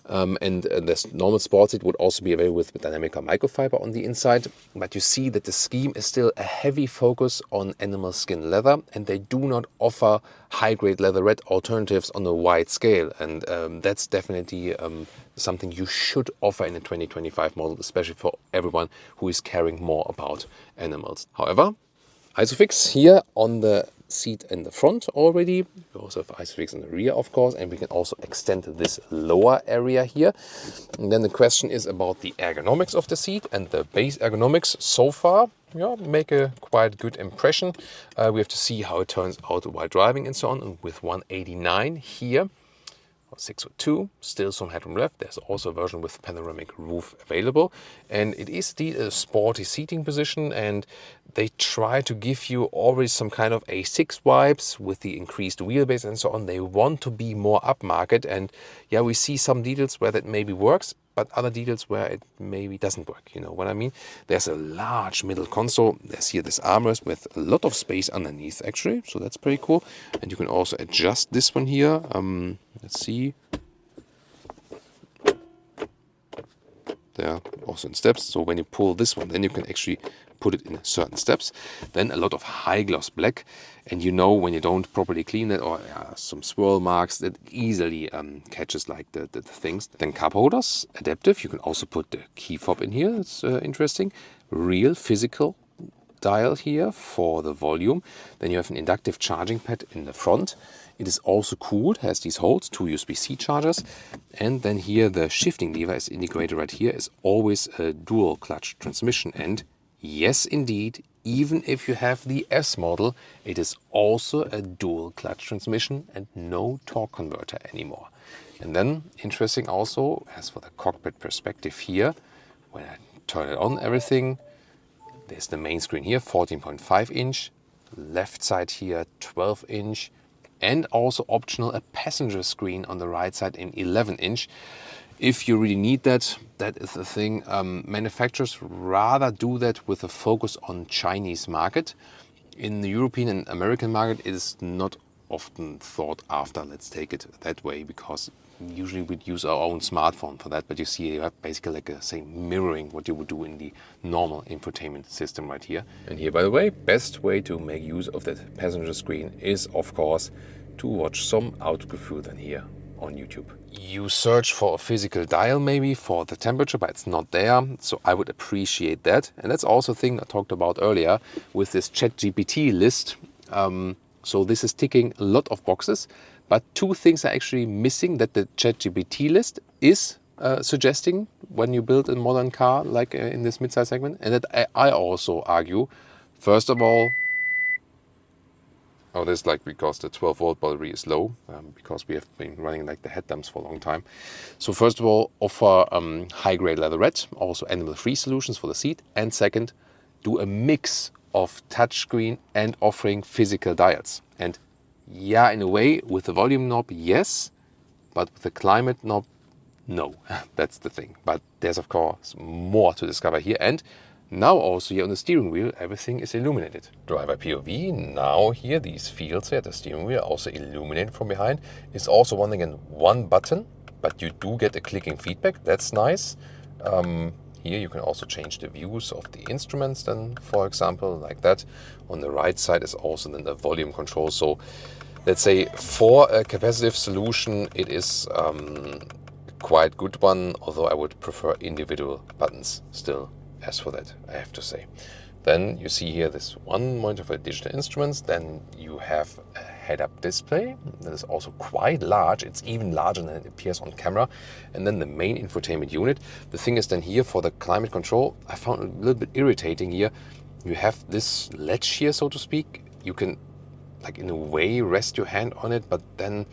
And this normal sport seat would also be available with dynamic microfiber on the inside. But you see that the scheme is still a heavy focus on animal skin leather, and they do not offer high-grade leatherette alternatives on a wide scale. And that's definitely something you should offer in a 2025 model, especially for everyone who is caring more about animals. However, Isofix here on the seat in the front already. We also have Isofix in the rear, of course, and we can also extend this lower area here. And then the question is about the ergonomics of the seat, and the base ergonomics so far make a quite good impression. We have to see how it turns out while driving and so on. And with 189 here 6'2", still some headroom left. There's also a version with panoramic roof available, and it is a sporty seating position, and they try to give you always some kind of A6 vibes with the increased wheelbase and so on. They want to be more upmarket, and yeah, we see some details where that maybe works, but other details where it maybe doesn't work. You know what I mean? There's a large middle console. There's here this armrest with a lot of space underneath actually, so that's pretty cool. And you can also adjust this one here. Let's see. There, also in steps. So when you pull this one, then you can actually put it in certain steps. Then a lot of high gloss black, and you know when you don't properly clean it, or some swirl marks, that easily catches like the things. Then cup holders, adaptive. You can also put the key fob in here. It's interesting. Real physical dial here for the volume. Then you have an inductive charging pad in the front. It is also cooled, has these holes, 2 USB-C chargers. And then here the shifting lever is integrated right here, is always a dual clutch transmission. And yes, indeed, even if you have the S model, it is also a dual clutch transmission and no torque converter anymore. And then interesting also, as for the cockpit perspective here, when I turn it on, everything, there's the main screen here, 14.5 inch, left side here, 12 inch, and also optional a passenger screen on the right side in 11 inch. If you really need that, that is the thing. Manufacturers rather do that with a focus on Chinese market. In the European and American market, it is not often thought after, let's take it that way, because usually we'd use our own smartphone for that. But you see, you have basically like a, say, mirroring what you would do in the normal infotainment system right here. And here, by the way, best way to make use of that passenger screen is, of course, to watch some Autogefühl then here on YouTube. You search for a physical dial maybe for the temperature, but it's not there, so I would appreciate that. And that's also a thing I talked about earlier with this ChatGPT list. So this is ticking a lot of boxes, but 2 things are actually missing that the ChatGPT list is suggesting when you build a modern car like in this midsize segment, and that I also argue. First of all, this like because the 12-volt battery is low, because we have been running like the headlamps for a long time. So first of all, offer high-grade leatherette, also animal-free solutions for the seat, and second, do a mix of touchscreen and offering physical dials. And yeah, in a way, with the volume knob, yes, but with the climate knob, no. That's the thing. But there's of course more to discover here. And now also here on the steering wheel, everything is illuminated. Driver POV, now here these fields here at the steering wheel also illuminated from behind. It's also one button, but you do get a clicking feedback. That's nice. Here you can also change the views of the instruments then, for example, like that. On the right side is also then the volume control. So let's say for a capacitive solution, it is quite good one, although I would prefer individual buttons still as for that, I have to say. Then you see here this one monitor for digital instruments. Then you have a head-up display that is also quite large. It's even larger than it appears on camera. And then the main infotainment unit. The thing is then here for the climate control, I found it a little bit irritating here. You have this ledge here, so to speak. You can, like in a way, rest your hand on it, but then,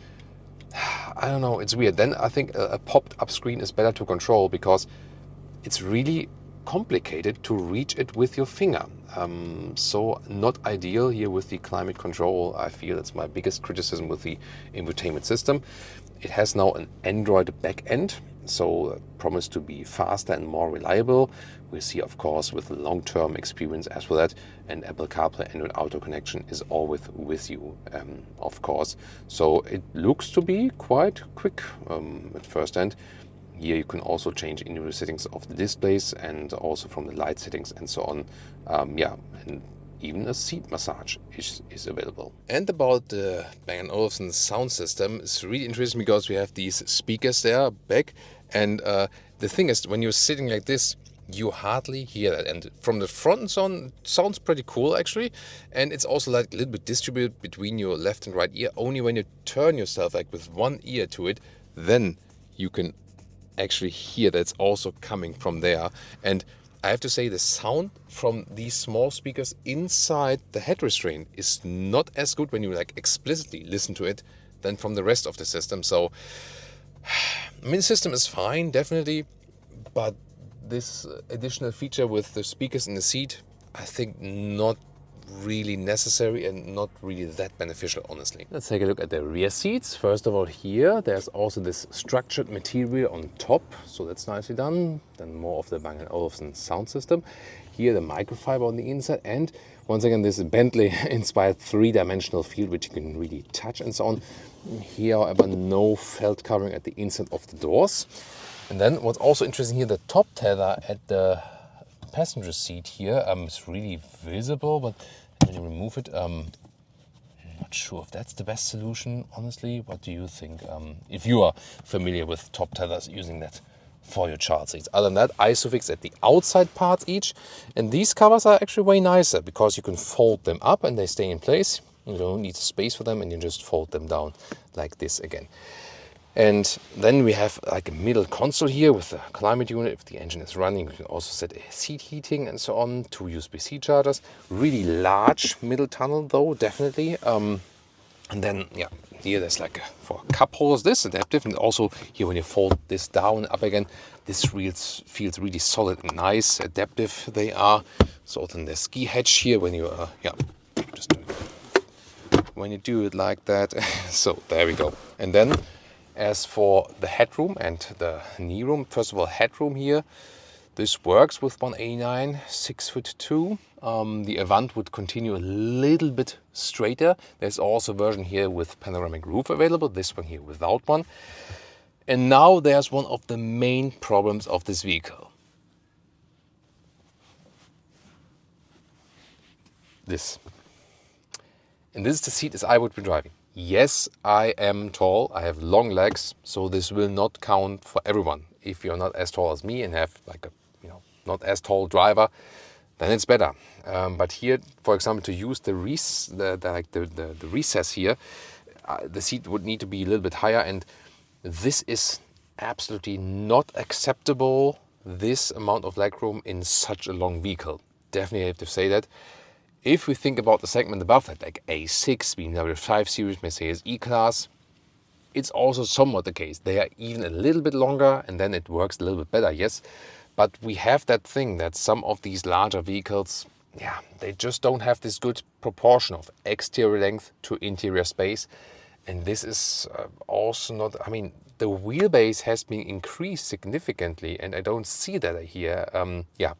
I don't know, it's weird. Then I think a popped-up screen is better to control because it's really complicated to reach it with your finger. So not ideal here with the climate control. I feel that's my biggest criticism with the infotainment system. It has now an Android back end, so promised to be faster and more reliable. We see, of course, with long-term experience as for that, and Apple CarPlay Android Auto connection is always with you, of course. So it looks to be quite quick at first hand. Here you can also change individual settings of the displays and also from the light settings and so on. And even a seat massage is available. And about the Bang & Olufsen sound system, it's really interesting because we have these speakers there back, and the thing is, when you're sitting like this, you hardly hear that. And from the front sounds pretty cool actually, and it's also like a little bit distributed between your left and right ear. Only when you turn yourself like with one ear to it, then you can actually hear that's also coming from there. And I have to say the sound from these small speakers inside the head restraint is not as good when you like explicitly listen to it than from the rest of the system. So I mean, the system is fine, definitely, but this additional feature with the speakers in the seat, I think not really necessary and not really that beneficial, honestly. Let's take a look at the rear seats. First of all, here there's also this structured material on top, so that's nicely done. Then more of the Bang & Olufsen sound system. Here the microfiber on the inside, and once again this Bentley inspired three-dimensional feel which you can really touch and so on. Here, however, no felt covering at the inside of the doors. And then what's also interesting here, the top tether at the passenger seat here is really visible, but when you remove it, I'm not sure if that's the best solution, honestly. What do you think? If you are familiar with top tethers, using that for your child seats. Other than that, Isofix at the outside parts each. And these covers are actually way nicer because you can fold them up and they stay in place. You don't need space for them and you just fold them down like this again. And then we have like a middle console here with the climate unit. If the engine is running, you can also set a seat heating and so on. 2 USB-C chargers. Really large middle tunnel though, definitely. And then, yeah, here there's like for cup holders, this adaptive. And also here when you fold this down up again, this feels really solid and nice, adaptive they are. So then the ski hatch here when you, just when you do it like that. So there we go. And then as for the headroom and the knee room, first of all, headroom here, this works with 189, 6'2". The Avant would continue a little bit straighter. There's also a version here with panoramic roof available, this one here without one. And now there's one of the main problems of this vehicle. This. And this is the seat as I would be driving. Yes, I am tall, I have long legs, so this will not count for everyone. If you're not as tall as me and have like a, not as tall driver, then it's better. But here, for example, to use the recess here, the seat would need to be a little bit higher, and this is absolutely not acceptable, this amount of legroom in such a long vehicle. Definitely have to say that. If we think about the segment above that, like A6, BMW 5 Series, Mercedes E-Class, it's also somewhat the case. They are even a little bit longer and then it works a little bit better, yes. But we have that thing that some of these larger vehicles, they just don't have this good proportion of exterior length to interior space. And this is also not, I mean, the wheelbase has been increased significantly and I don't see that here.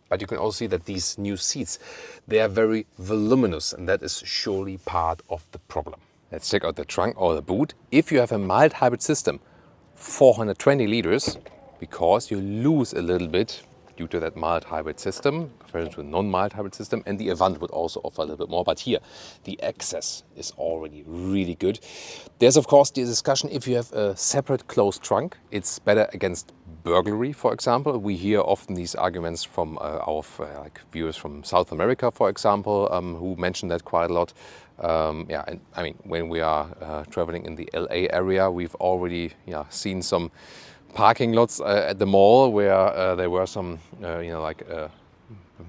But you can also see that these new seats, they are very voluminous and that is surely part of the problem. Let's check out the trunk or the boot. If you have a mild hybrid system, 420 liters, because you lose a little bit due to that mild hybrid system compared to a non-mild hybrid system, and the Avant would also offer a little bit more, but here the access is already really good. There's of course the discussion if you have a separate closed trunk, it's better against burglary, for example. We hear often these arguments from our viewers from South America, for example, who mention that quite a lot. And I mean, when we are traveling in the LA area, we've already seen some parking lots at the mall where there were some,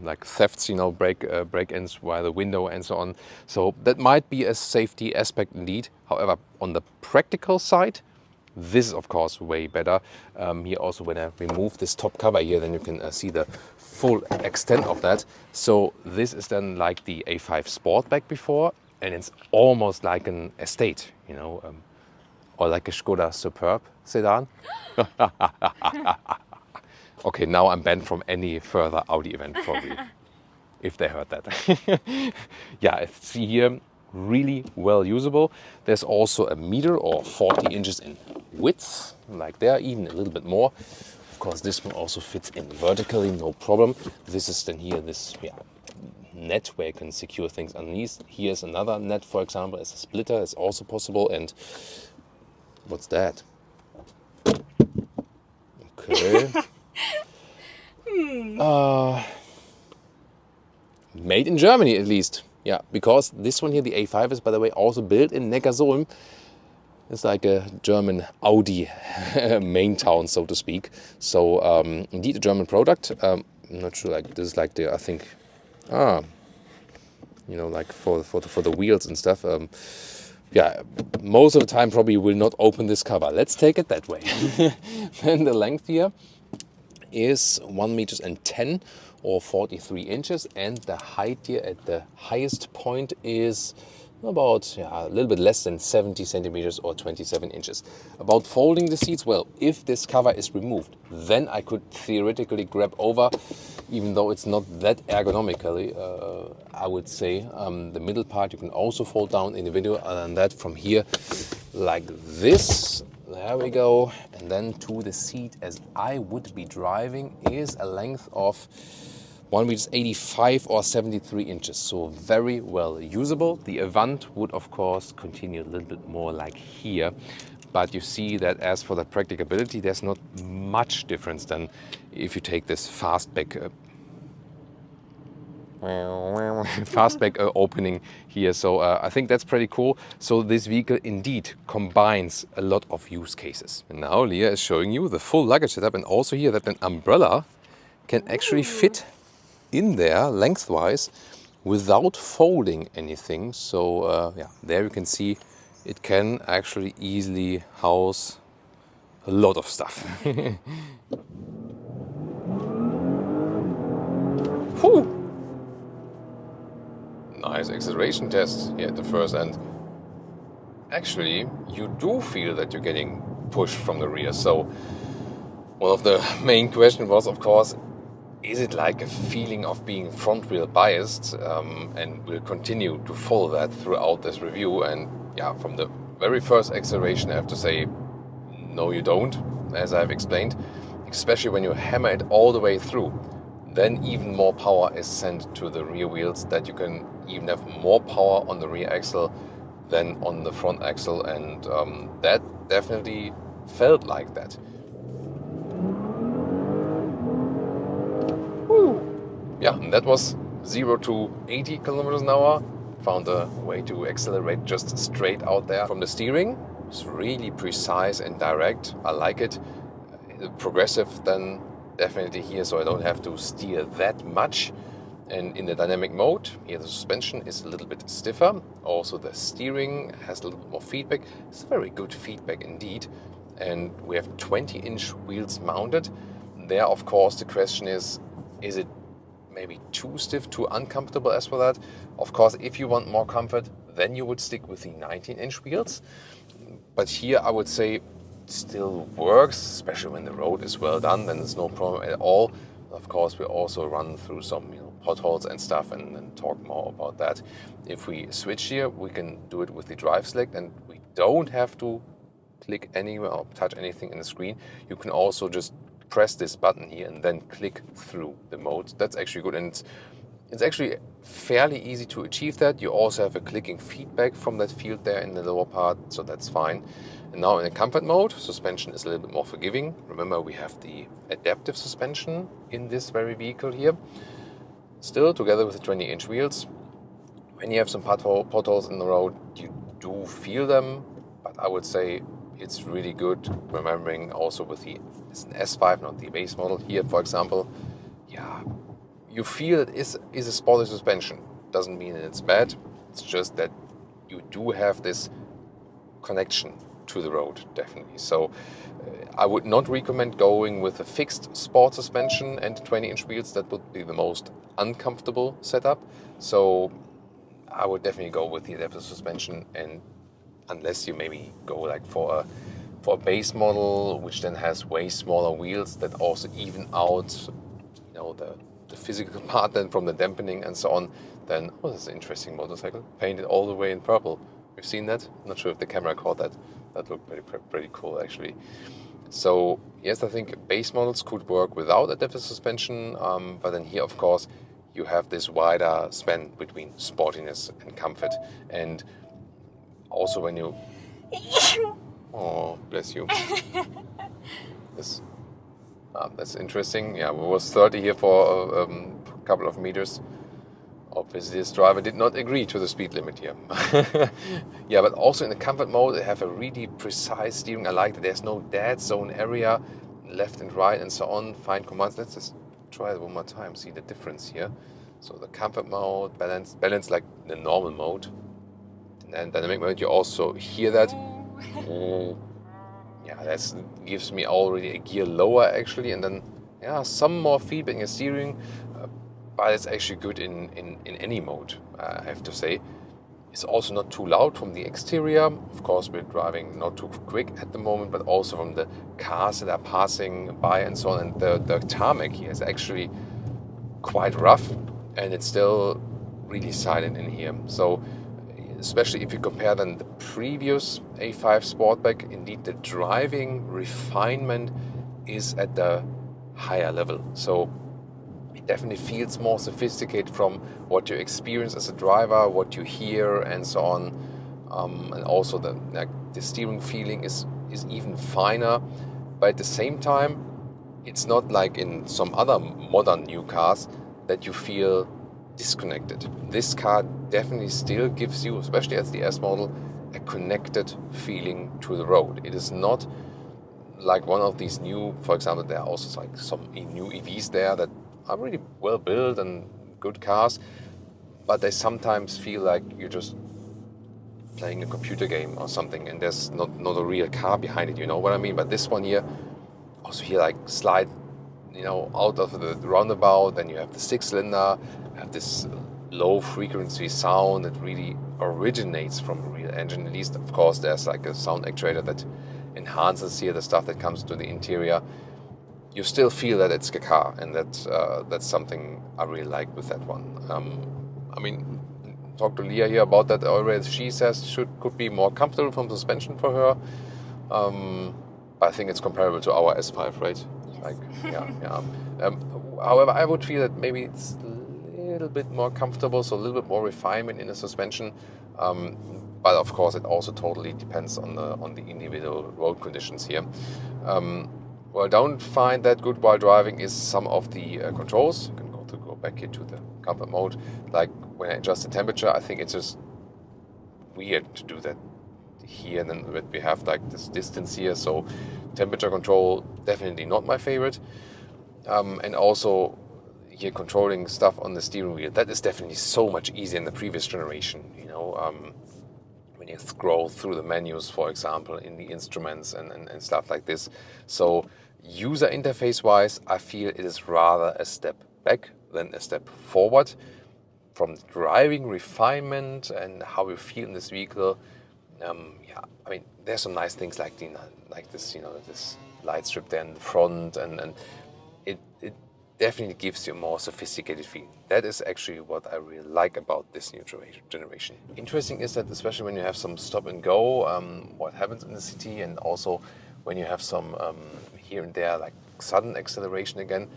like thefts, break-ins via the window and so on. So that might be a safety aspect indeed. However, on the practical side, this is of course way better. Here also, when I remove this top cover here, then you can see the full extent of that. So this is then like the A5 Sportback before, and it's almost like an estate, or like a Skoda Superb sedan. Okay, now I'm banned from any further Audi event probably, if they heard that. I see here, really well usable. There's also a meter or 40 inches in width, like there, even a little bit more. Of course, this one also fits in vertically, no problem. This is then here, this net where you can secure things underneath. Here's another net, for example, as a splitter, it's also possible. And what's that? Okay. Made in Germany, at least. Yeah, because this one here, the A5, is, by the way, also built in Neckarsulm. It's like a German Audi main town, so to speak. So, indeed, a German product. I'm not sure, like, this is like the, I think, like for the wheels and stuff. yeah, most of the time probably will not open this cover. Let's take it that way. Then the length here is 1.10 meters or 43 inches, and the height here at the highest point is about a little bit less than 70 centimeters or 27 inches. About folding the seats, well, if this cover is removed, then I could theoretically grab over, even though it's not that ergonomically, I would say. The middle part you can also fold down in the video. Other than that, from here, like this, there we go. And then to the seat as I would be driving is a length of 1.85 meters or 73 inches, so very well usable. The Avant would of course continue a little bit more like here, but you see that as for the practicability, there's not much difference than if you take this fastback opening here. So I think that's pretty cool. So this vehicle indeed combines a lot of use cases. And now Leah is showing you the full luggage setup, and also here that an umbrella can actually fit in there lengthwise without folding anything. So yeah, there you can see it can actually easily house a lot of stuff. Whew. Nice acceleration test here at the first end. Actually, you do feel that you're getting pushed from the rear. So one of the main questions was, of course, is it like a feeling of being front wheel biased? And we'll continue to follow that throughout this review. And yeah, from the very first acceleration, I have to say, no, you don't, as I've explained, especially when you hammer it all the way through. Then even more power is sent to the rear wheels, that you can even have more power on the rear axle than on the front axle. And that definitely felt like that. Yeah, and that was 0 to 80 kilometers an hour. Found a way to accelerate just straight out there. From the steering, it's really precise and direct. I like it. Progressive then definitely here, so I don't have to steer that much. And in the dynamic mode, here the suspension is a little bit stiffer. Also the steering has a little bit more feedback. It's very good feedback indeed. And we have 20-inch wheels mounted. There, of course, the question is it maybe too stiff, too uncomfortable as for that? Of course, if you want more comfort, then you would stick with the 19-inch wheels. But here I would say it still works, especially when the road is well done, then there's no problem at all. Of course, we also run through some potholes and stuff and talk more about that. If we switch here, we can do it with the drive select, and we don't have to click anywhere or touch anything in the screen. You can also just press this button here and then click through the modes. That's actually good, and it's actually fairly easy to achieve that. You also have a clicking feedback from that field there in the lower part, so that's fine. And now in the comfort mode, suspension is a little bit more forgiving. Remember, we have the adaptive suspension in this very vehicle here. Still, together with the 20-inch wheels, when you have some potholes in the road, you do feel them, but I would say it's really good. Remembering also with it's an S5, not the base model here, for example. Yeah, you feel it is a sporty suspension. Doesn't mean that it's bad. It's just that you do have this connection to the road, definitely. So I would not recommend going with a fixed sport suspension and 20-inch wheels. That would be the most uncomfortable setup. So I would definitely go with the adaptive suspension, and unless you maybe go like for a base model, which then has way smaller wheels that also even out, the physical part then from the dampening and so on, then, oh, that's an interesting motorcycle. Painted all the way in purple. You've seen that? I'm not sure if the camera caught that. That looked pretty cool, actually. So, yes, I think base models could work without adaptive suspension, but then here, of course, you have this wider span between sportiness and comfort. And also when you... Oh, bless you. That's interesting. Yeah, we was 30 here for a couple of meters. Obviously, this driver did not agree to the speed limit here. Yeah, but also in the comfort mode, they have a really precise steering. I like that there's no dead zone area, left and right and so on. Fine commands. Let's just try it one more time. See the difference here. So the comfort mode, balance like the normal mode. and dynamic mode, you also hear that. Yeah, that gives me already a gear lower actually, and then some more feedback in the steering, but it's actually good in any mode, I have to say. It's also not too loud from the exterior. Of course, we're driving not too quick at the moment, but also from the cars that are passing by and so on. And the tarmac here is actually quite rough, and it's still really silent in here. So especially if you compare then the previous A5 Sportback, indeed the driving refinement is at the higher level. So it definitely feels more sophisticated from what you experience as a driver, what you hear and so on. And also the steering feeling is even finer. But at the same time, it's not like in some other modern new cars that you feel disconnected. This car definitely still gives you, especially as the S model, a connected feeling to the road. It is not like one of these new, for example, there are also like some new EVs there that are really well built and good cars, but they sometimes feel like you're just playing a computer game or something, and there's not a real car behind it, you know what I mean? But this one here, also here like slide, out of the roundabout, then you have the 6-cylinder, have this low frequency sound that really originates from a real engine. At least, of course, there's like a sound actuator that enhances here the stuff that comes to the interior. You still feel that it's a car, and that's something I really like with that one. I mean, talk to Leah here about that already. She says could be more comfortable from suspension for her. I think it's comparable to our S5, right? Like, yeah. However, I would feel that maybe it's a little bit more comfortable, so a little bit more refinement in the suspension. But of course, it also totally depends on the individual road conditions here. What I don't find that good while driving is some of the controls. You can go back here to the comfort mode. Like when I adjust the temperature, I think it's just weird to do that here. And then we have like this distance here, so temperature control definitely not my favorite. And also here controlling stuff on the steering wheel, that is definitely so much easier in the previous generation. When you scroll through the menus, for example, in the instruments and stuff like this. So user interface wise, I feel it is rather a step back than a step forward. From the driving refinement and how you feel in this vehicle, I mean, there's some nice things like this, this light strip there in the front, and it definitely gives you a more sophisticated feel. That is actually what I really like about this new generation. Interesting is that especially when you have some stop and go, what happens in the city, and also when you have some here and there like sudden acceleration again,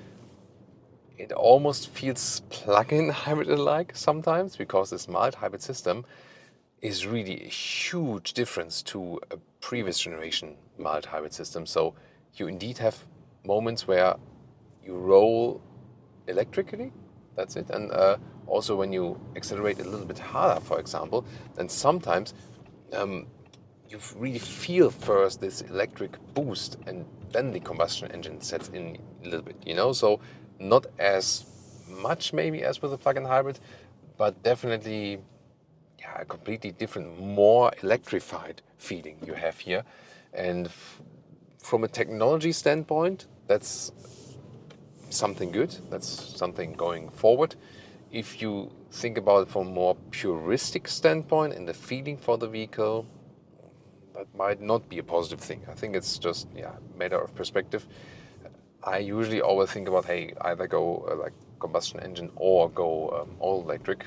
it almost feels plug-in hybrid-like sometimes, because this mild hybrid system is really a huge difference to a previous generation mild hybrid system. So you indeed have moments where you roll electrically, that's it. And also when you accelerate a little bit harder, for example, then sometimes you really feel first this electric boost, and then the combustion engine sets in a little bit, So not as much maybe as with a plug-in hybrid, but definitely a completely different, more electrified feeling you have here. And from a technology standpoint, that's something good. That's something going forward. If you think about it from a more puristic standpoint and the feeling for the vehicle, that might not be a positive thing. I think it's just a matter of perspective. I usually always think about, hey, either go like combustion engine or go all electric.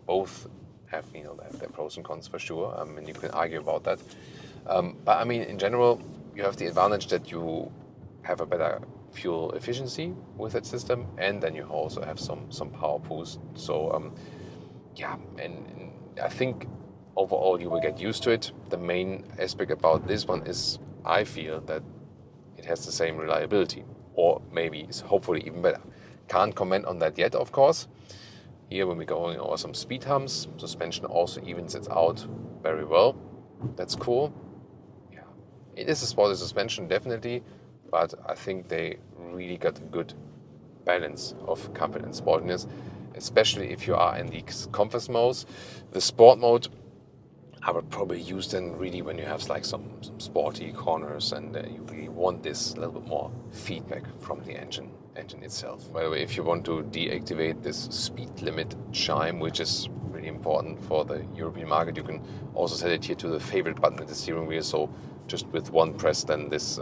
Both have their pros and cons for sure, and you can argue about that. But I mean, in general, you have the advantage that you have a better fuel efficiency with that system, and then you also have some power boost. So and I think overall you will get used to it. The main aspect about this one is, I feel that it has the same reliability, or maybe it's hopefully even better. Can't comment on that yet, of course. Here, when we're going over some speed humps, suspension also evens it out very well. That's cool. Yeah, it is a sporty suspension, definitely, but I think they really got a good balance of comfort and sportiness, especially if you are in the comfort modes. The sport mode, I would probably use them really when you have like some sporty corners and you really want this little bit more feedback from the engine itself. By the way, if you want to deactivate this speed limit chime, which is really important for the European market, you can also set it here to the favorite button at the steering wheel. So just with one press, then this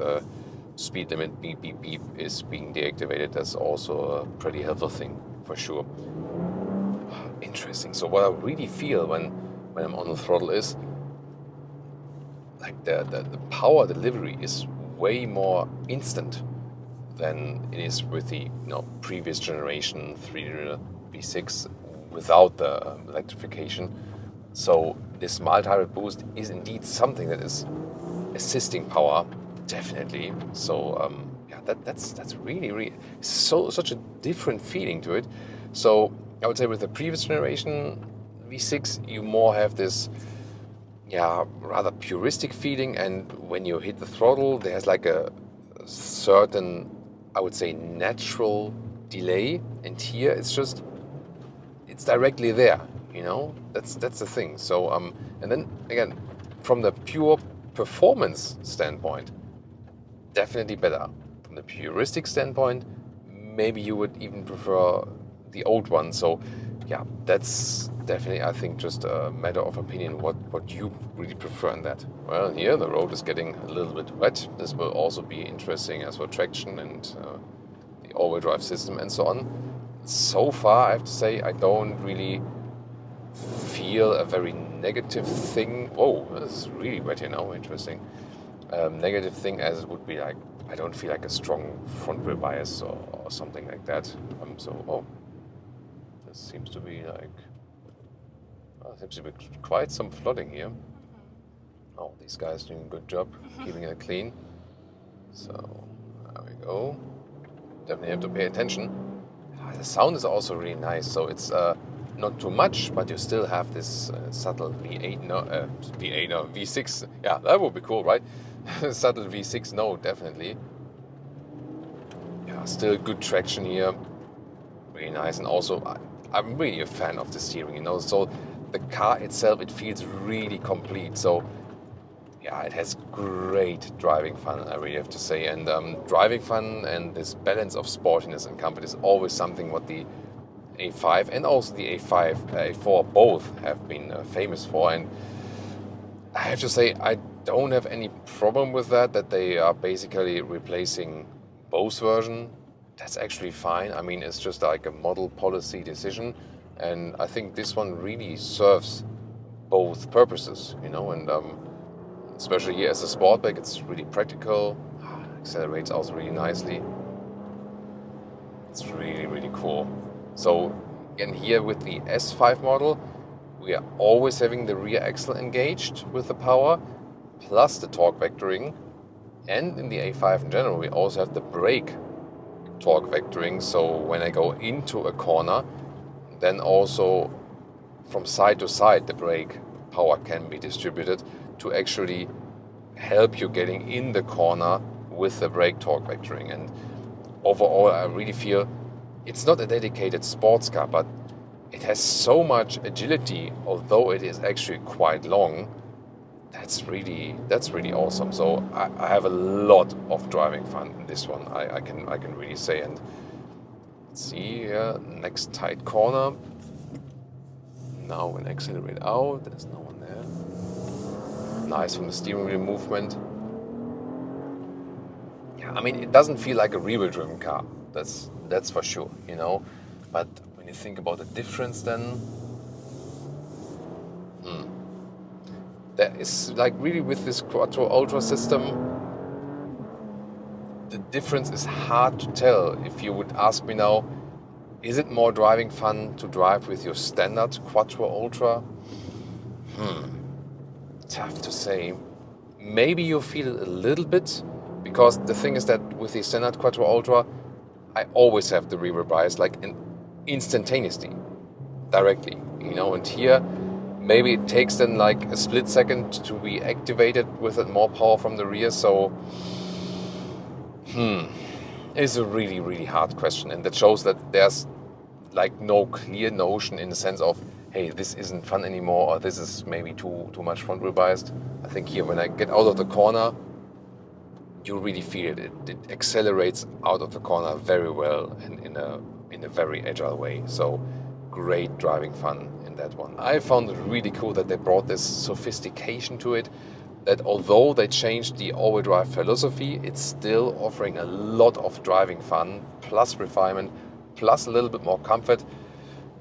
speed limit beep beep beep is being deactivated. That's also a pretty helpful thing for sure. Interesting. So what I really feel when I'm on the throttle is like the power delivery is way more instant than it is with the previous generation 3-liter V6 without the electrification. So this multi-hybrid boost is indeed something that is assisting power, definitely. So yeah, that's really such a different feeling to it. So I would say with the previous generation V6, you more have this rather puristic feeling, and when you hit the throttle, there's like a certain, I would say, natural delay, and here it's directly there, that's the thing. So and then again, from the pure performance standpoint, definitely better. From the puristic standpoint, maybe you would even prefer the old one. So yeah, that's definitely, I think, just a matter of opinion what you really prefer in that. Well, here the road is getting a little bit wet. This will also be interesting as for traction and the all-wheel drive system and so on. So far, I have to say, I don't really feel a very negative thing. Whoa, this is really wet here now, interesting. Negative thing as it would be like, I don't feel like a strong front wheel bias or something like that. This seems to be like, seems to be quite some flooding here. Oh, these guys doing a good job keeping it clean. So, there we go. Definitely have to pay attention. The sound is also really nice, so it's not too much, but you still have this subtle V6. Yeah, that would be cool, right? Subtle V6 note, definitely. Yeah, still good traction here. Really nice, and also I'm really a fan of the steering, so the car itself, it feels really complete. So yeah, it has great driving fun, I really have to say. And driving fun and this balance of sportiness and comfort is always something what the A5 and also the A5, A4 both have been famous for. And I have to say, I don't have any problem with that they are basically replacing both versions. That's actually fine. I mean, it's just like a model policy decision. And I think this one really serves both purposes, and especially here as a sportback, it's really practical, accelerates also really nicely. It's really cool. So again, here with the S5 model, we are always having the rear axle engaged with the power, plus the torque vectoring. And in the A5 in general, we also have the brake torque vectoring. So when I go into a corner, then also from side to side, the brake power can be distributed to actually help you getting in the corner with the brake torque vectoring. And overall, I really feel it's not a dedicated sports car, but it has so much agility, although it is actually quite long. That's really awesome. So I have a lot of driving fun in this one, I can really say. And let's see here, next tight corner. Now when I accelerate out, there's no one there. Nice from the steering wheel movement. Yeah, I mean, it doesn't feel like a rear-wheel driven car. That's for sure, But when you think about the difference, then there is like really with this Quattro Ultra system, the difference is hard to tell. If you would ask me now, is it more driving fun to drive with your standard Quattro Ultra? Tough to say. Maybe you feel it a little bit, because the thing is that with the standard Quattro Ultra, I always have the rear bias like instantaneously, directly, and here maybe it takes then like a split second to be activated with more power from the rear. So it's a really hard question, and that shows that there's like no clear notion in the sense of, hey, this isn't fun anymore, or this is maybe too much front wheel biased. I think here when I get out of the corner, you really feel it. It accelerates out of the corner very well and in a very agile way. So great driving fun in that one. I found it really cool that they brought this sophistication to it, that although they changed the all-wheel drive philosophy, it's still offering a lot of driving fun, plus refinement, plus a little bit more comfort.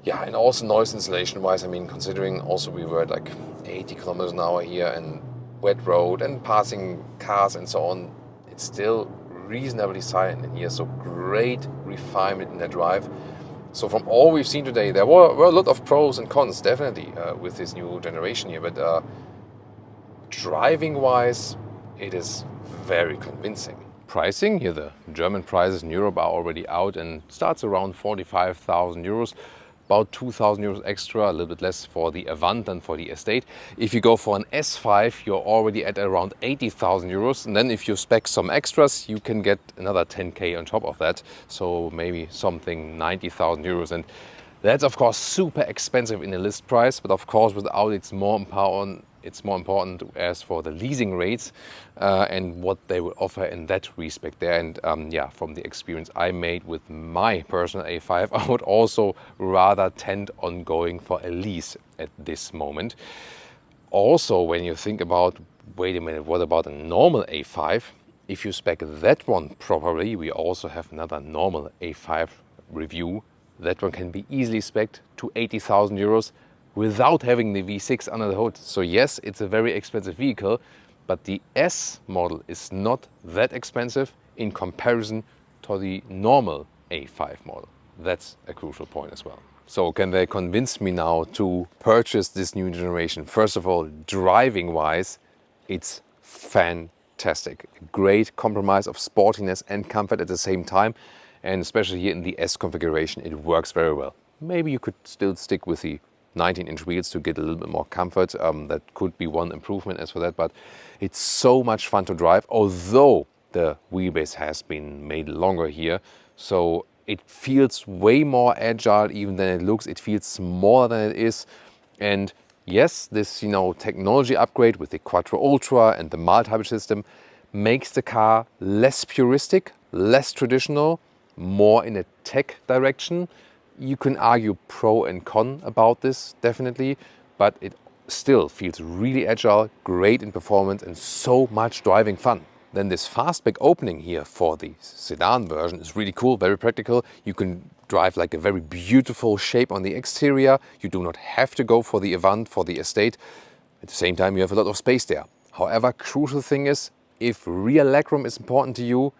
Yeah, and also noise insulation wise, I mean, considering also we were at like 80 kilometers an hour here and wet road and passing cars and so on, it's still reasonably silent in here. So great refinement in the drive. So from all we've seen today, there were a lot of pros and cons, definitely, with this new generation here. But driving wise, it is very convincing. Pricing, here the German prices in Europe are already out and starts around 45,000 euros. About 2,000 euros extra, a little bit less for the Avant than for the Estate. If you go for an S5, you're already at around 80,000 euros. And then if you spec some extras, you can get another 10K on top of that. So maybe something 90,000 euros. And that's of course super expensive in the list price. But of course with Audi it's more important as for the leasing rates and what they will offer in that respect there. And yeah, from the experience I made with my personal A5, I would also rather tend on going for a lease at this moment. Also, when you think about, wait a minute, what about a normal A5? If you spec that one properly, we also have another normal A5 review. That one can be easily spec'd to 80,000 euros. Without having the V6 under the hood. So yes, it's a very expensive vehicle, but the S model is not that expensive in comparison to the normal A5 model. That's a crucial point as well. So can they convince me now to purchase this new generation? First of all, driving wise, it's fantastic. Great compromise of sportiness and comfort at the same time. And especially here in the S configuration, it works very well. Maybe you could still stick with the 19-inch wheels to get a little bit more comfort. That could be one improvement as for that, but it's so much fun to drive, although the wheelbase has been made longer here. So it feels way more agile even than it looks. It feels smaller than it is. And yes, this technology upgrade with the Quattro Ultra and the multi-hybrid system makes the car less puristic, less traditional, more in a tech direction. You can argue pro and con about this, definitely, but it still feels really agile, great in performance and so much driving fun. Then this fastback opening here for the sedan version is really cool, very practical. You can drive like a very beautiful shape on the exterior. You do not have to go for the Avant, for the Estate. At the same time, you have a lot of space there. However, crucial thing is, if rear legroom is important to you,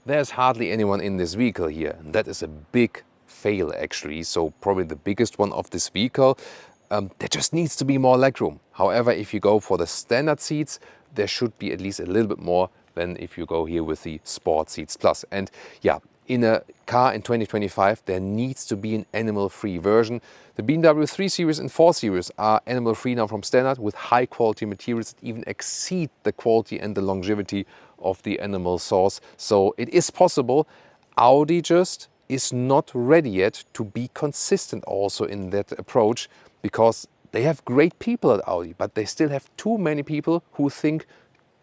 there's hardly anyone in this vehicle here. And that is a big fail actually, so probably the biggest one of this vehicle. There just needs to be more legroom. However, if you go for the standard seats, there should be at least a little bit more than if you go here with the Sport Seats Plus. And yeah, in a car in 2025, there needs to be an animal-free version. The BMW 3 Series and 4 Series are animal-free now from standard with high-quality materials that even exceed the quality and the longevity of the animal source. So it is possible. Audi just is not ready yet to be consistent also in that approach, because they have great people at Audi, but they still have too many people who think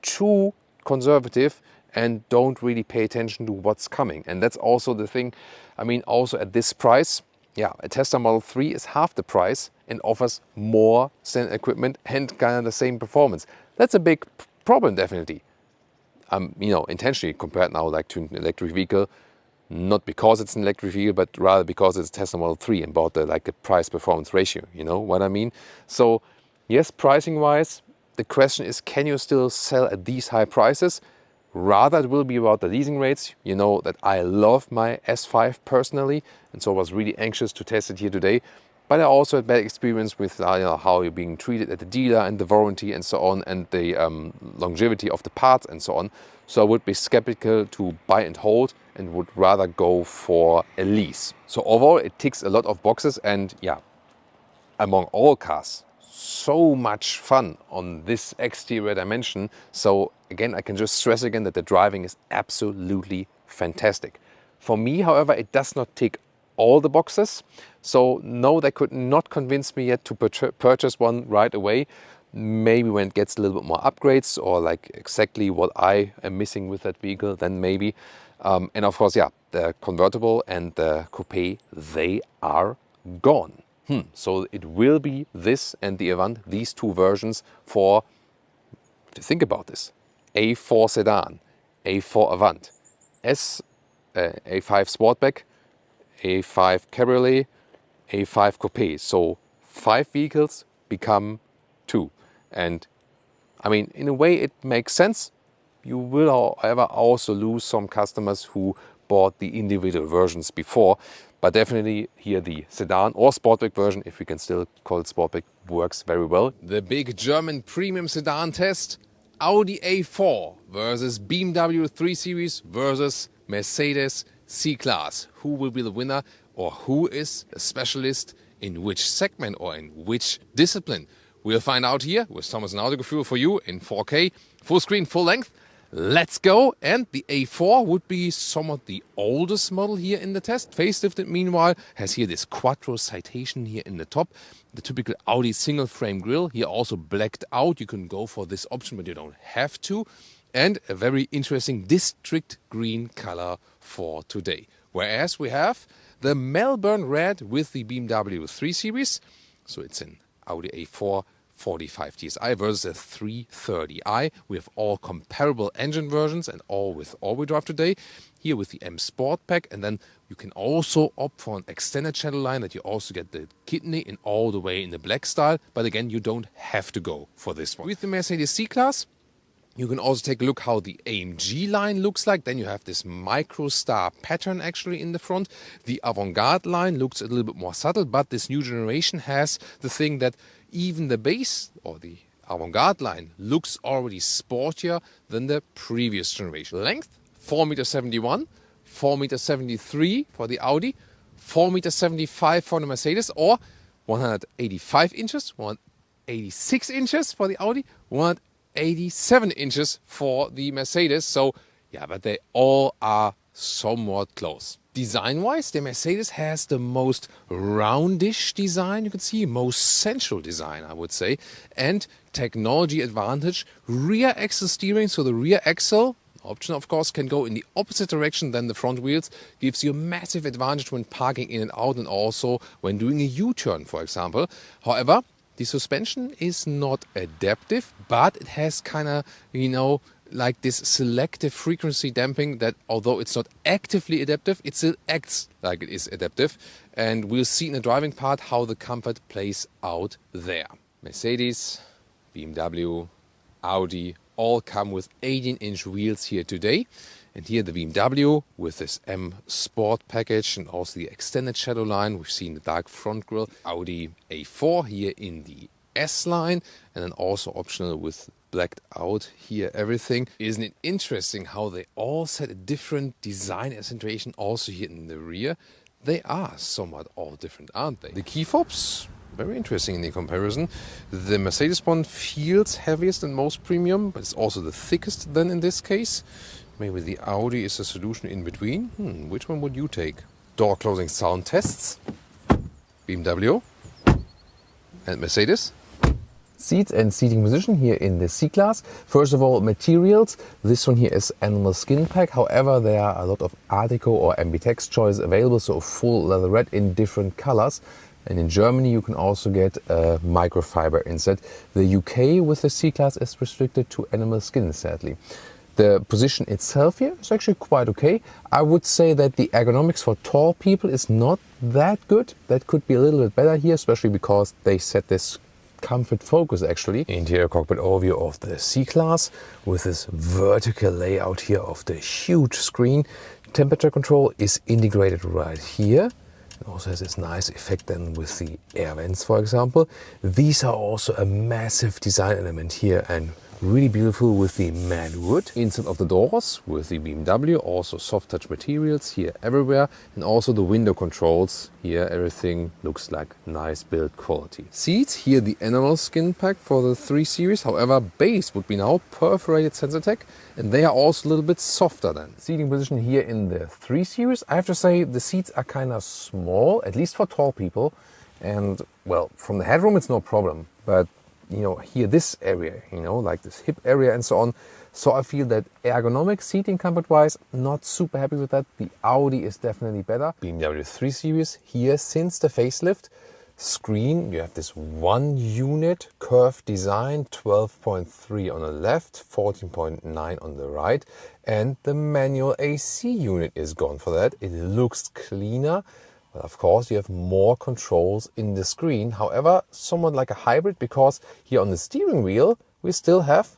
too conservative and don't really pay attention to what's coming. And that's also the thing. I mean, also at this price, yeah, a Tesla Model 3 is half the price and offers more standard equipment and kind of the same performance. That's a big problem, definitely. Intentionally compared now like to an electric vehicle, not because it's an electric vehicle, but rather because it's a Tesla Model 3 and about the price-performance ratio, you know what I mean? So yes, pricing-wise, the question is, can you still sell at these high prices? Rather, it will be about the leasing rates. You know that I love my S5 personally, and so I was really anxious to test it here today. But I also had bad experience with how you're being treated at the dealer and the warranty and so on, and the longevity of the parts and so on. So I would be skeptical to buy and hold and would rather go for a lease. So overall, it ticks a lot of boxes, and yeah, among all cars, so much fun on this exterior dimension. So again, I can just stress again that the driving is absolutely fantastic. For me, however, it does not tick all the boxes. So no, they could not convince me yet to purchase one right away. Maybe when it gets a little bit more upgrades or like exactly what I am missing with that vehicle, then maybe. And of course, yeah, the convertible and the coupe, they are gone. So it will be this and the Avant, these two versions for, think about this, A4 sedan, A4 Avant, A5 Sportback, A5 Cabriolet, A5 Coupe. So 5 vehicles become 2. And I mean, in a way it makes sense. You will, however, also lose some customers who bought the individual versions before. But definitely here the sedan or Sportback version, if we can still call it Sportback, works very well. The big German premium sedan test. Audi A4 versus BMW 3 Series versus Mercedes C-Class. Who will be the winner, or who is a specialist in which segment or in which discipline? We'll find out here with Thomas and Autogefühl for you in 4K, full screen, full length. Let's go. And the A4 would be somewhat the oldest model here in the test. Facelifted, meanwhile, has here this Quattro citation here in the top. The typical Audi single frame grille, here also blacked out. You can go for this option, but you don't have to. And a very interesting district green color for today. Whereas we have the Melbourne red with the BMW 3 Series. So it's an Audi A4 45 TSI versus a 330i. We have all comparable engine versions and all with all-wheel drive today. Here with the M Sport Pack, and then you can also opt for an extended channel line that you also get the kidney in all the way in the black style. But again, you don't have to go for this one. With the Mercedes C-Class, you can also take a look how the AMG line looks like. Then you have this micro star pattern actually in the front. The Avantgarde line looks a little bit more subtle, but this new generation has the thing that even the base or the Avantgarde line looks already sportier than the previous generation. Length 4.71 m, 4.73 m for the Audi, 4.75 m for the Mercedes, or 185 inches, 186 inches for the Audi, 187 inches for the Mercedes. So yeah, but they all are somewhat close. Design-wise, the Mercedes has the most roundish design, you can see, most central design, I would say, and technology advantage, rear axle steering, so the rear axle, option of course, can go in the opposite direction than the front wheels, gives you a massive advantage when parking in and out and also when doing a U-turn, for example. However, the suspension is not adaptive, but it has kind of, you know, like this selective frequency damping that although it's not actively adaptive, it still acts like it is adaptive. And we'll see in the driving part how the comfort plays out there. Mercedes, BMW, Audi all come with 18-inch wheels here today. And here the BMW with this M Sport package and also the extended shadow line. We've seen the dark front grille. Audi A4 here in the S line, and then also optional with blacked out here everything. Isn't it interesting how they all set a different design accentuation also here in the rear? They are somewhat all different, aren't they? The key fobs, very interesting in the comparison. The Mercedes one feels heaviest and most premium, but it's also the thickest then in this case. Maybe the Audi is a solution in between. Which one would you take? Door closing sound tests. BMW and Mercedes. Seats and seating position here in the C-Class. First of all, materials. This one here is animal skin pack. However, there are a lot of Artico or Ambitex choice available, so full leatherette in different colors. And in Germany, you can also get a microfiber insert. The UK with the C-Class is restricted to animal skin, sadly. The position itself here is actually quite okay. I would say that the ergonomics for tall people is not that good. That could be a little bit better here, especially because they set this comfort focus actually. Interior cockpit overview of the C-Class with this vertical layout here of the huge screen. Temperature control is integrated right here. It also has this nice effect then with the air vents, for example. These are also a massive design element here, and Really beautiful with the matte wood. Inside of the doors with the BMW, also soft touch materials here everywhere. And also the window controls. Here everything looks like nice build quality. Seats, here the animal skin pack for the 3 Series. However, base would be now perforated Sensatec. And they are also a little bit softer than. Seating position here in the 3 Series. I have to say the seats are kind of small, at least for tall people. And well, from the headroom it's no problem. But you know, here this area, you know, like this hip area and so on. So I feel that ergonomic seating comfort wise, not super happy with that. The Audi is definitely better. BMW 3 Series here since the facelift. Screen, you have this one unit curved design, 12.3 on the left, 14.9 on the right. And the manual AC unit is gone for that. It looks cleaner. Well, of course, you have more controls in the screen. However, somewhat like a hybrid, because here on the steering wheel, we still have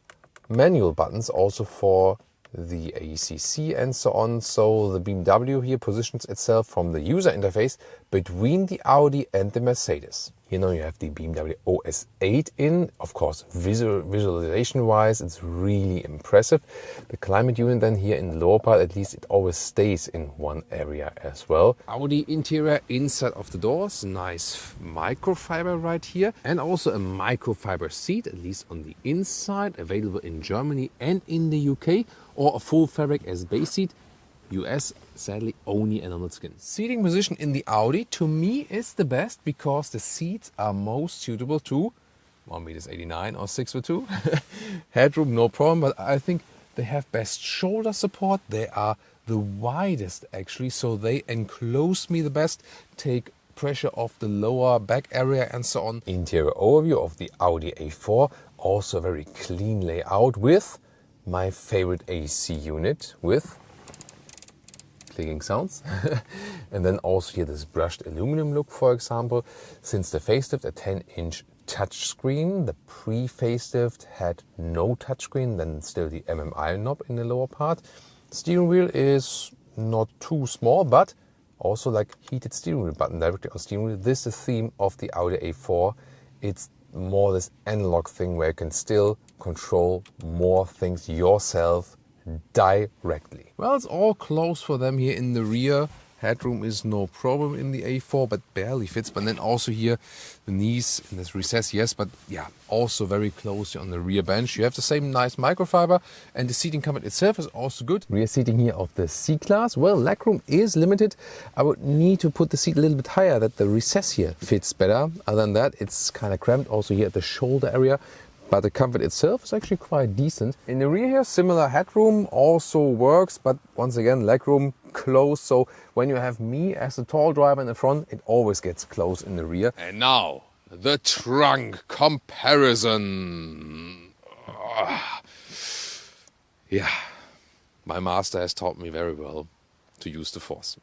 manual buttons also for the ACC and so on. So the BMW here positions itself from the user interface between the Audi and the Mercedes. Here now you have the BMW OS 8 in. Of course, visualization wise, it's really impressive. The climate unit then here in the lower part, at least it always stays in one area as well. Audi interior inside of the doors, nice microfiber right here. And also a microfiber seat, at least on the inside, available in Germany and in the UK. Or a full fabric as base seat. US, sadly, only animal skin. Seating position in the Audi, to me, is the best because the seats are most suitable to 1,89 m or 6'2". Headroom, no problem, but I think they have best shoulder support. They are the widest, actually, so they enclose me the best, take pressure off the lower back area and so on. Interior overview of the Audi A4, also very clean layout with my favorite AC unit with clicking sounds. And then also here this brushed aluminum look, for example. Since the facelift, a 10-inch touchscreen. The pre-facelift had no touchscreen, then still the MMI knob in the lower part. Steering wheel is not too small, but also like heated steering wheel button directly on steering wheel. This is the theme of the Audi A4. It's more this analog thing where you can still control more things yourself directly. Well, it's all close for them here in the rear. Headroom is no problem in the A4, but barely fits. But then also here, the knees in this recess, yes, but yeah, also very close on the rear bench. You have the same nice microfiber, and the seating comfort itself is also good. Rear seating here of the C-Class. Well, legroom is limited. I would need to put the seat a little bit higher that the recess here fits better. Other than that, it's kind of cramped also here at the shoulder area. But the comfort itself is actually quite decent. In the rear here, similar headroom also works, but once again, legroom close. So when you have me as a tall driver in the front, it always gets close in the rear. And now, the trunk comparison. Yeah, my master has taught me very well to use the force.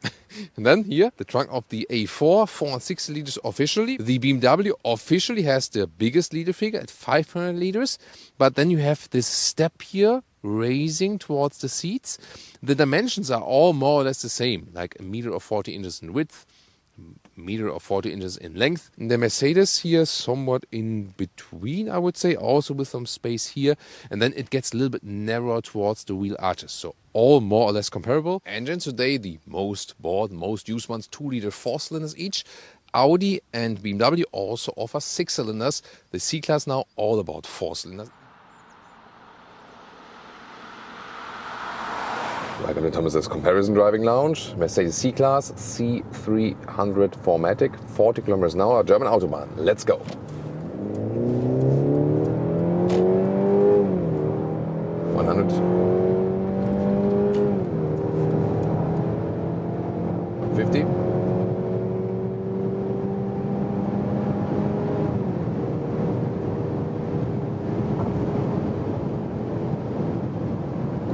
And then here, the trunk of the A4, 460 liters officially. The BMW officially has the biggest liter figure at 500 liters. But then you have this step here raising towards the seats. The dimensions are all more or less the same, like 1 meter or 40 inches in width, 1 meter or 40 inches in length. The Mercedes here somewhat in between, I would say, also with some space here. And then it gets a little bit narrower towards the wheel arches. So all more or less comparable. Engines today, the most bought, most used ones, 2-liter 4-cylinders each. Audi and BMW also offer 6 cylinders. The C-Class now all about 4 cylinders. Welcome to Thomas's Comparison Driving Lounge. Mercedes C-Class C300 4MATIC, 40 kilometers an hour, German Autobahn. Let's go. $50.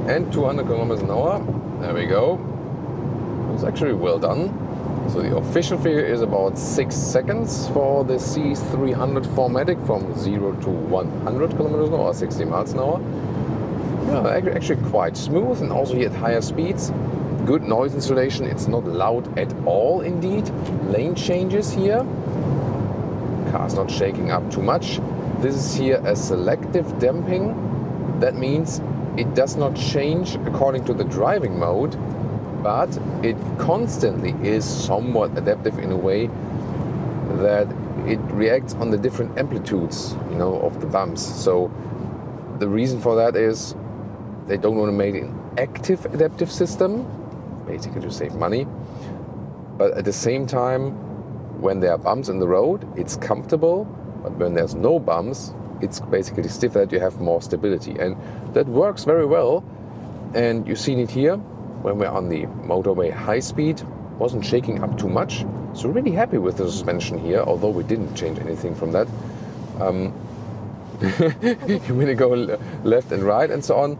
And 200 kilometers an hour. There we go. It's actually well done. So the official figure is about 6 seconds for the C300 4MATIC from 0 to 100 kilometers an hour, 60 miles an hour. Yeah, actually quite smooth, and also here at higher speeds. Good noise insulation. It's not loud at all indeed. Lane changes here. Car's not shaking up too much. This is here a selective damping. That means it does not change according to the driving mode, but it constantly is somewhat adaptive in a way that it reacts on the different amplitudes, of the bumps. So the reason for that is they don't want to make an active adaptive system, basically to save money. But at the same time, when there are bumps in the road, it's comfortable. But when there's no bumps, it's basically stiff, that you have more stability. And that works very well. And you've seen it here when we're on the motorway high speed, wasn't shaking up too much. So really happy with the suspension here, although we didn't change anything from that. When you go left and right and so on,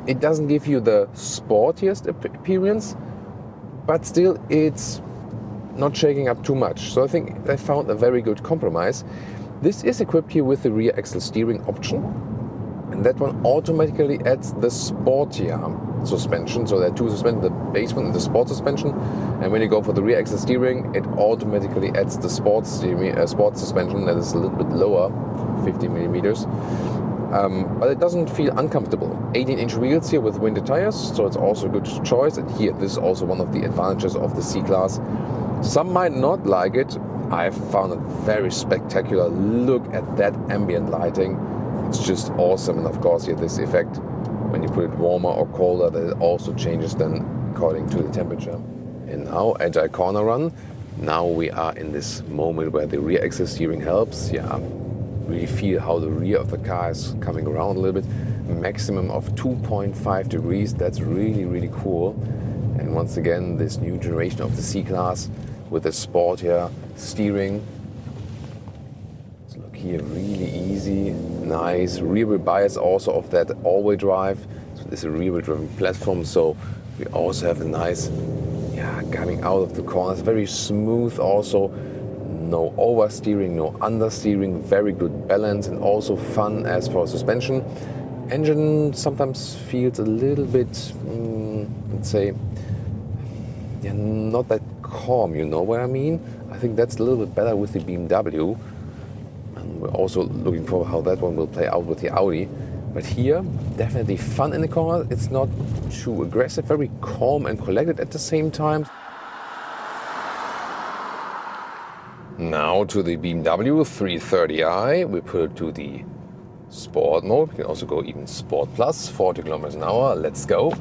it doesn't give you the sportiest appearance, but still it's not shaking up too much. So I think they found a very good compromise. This is equipped here with the rear axle steering option, and that one automatically adds the sportier suspension. So there are two suspensions, the base one and the sport suspension. And when you go for the rear axle steering, it automatically adds the sport suspension that is a little bit lower, 50 millimeters. But it doesn't feel uncomfortable. 18-inch wheels here with winter tires, so it's also a good choice. And here, this is also one of the advantages of the C-Class. Some might not like it. I found it very spectacular. Look at that ambient lighting. It's just awesome. And of course, here this effect, when you put it warmer or colder, that it also changes then according to the temperature. And now, agile corner run. Now we are in this moment where the rear axle steering helps. Yeah, really feel how the rear of the car is coming around a little bit. Maximum of 2.5 degrees. That's really, really cool. And once again, this new generation of the C-Class with the sportier steering. So look here, really easy, nice. Rear-wheel bias also of that all-wheel drive. So this is a rear-wheel driven platform. So we also have a nice, coming out of the corners, very smooth also. No oversteering, no understeering, very good balance, and also fun as for suspension. Engine sometimes feels a little bit, let's say, not that calm, you know what I mean? I think that's a little bit better with the BMW. And we're also looking for how that one will play out with the Audi. But here, definitely fun in the corner. It's not too aggressive, very calm and collected at the same time. Now to the BMW 330i, we put it to the Sport mode. We can also go even Sport Plus, 40 kilometers an hour. Let's go.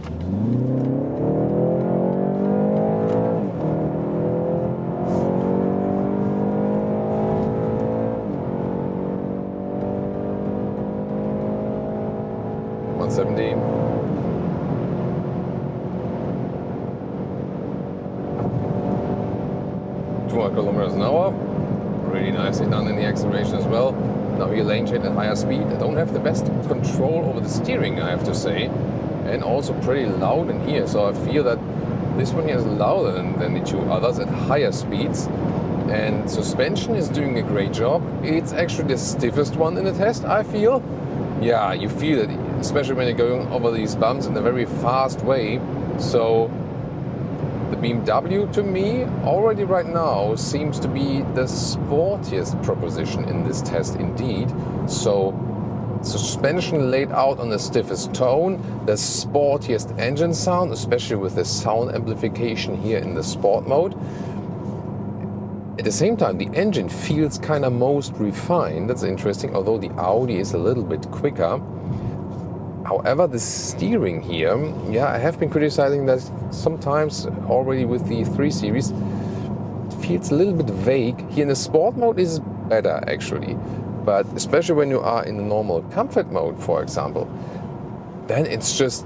Kilometers an hour. Really nicely done in the acceleration as well. Now here lane change at higher speed. I don't have the best control over the steering, I have to say, and also pretty loud in here. So I feel that this one here is louder than the two others at higher speeds. And suspension is doing a great job. It's actually the stiffest one in the test, I feel. Yeah, you feel it, especially when you're going over these bumps in a very fast way. So the BMW, to me, already right now, seems to be the sportiest proposition in this test indeed. So, suspension laid out on the stiffest tone, the sportiest engine sound, especially with the sound amplification here in the sport mode. At the same time, the engine feels kind of most refined. That's interesting, although the Audi is a little bit quicker. However, the steering here, I have been criticizing that sometimes already with the 3 Series, it feels a little bit vague. Here in the sport mode is better actually, but especially when you are in the normal comfort mode, for example, then it's just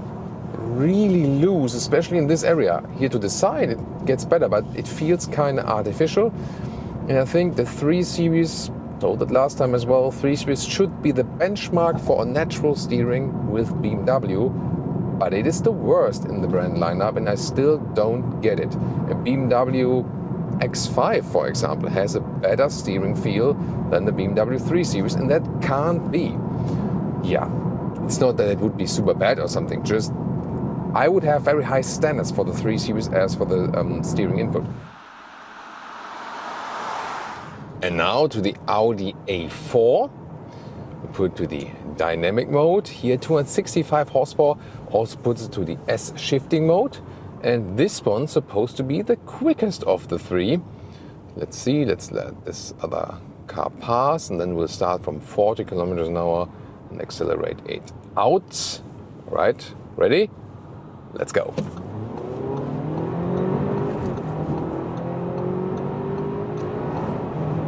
really loose, especially in this area. Here to the side it gets better, but it feels kind of artificial. And I think the 3 Series, told it last time as well, 3 Series should be the benchmark for a natural steering with BMW, but it is the worst in the brand lineup, and I still don't get it. A BMW X5, for example, has a better steering feel than the BMW 3 Series, and that can't be. Yeah, it's not that it would be super bad or something, just I would have very high standards for the 3 Series as for the steering input. And now to the Audi A4. We put it to the dynamic mode. Here 265 horsepower, also puts it to the S shifting mode. And this one's supposed to be the quickest of the three. Let's see, let's let this other car pass, and then we'll start from 40 kilometers an hour and accelerate it out. All right, ready? Let's go.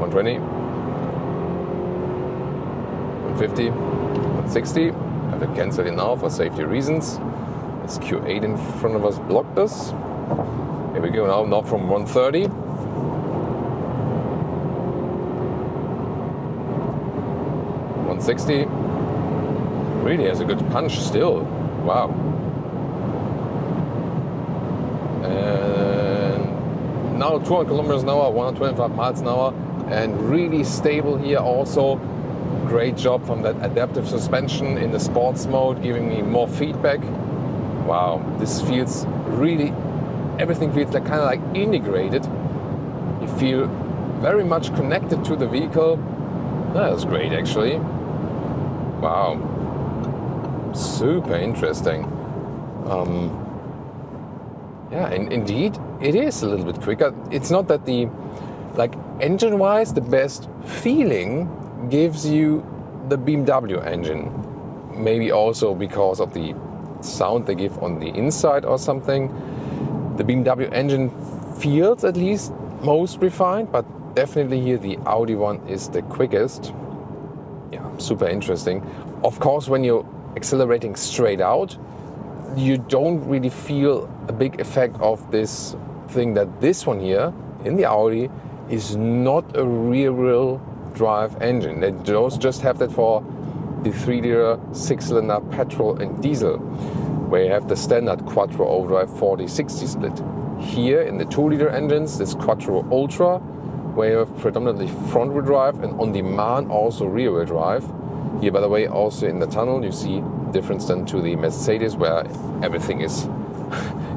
120, 150, 160. I have to cancel it now for safety reasons. This Q8 in front of us blocked us. Here we go now from 130. 160. Really has a good punch still. Wow. And now 200 kilometers an hour, 125 miles an hour, and really stable here also. Great job from that adaptive suspension in the sports mode, giving me more feedback. Wow, this feels really, everything feels like kind of like integrated. You feel very much connected to the vehicle. That was great actually. Wow, super interesting. Yeah, and indeed, it is a little bit quicker. It's not that the, like engine-wise, the best feeling gives you the BMW engine. Maybe also because of the sound they give on the inside or something. The BMW engine feels at least most refined, but definitely here the Audi one is the quickest. Yeah, super interesting. Of course, when you're accelerating straight out, you don't really feel a big effect of this thing that this one here in the Audi is not a rear-wheel drive engine. They just have that for the 3-liter 6-cylinder petrol and diesel, where you have the standard quattro overdrive 40-60 split. Here in the 2-liter engines, this quattro ultra, where you have predominantly front-wheel drive and on demand also rear-wheel drive. Here, by the way, also in the tunnel, you see difference then to the Mercedes, where everything is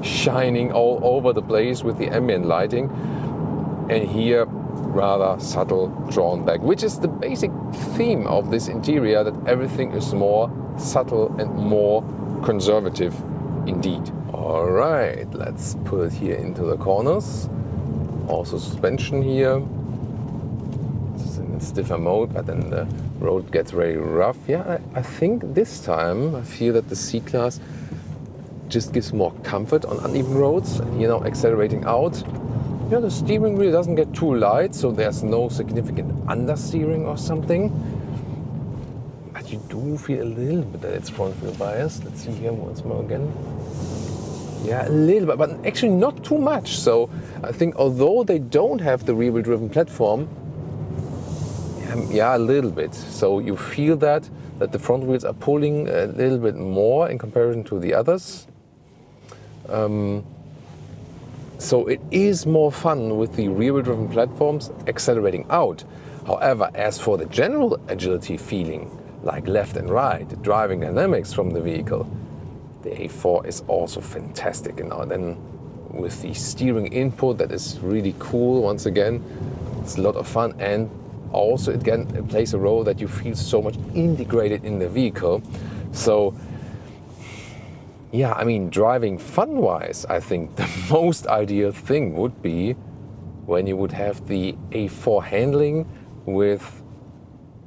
shining all over the place with the ambient lighting. And here, rather subtle, drawn back, which is the basic theme of this interior, that everything is more subtle and more conservative indeed. All right, let's put it here into the corners. Also suspension here. It's in a stiffer mode, but then the road gets very rough. Yeah, I think this time I feel that the C-Class just gives more comfort on uneven roads. And here now accelerating out. You know, the steering wheel doesn't get too light, so there's no significant understeering or something. But you do feel a little bit that it's front wheel bias. Let's see here once more again. Yeah, a little bit, but actually not too much. So I think although they don't have the rear wheel driven platform, yeah, a little bit. So you feel that the front wheels are pulling a little bit more in comparison to the others. So it is more fun with the rear-wheel driven platforms accelerating out. However, as for the general agility feeling, like left and right, the driving dynamics from the vehicle, the A4 is also fantastic. And now then with the steering input, that is really cool. Once again, it's a lot of fun, and also again it plays a role that you feel so much integrated in the vehicle. So yeah, I mean, driving fun-wise, I think the most ideal thing would be when you would have the A4 handling with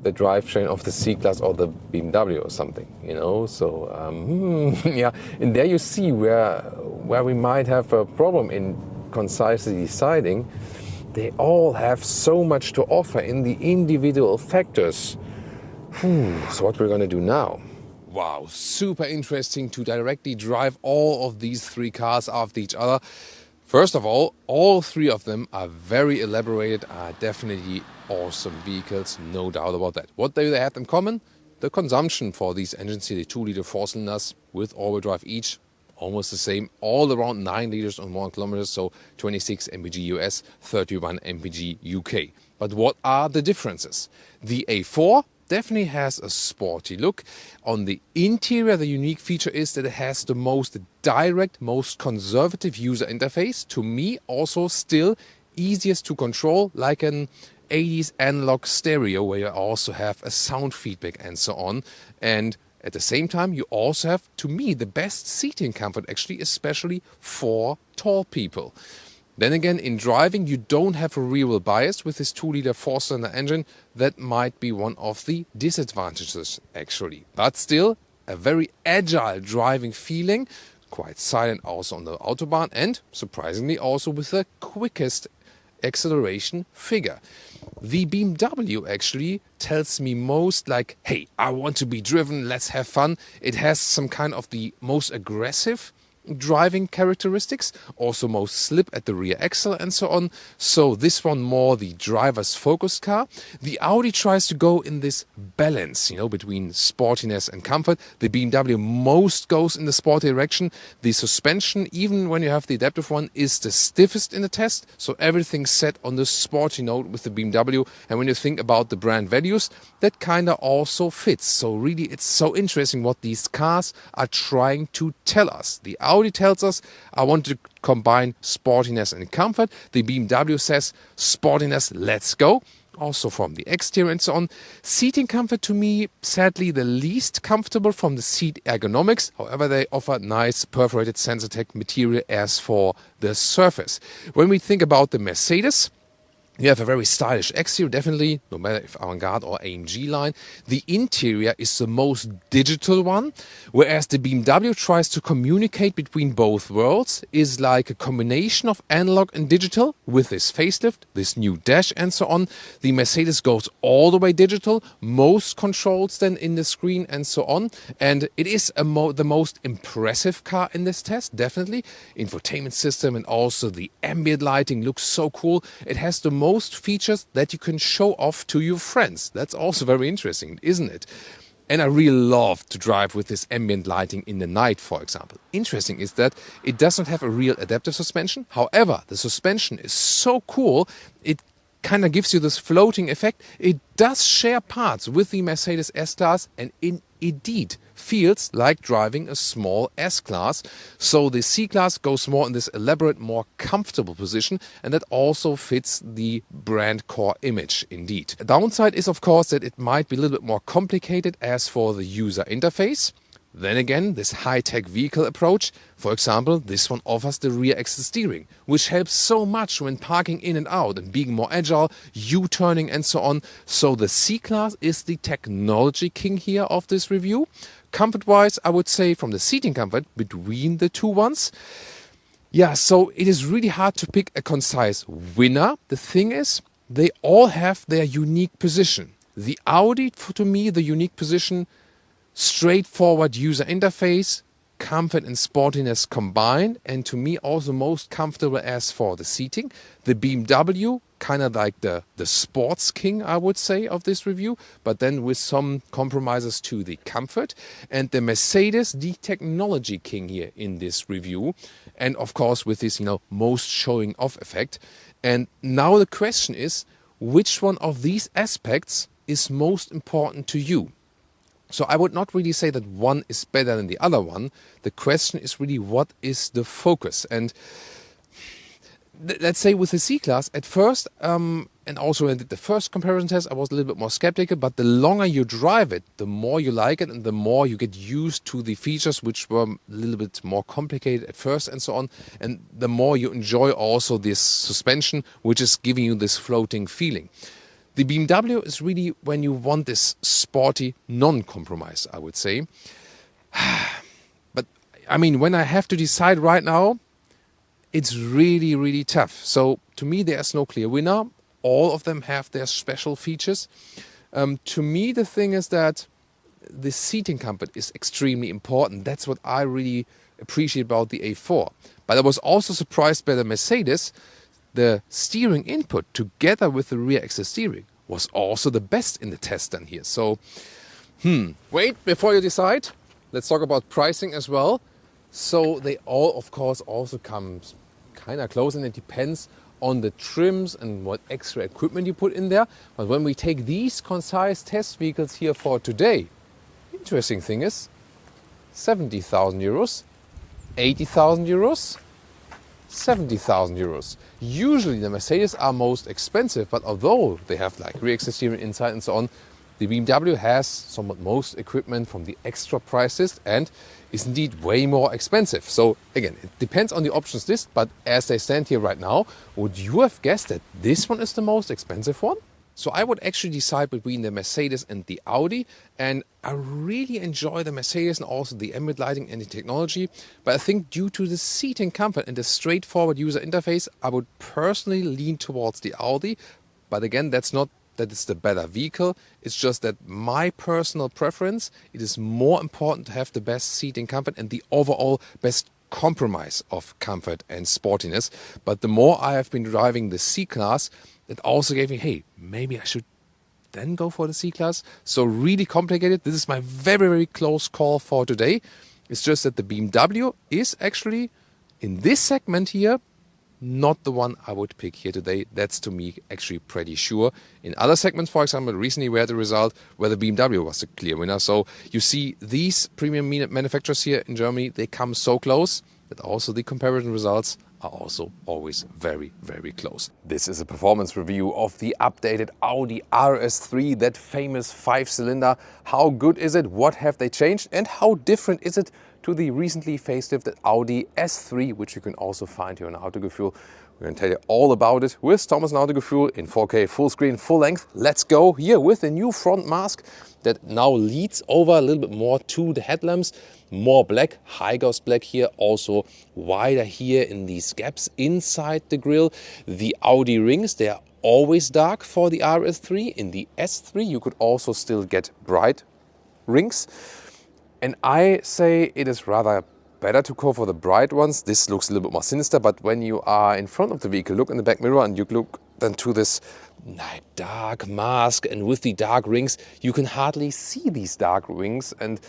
the drivetrain of the C-Class or the BMW or something, you know. So yeah, and there you see where we might have a problem in concisely deciding. They all have so much to offer in the individual factors. So what we're going to do now? Wow, super interesting to directly drive all of these three cars after each other. First of all three of them are very elaborated, are definitely awesome vehicles, no doubt about that. What do they have in common? The consumption for these engines here, the 2-liter 4-cylinders with all-wheel drive each, almost the same, all around 9 liters on 1 kilometer, so 26 mpg US, 31 mpg UK. But what are the differences? The A4 definitely has a sporty look. On the interior, the unique feature is that it has the most direct, most conservative user interface. To me, also still easiest to control, like an 80s analog stereo where you also have a sound feedback and so on. And at the same time, you also have, to me, the best seating comfort actually, especially for tall people. Then again, in driving, you don't have a rear wheel bias with this 2-liter 4-cylinder engine. That might be one of the disadvantages actually. But still, a very agile driving feeling, quite silent also on the Autobahn, and surprisingly also with the quickest acceleration figure. The BMW actually tells me most like, hey, I want to be driven, let's have fun. It has some kind of the most aggressive driving characteristics, also most slip at the rear axle and so on. So this one more the driver's focused car. The Audi tries to go in this balance, between sportiness and comfort. The BMW most goes in the sporty direction. The suspension, even when you have the adaptive one, is the stiffest in the test. So everything's set on the sporty note with the BMW. And when you think about the brand values, that kind of also fits. So really, it's so interesting what these cars are trying to tell us. The Audi tells us, I want to combine sportiness and comfort. The BMW says, sportiness, let's go. Also from the exterior and so on. Seating comfort, to me, sadly, the least comfortable from the seat ergonomics. However, they offer nice perforated Sensatec material as for the surface. When we think about the Mercedes, you have a very stylish exterior, definitely, no matter if Avantgarde or AMG line. The interior is the most digital one, whereas the BMW tries to communicate between both worlds, is like a combination of analog and digital with this facelift, this new dash and so on. The Mercedes goes all the way digital, most controls then in the screen and so on. And it is the most impressive car in this test, definitely. Infotainment system and also the ambient lighting looks so cool. It has the most features that you can show off to your friends. That's also very interesting, isn't it? And I really love to drive with this ambient lighting in the night, for example. Interesting is that it does not have a real adaptive suspension. However, the suspension is so cool, it kind of gives you this floating effect. It does share parts with the Mercedes S-Class, and indeed feels like driving a small S-Class. So the C-Class goes more in this elaborate, more comfortable position, and that also fits the brand core image indeed. A downside is, of course, that it might be a little bit more complicated as for the user interface. Then again, this high-tech vehicle approach, for example, this one offers the rear axle steering, which helps so much when parking in and out and being more agile, U-turning and so on. So the C-Class is the technology king here of this review. Comfort-wise, I would say from the seating comfort between the two ones. Yeah, so it is really hard to pick a concise winner. The thing is, they all have their unique position. The Audi, to me, the unique position, straightforward user interface, comfort and sportiness combined, and to me also most comfortable as for the seating. The BMW, kind of like the sports king, I would say, of this review, but then with some compromises to the comfort. And the Mercedes, the technology king here in this review, and of course with this, most showing off effect. And now the question is, which one of these aspects is most important to you? So I would not really say that one is better than the other one. The question is really, what is the focus? And let's say with the C-Class, at first, and also when I did the first comparison test, I was a little bit more skeptical, but the longer you drive it, the more you like it and the more you get used to the features, which were a little bit more complicated at first and so on. And the more you enjoy also this suspension, which is giving you this floating feeling. The BMW is really when you want this sporty non-compromise, I would say. But, I mean, when I have to decide right now, it's really, really tough. So, to me, there's no clear winner. All of them have their special features. To me, the thing is that the seating comfort is extremely important. That's what I really appreciate about the A4. But I was also surprised by the Mercedes. The steering input together with the rear axle steering was also the best in the test done here. So, wait, before you decide, let's talk about pricing as well. So they all, of course, also come kind of close, and it depends on the trims and what extra equipment you put in there. But when we take these concise test vehicles here for today, interesting thing is 70,000 euros, 80,000 euros, 70,000 euros. Usually the Mercedes are most expensive, but although they have like rear access steering inside and so on, the BMW has somewhat most equipment from the extra price list and is indeed way more expensive. So again, it depends on the options list, but as they stand here right now, would you have guessed that this one is the most expensive one? So I would actually decide between the Mercedes and the Audi, and I really enjoy the Mercedes and also the ambient lighting and the technology, but I think due to the seating comfort and the straightforward user interface, I would personally lean towards the Audi. But again, that's not that it's the better vehicle, it's just that my personal preference, it is more important to have the best seating comfort and the overall best compromise of comfort and sportiness. But the more I have been driving the C-Class, it also gave me, hey, maybe I should then go for the C-Class. So really complicated. This is my very, very close call for today. It's just that the BMW is actually, in this segment here, not the one I would pick here today. That's to me actually pretty sure. In other segments, for example, recently we had a result where the BMW was the clear winner. So you see these premium manufacturers here in Germany, they come so close that also the comparison results are also always very, very close. This is a performance review of the updated Audi RS3, that famous 5-cylinder. How good is it? What have they changed? And how different is it to the recently facelifted Audi S3, which you can also find here on Autogefühl. We're going to tell you all about it with Thomas and Autogefühl in 4K, full screen, full length. Let's go here with the new front mask that now leads over a little bit more to the headlamps. More black, high ghost black here, also wider here in these gaps inside the grille. The Audi rings, they are always dark for the RS3. In the S3 you could also still get bright rings. And I say it is rather better to go for the bright ones. This looks a little bit more sinister, but when you are in front of the vehicle, look in the back mirror and you look then to this dark mask, and with the dark rings, you can hardly see these dark rings. And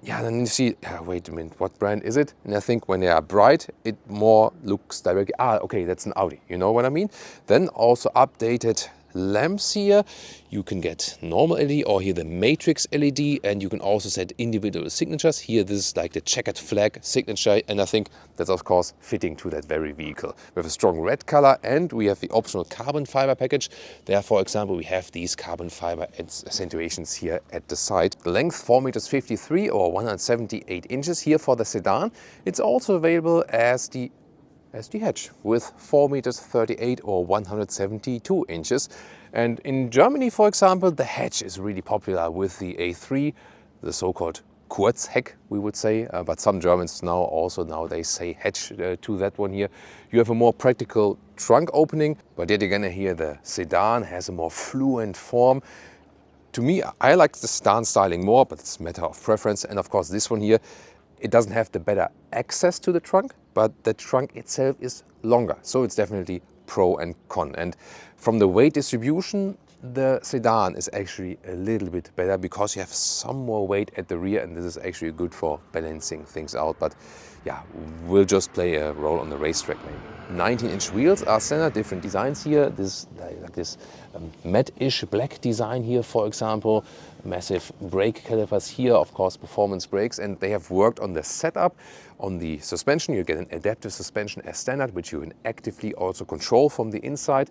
yeah, then you see, wait a minute, what brand is it? And I think when they are bright, it more looks directly, okay, that's an Audi, you know what I mean? Then also updated lamps here. You can get normal LED or here the matrix LED, and you can also set individual signatures. Here this is like the checkered flag signature, and I think that's of course fitting to that very vehicle. We have a strong red color and we have the optional carbon fiber package. There, for example, we have these carbon fiber accentuations here at the side. The length 4.53 meters or 178 inches here for the sedan. It's also available as the hatch with 4.38 meters or 172 inches. And in Germany, for example, the hatch is really popular with the A3, the so-called Kurzheck, we would say, but some Germans nowadays say hatch to that one here. You have a more practical trunk opening, but yet again here the sedan has a more fluent form. To me, I like the sedan styling more, but it's a matter of preference. And of course this one here, it doesn't have the better access to the trunk, but the trunk itself is longer. So it's definitely pro and con. And from the weight distribution, the sedan is actually a little bit better because you have some more weight at the rear, and this is actually good for balancing things out. But yeah, will just play a role on the racetrack maybe. 19-inch wheels are standard, different designs here. This like this matte-ish black design here, for example. Massive brake calipers here, of course, performance brakes, and they have worked on the setup. On the suspension, you get an adaptive suspension as standard, which you can actively also control from the inside.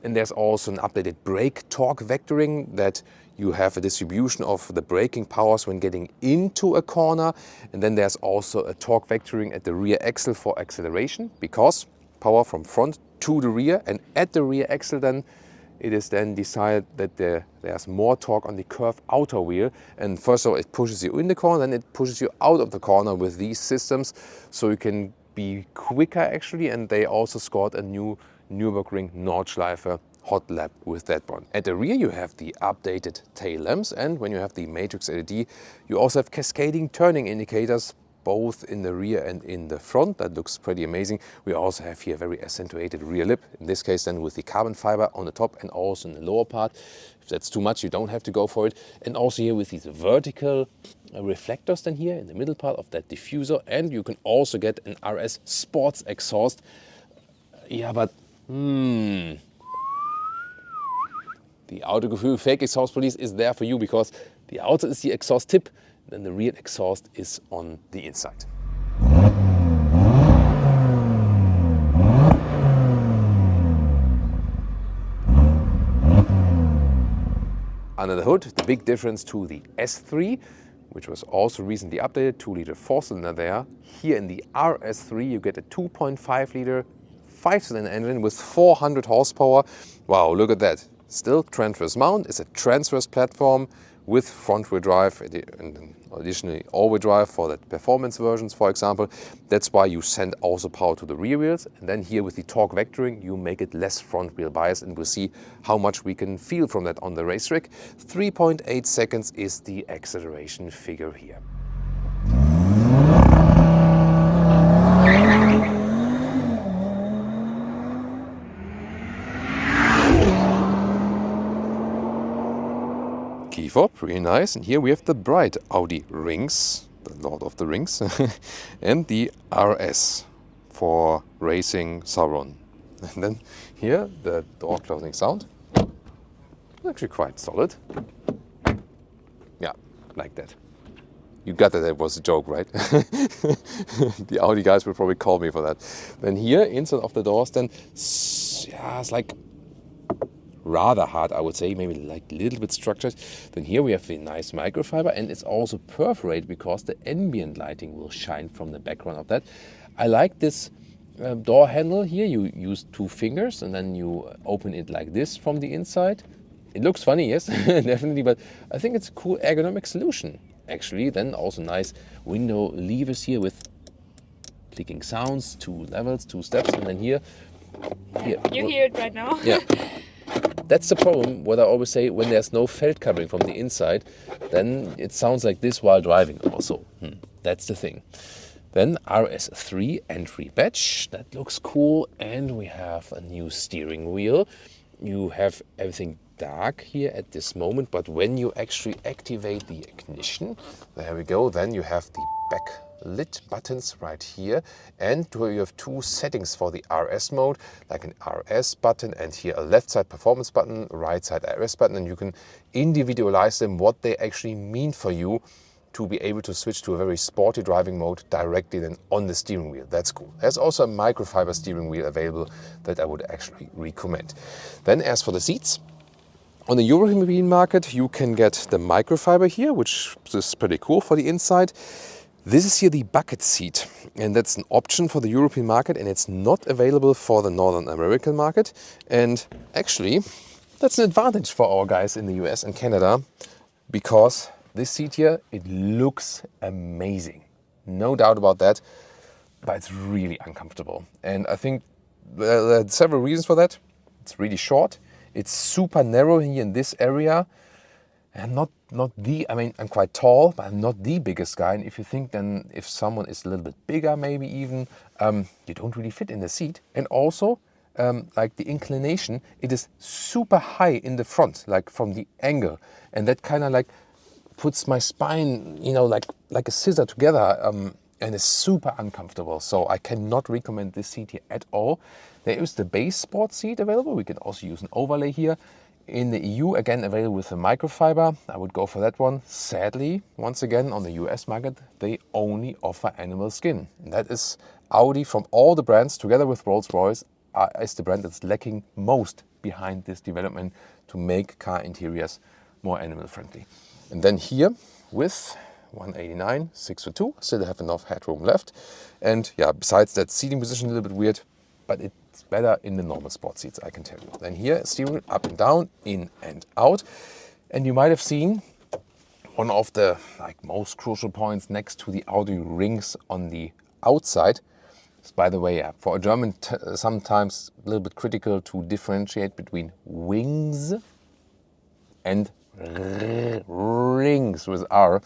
And there's also an updated brake torque vectoring, that you have a distribution of the braking powers when getting into a corner. And then there's also a torque vectoring at the rear axle for acceleration, because power from front to the rear, and at the rear axle then it is then decided that there's more torque on the curved outer wheel. And first of all, it pushes you in the corner, then it pushes you out of the corner with these systems, so you can be quicker actually. And they also scored a new Nürburgring Nordschleife hot lap with that one. At the rear you have the updated tail lamps, and when you have the matrix LED, you also have cascading turning indicators, both in the rear and in the front. That looks pretty amazing. We also have here a very accentuated rear lip, in this case then with the carbon fiber on the top and also in the lower part. If that's too much, you don't have to go for it. And also here with these vertical reflectors then here in the middle part of that diffuser, and you can also get an RS Sports exhaust. Yeah, but the Autogefühl fake exhaust police is there for you, because the outside is the exhaust tip, then the rear exhaust is on the inside. under the hood, the big difference to the S3, which was also recently updated, 2-liter 4-cylinder there. Here in the RS3 you get a 2.5-liter 5-cylinder engine with 400 horsepower. Wow, look at that. Still transverse mount, it's a transverse platform with front-wheel drive and additionally all-wheel drive for the performance versions, for example. That's why you send also power to the rear wheels. And then here with the torque vectoring, you make it less front-wheel bias, and we'll see how much we can feel from that on the racetrack. 3.8 seconds is the acceleration figure here. Key fob, really nice. And here we have the bright Audi rings, the Lord of the Rings, and the RS for racing Sauron. And then here the door closing sound, actually quite solid. Yeah, like that. You got that, it was a joke, right? The Audi guys will probably call me for that. Then here, inside of the doors, then, yeah, it's like rather hard, I would say, maybe like a little bit structured. Then here we have the nice microfiber, and it's also perforated because the ambient lighting will shine from the background of that. I like this door handle here. You use 2 fingers and then you open it like this from the inside. It looks funny, yes, definitely, but I think it's a cool ergonomic solution, actually. Then also nice window levers here with clicking sounds, 2 levels, 2 steps, and then here. You hear it right now. Yeah. That's the problem, what I always say, when there's no felt covering from the inside, then it sounds like this while driving also. That's the thing. Then RS3 entry badge, that looks cool, and we have a new steering wheel. You have everything dark here at this moment, but when you actually activate the ignition, there we go, then you have the back lit buttons right here, and you have 2 settings for the RS mode, like an RS button and here a left side performance button, right side RS button, and you can individualize them, what they actually mean for you to be able to switch to a very sporty driving mode directly then on the steering wheel. That's cool. There's also a microfiber steering wheel available that I would actually recommend. Then as for the seats, on the European market you can get the microfiber here, which is pretty cool for the inside. This is here the bucket seat, and that's an option for the European market, and it's not available for the Northern American market. And actually, that's an advantage for our guys in the US and Canada, because this seat here, it looks amazing. No doubt about that, but it's really uncomfortable. And I think there are several reasons for that. It's really short. It's super narrow here in this area. I'm I mean, I'm quite tall, but I'm not the biggest guy. And if you think then if someone is a little bit bigger, maybe even, you don't really fit in the seat. And also, like the inclination, it is super high in the front, like from the angle. And that kind of like puts my spine, you know, like a scissor together, and it's super uncomfortable. So I cannot recommend this seat here at all. There is the base sport seat available. We can also use an overlay here. In the EU, again, available with a microfiber. I would go for that one. Sadly, once again, on the US market, they only offer animal skin. And that is Audi, from all the brands, together with Rolls-Royce, is the brand that's lacking most behind this development to make car interiors more animal friendly. And then here, with 189, 6'2", still have enough headroom left. And yeah, besides that seating position, a little bit weird, but it's better in the normal sport seats, I can tell you. Then here, steering wheel up and down, in and out. And you might have seen one of the most crucial points next to the Audi rings on the outside. Is, by the way, for a German, sometimes a little bit critical to differentiate between wings and rings with R.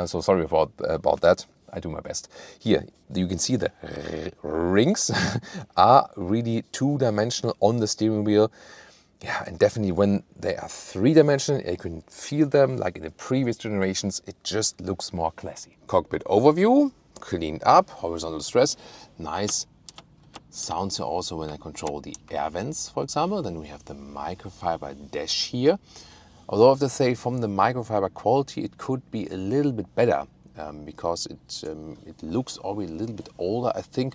So sorry about that. I do my best. Here, you can see the rings are really 2-dimensional on the steering wheel. Yeah, and definitely when they are 3-dimensional, you can feel them like in the previous generations. It just looks more classy. Cockpit overview, cleaned up, horizontal stress, nice sounds here also when I control the air vents, for example. Then we have the microfiber dash here. Although I have to say, from the microfiber quality, it could be a little bit better. Because it looks already a little bit older. I think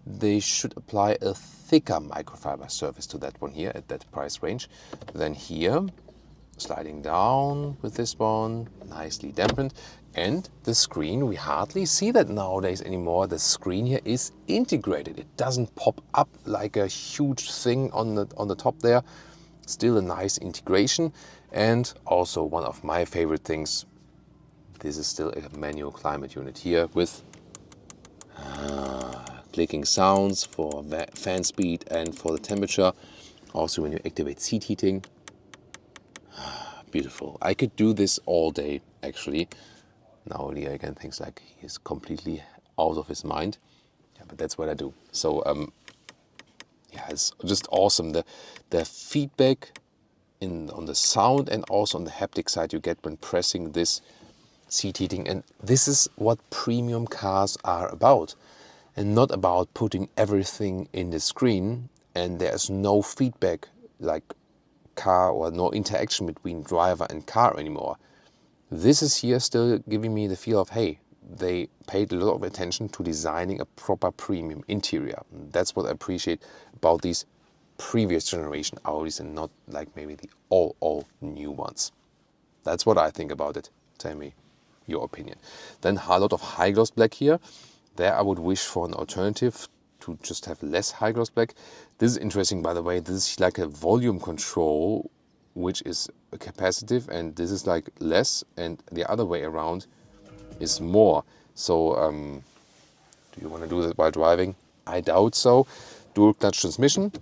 they should apply a thicker microfiber surface to that one here at that price range. Then here sliding down with this one, nicely dampened. And the screen, we hardly see that nowadays anymore. The screen here is integrated. It doesn't pop up like a huge thing on the top there. Still a nice integration. And also one of my favorite things, this is still a manual climate unit here with clicking sounds for fan speed and for the temperature. Also when you activate seat heating. Beautiful. I could do this all day actually. Now Leah again thinks like he's completely out of his mind. Yeah, but that's what I do. So yeah, it's just awesome. The feedback on the sound and also on the haptic side you get when pressing this seat heating. And this is what premium cars are about. And not about putting everything in the screen and there's no feedback like car or no interaction between driver and car anymore. This is here still giving me the feel of, hey, they paid a lot of attention to designing a proper premium interior. That's what I appreciate about these previous generation Audis and not like maybe the all new ones. That's what I think about it. Tell me your opinion. Then a lot of high gloss black here. There I would wish for an alternative to just have less high gloss black. This is interesting, by the way. This is like a volume control, which is a capacitive, and this is like less, and the other way around is more. So do you want to do that while driving? I doubt so. Dual clutch transmission.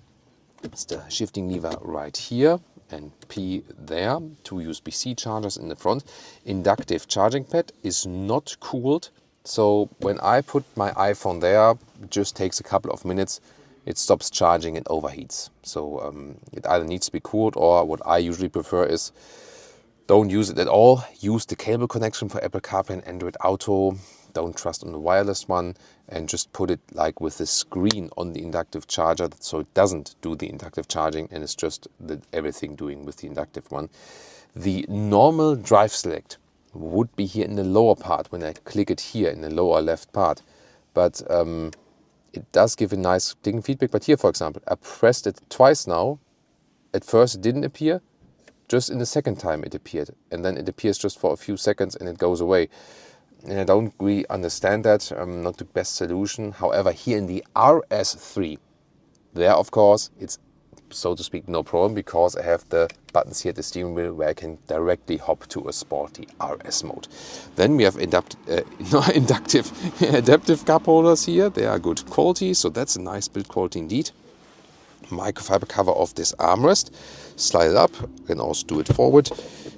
It's the shifting lever right here and P there. 2 USB-C chargers in the front. Inductive charging pad is not cooled. So when I put my iPhone there, it just takes a couple of minutes. It stops charging and overheats. So it either needs to be cooled, or what I usually prefer is don't use it at all. Use the cable connection for Apple CarPlay and Android Auto. Don't trust on the wireless one, and just put it like with the screen on the inductive charger, so it doesn't do the inductive charging and it's just everything doing with the inductive one. The normal drive select would be here in the lower part when I click it here in the lower left part. But it does give a nice clicking feedback. But here, for example, I pressed it twice now. At first it didn't appear. Just in the second time it appeared. And then it appears just for a few seconds and it goes away. And I don't really understand that. Not the best solution. However, here in the RS3, there, of course, it's so to speak no problem, because I have the buttons here at the steering wheel where I can directly hop to a sporty RS mode. Then we have adaptive cup holders here. They are good quality, so that's a nice build quality indeed. Microfiber cover of this armrest. Slide it up, you can also do it forward,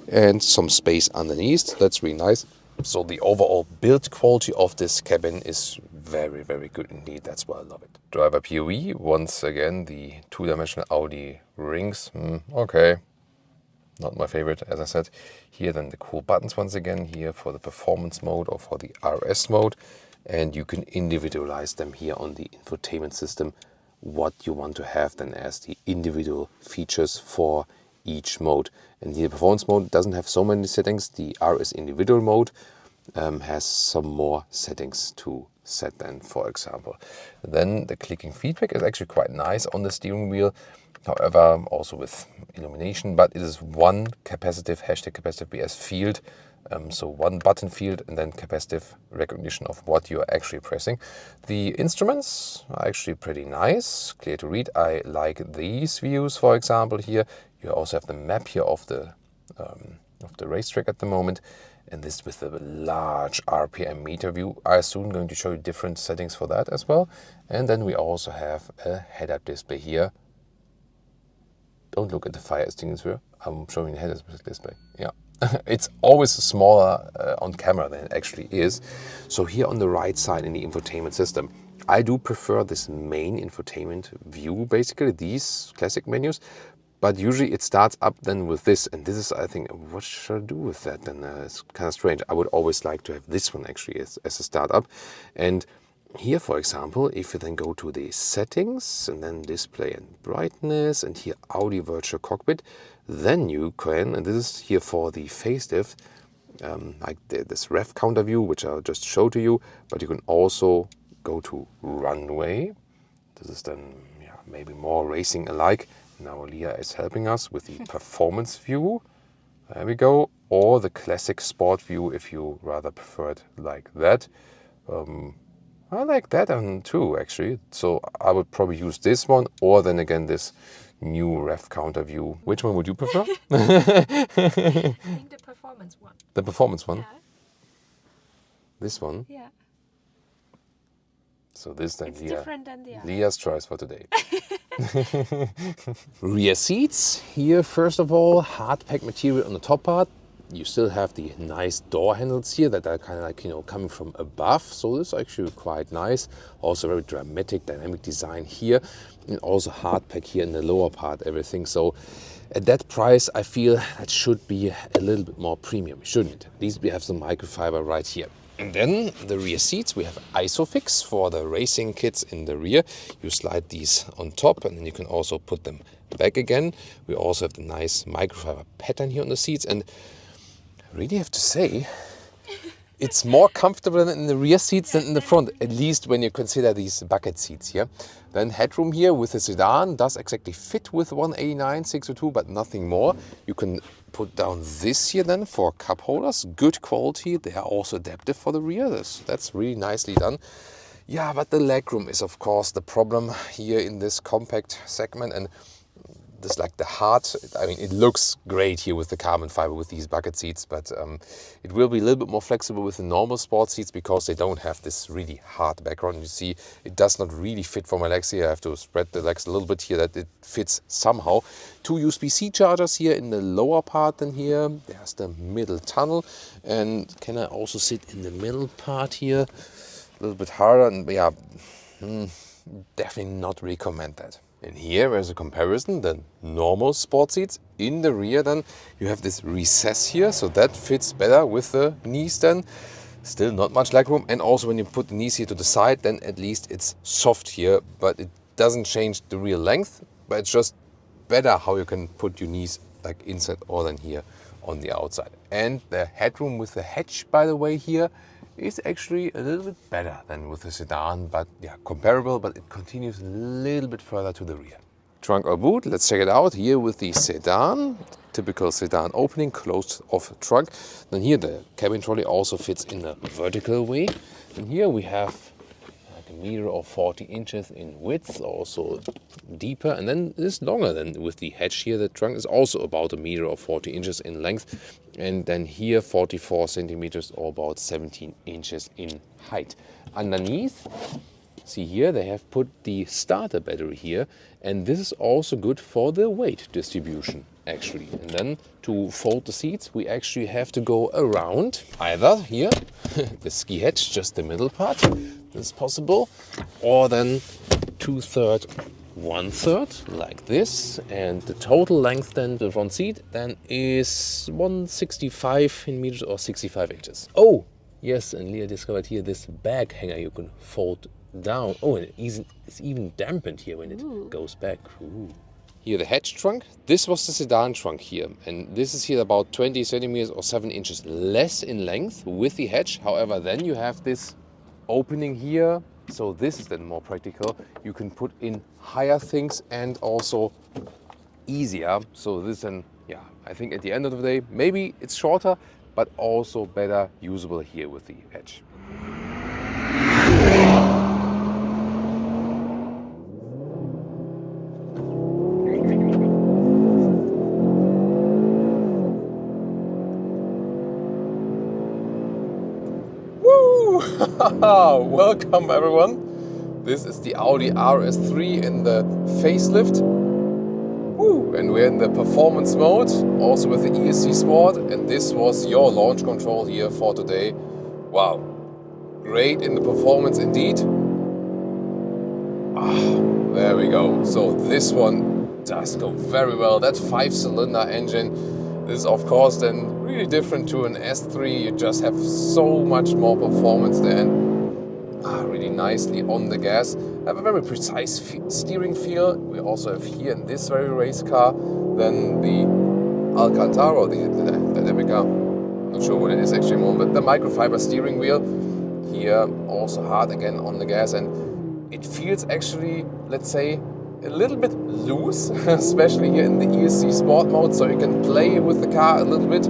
and some space underneath. That's really nice. So the overall build quality of this cabin is very, very good indeed. That's why I love it. Driver POV, once again, the two-dimensional Audi rings. Okay, not my favorite, as I said. Here then the cool buttons once again, here for the performance mode or for the RS mode. And you can individualize them here on the infotainment system, what you want to have then as the individual features for each mode. And the performance mode doesn't have so many settings. The RS individual mode has some more settings to set then, for example. Then the clicking feedback is actually quite nice on the steering wheel. However, also with illumination, but it is one capacitive, #capacitive BS field. So one button field and then capacitive recognition of what you're actually pressing. The instruments are actually pretty nice, clear to read. I like these views, for example, here. You also have the map here of the racetrack at the moment. And this with the large RPM meter view. I assume going to show you different settings for that as well. And then we also have a head-up display here. Don't look at the fire extinguisher. I'm showing the head-up display. Yeah. It's always smaller on camera than it actually is. So here on the right side in the infotainment system, I do prefer this main infotainment view, basically these classic menus. But usually it starts up then with this, and this is, I think, what should I do with that then? It's kind of strange. I would always like to have this one actually as a startup. And here, for example, if you then go to the settings and then display and brightness and here Audi virtual cockpit, then you can, and this is here for the facelift, like this rev counter view, which I'll just show to you, but you can also go to runway. This is then maybe more racing alike. Now Leah is helping us with the performance view. There we go. Or the classic sport view if you rather prefer it like that. I like that one too, actually. So I would probably use this one, or then again this new ref counter view. Which one would you prefer? I think the performance one. The performance one? Yeah. This one? Yeah. So this then It's different than the other. Leah's choice for today. Rear seats. Here, first of all, hard pack material on the top part. You still have the nice door handles here that are kind of like, you know, coming from above. So this is actually quite nice. Also very dramatic, dynamic design here. And also hard pack here in the lower part, everything. So at that price, I feel that should be a little bit more premium, shouldn't it? At least we have some microfiber right here. And then the rear seats, we have ISOFIX for the racing kits in the rear. You slide these on top and then you can also put them back again. We also have the nice microfiber pattern here on the seats. And I really have to say, it's more comfortable in the rear seats than in the front, at least when you consider these bucket seats here. Then headroom here with the sedan does exactly fit with 189 602, but nothing more. You can put down this here then for cup holders. Good quality. They are also adaptive for the rear. That's really nicely done. Yeah, but the legroom is of course the problem here in this compact segment. And this like the heart, I mean, it looks great here with the carbon fiber with these bucket seats, but it will be a little bit more flexible with the normal sport seats because they don't have this really hard background. You see, it does not really fit for my legs here. I have to spread the legs a little bit here that it fits somehow. 2 USB-C chargers here in the lower part than here. There's the middle tunnel. And can I also sit in the middle part here? A little bit harder, and yeah, definitely not recommend that. And here, as a comparison, the normal sport seats in the rear, then you have this recess here, so that fits better with the knees then. Still not much legroom, and also when you put the knees here to the side, then at least it's soft here, but it doesn't change the real length, but it's just better how you can put your knees like inside or then here on the outside. And the headroom with the hatch, by the way, here is actually a little bit better than with the sedan, but yeah, comparable, but it continues a little bit further to the rear. Trunk or boot, let's check it out here with the sedan. Typical sedan opening, closed off trunk. Then here the cabin trolley also fits in a vertical way. And here we have like a meter or 40 inches in width, also deeper. And then this is longer than with the hatch here. The trunk is also about a meter or 40 inches in length. And then here 44 centimeters or about 17 inches in height. Underneath, see here they have put the starter battery here, and this is also good for the weight distribution actually. And then to fold the seats we actually have to go around either here the ski hatch, just the middle part, this is possible, or then 2/3 1/3 like this, and the total length then the front seat then is 165 in meters or 65 inches. Oh yes, and Leah discovered here this bag hanger you can fold down. Oh, and it's even dampened here when it goes back. Ooh. Here the hatch trunk. This was the sedan trunk here, and this is here about 20 centimeters or 7 inches less in length with the hatch. However, then you have this opening here. So this is then more practical. You can put in higher things and also easier. So this then, yeah, I think at the end of the day, maybe it's shorter, but also better usable here with the edge. Welcome everyone. This is the Audi RS3 in the facelift. Woo. And we're in the performance mode, also with the ESC Sport. And this was your launch control here for today. Wow, great in the performance indeed. There we go. So this one does go very well. That 5-cylinder engine. This is of course then really different to an S3. You just have so much more performance then. Really nicely on the gas. Have a very precise steering feel. We also have here in this very race car then the Alcantara or the Dynamica. Not sure what it is actually more, but the microfiber steering wheel. Here also hard again on the gas, and it feels actually, let's say, a little bit loose, especially here in the ESC Sport mode, so you can play with the car a little bit.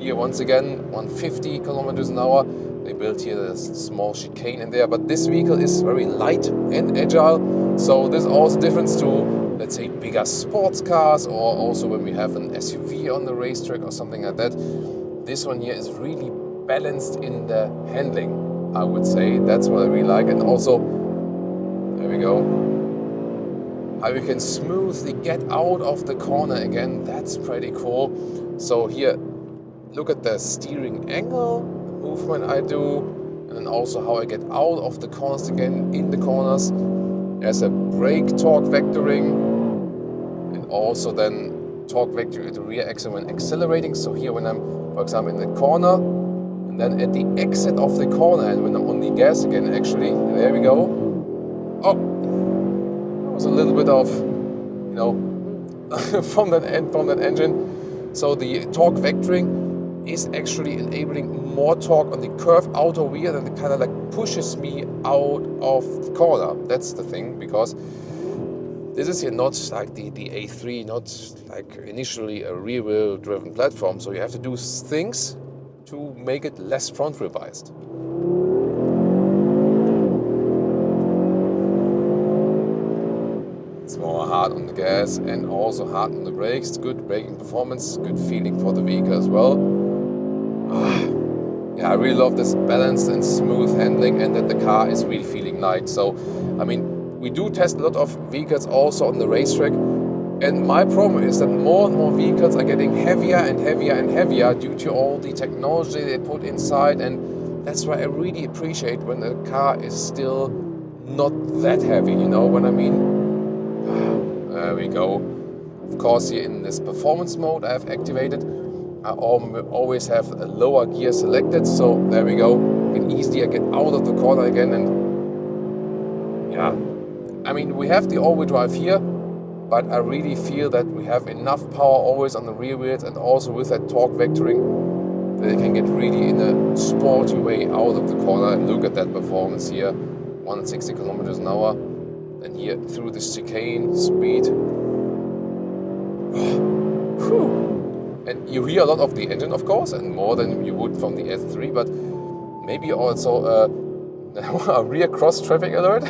Here once again 150 kilometers an hour. They built here a small chicane in there, but this vehicle is very light and agile. So there's also difference to, let's say, bigger sports cars, or also when we have an SUV on the racetrack or something like that. This one here is really balanced in the handling, I would say. That's what I really like. And also, there we go, how you can smoothly get out of the corner again. That's pretty cool. So here, look at the steering angle movement I do, and then also how I get out of the corners again in the corners. There's a brake torque vectoring, and also then torque vector at the rear axle when accelerating. So here when I'm, for example, in the corner, and then at the exit of the corner, and when I'm on the gas again, actually, there we go. Oh, that was a little bit of, you know, from that engine. So the torque vectoring is actually enabling more torque on the curved outer wheel, and it kind of like pushes me out of the corner. That's the thing, because this is here not like the A3, not like initially a rear wheel driven platform. So you have to do things to make it less front wheel biased. It's more hard on the gas and also hard on the brakes. Good braking performance, good feeling for the vehicle as well. Yeah, I really love this balanced and smooth handling, and that the car is really feeling light. So, I mean, we do test a lot of vehicles also on the racetrack, and my problem is that more and more vehicles are getting heavier and heavier and heavier due to all the technology they put inside, and that's why I really appreciate when a car is still not that heavy, you know what I mean? There we go. Of course, here in this performance mode I have activated, I always have a lower gear selected, so there we go. You can easier get out of the corner again, and yeah, I mean, we have the all-wheel drive here, but I really feel that we have enough power always on the rear wheels, and also with that torque vectoring, that it can get really in a sporty way out of the corner. And look at that performance here, 160 kilometers an hour, and here through the chicane speed. Whew. And you hear a lot of the engine, of course, and more than you would from the S3, but maybe also a rear cross traffic alert.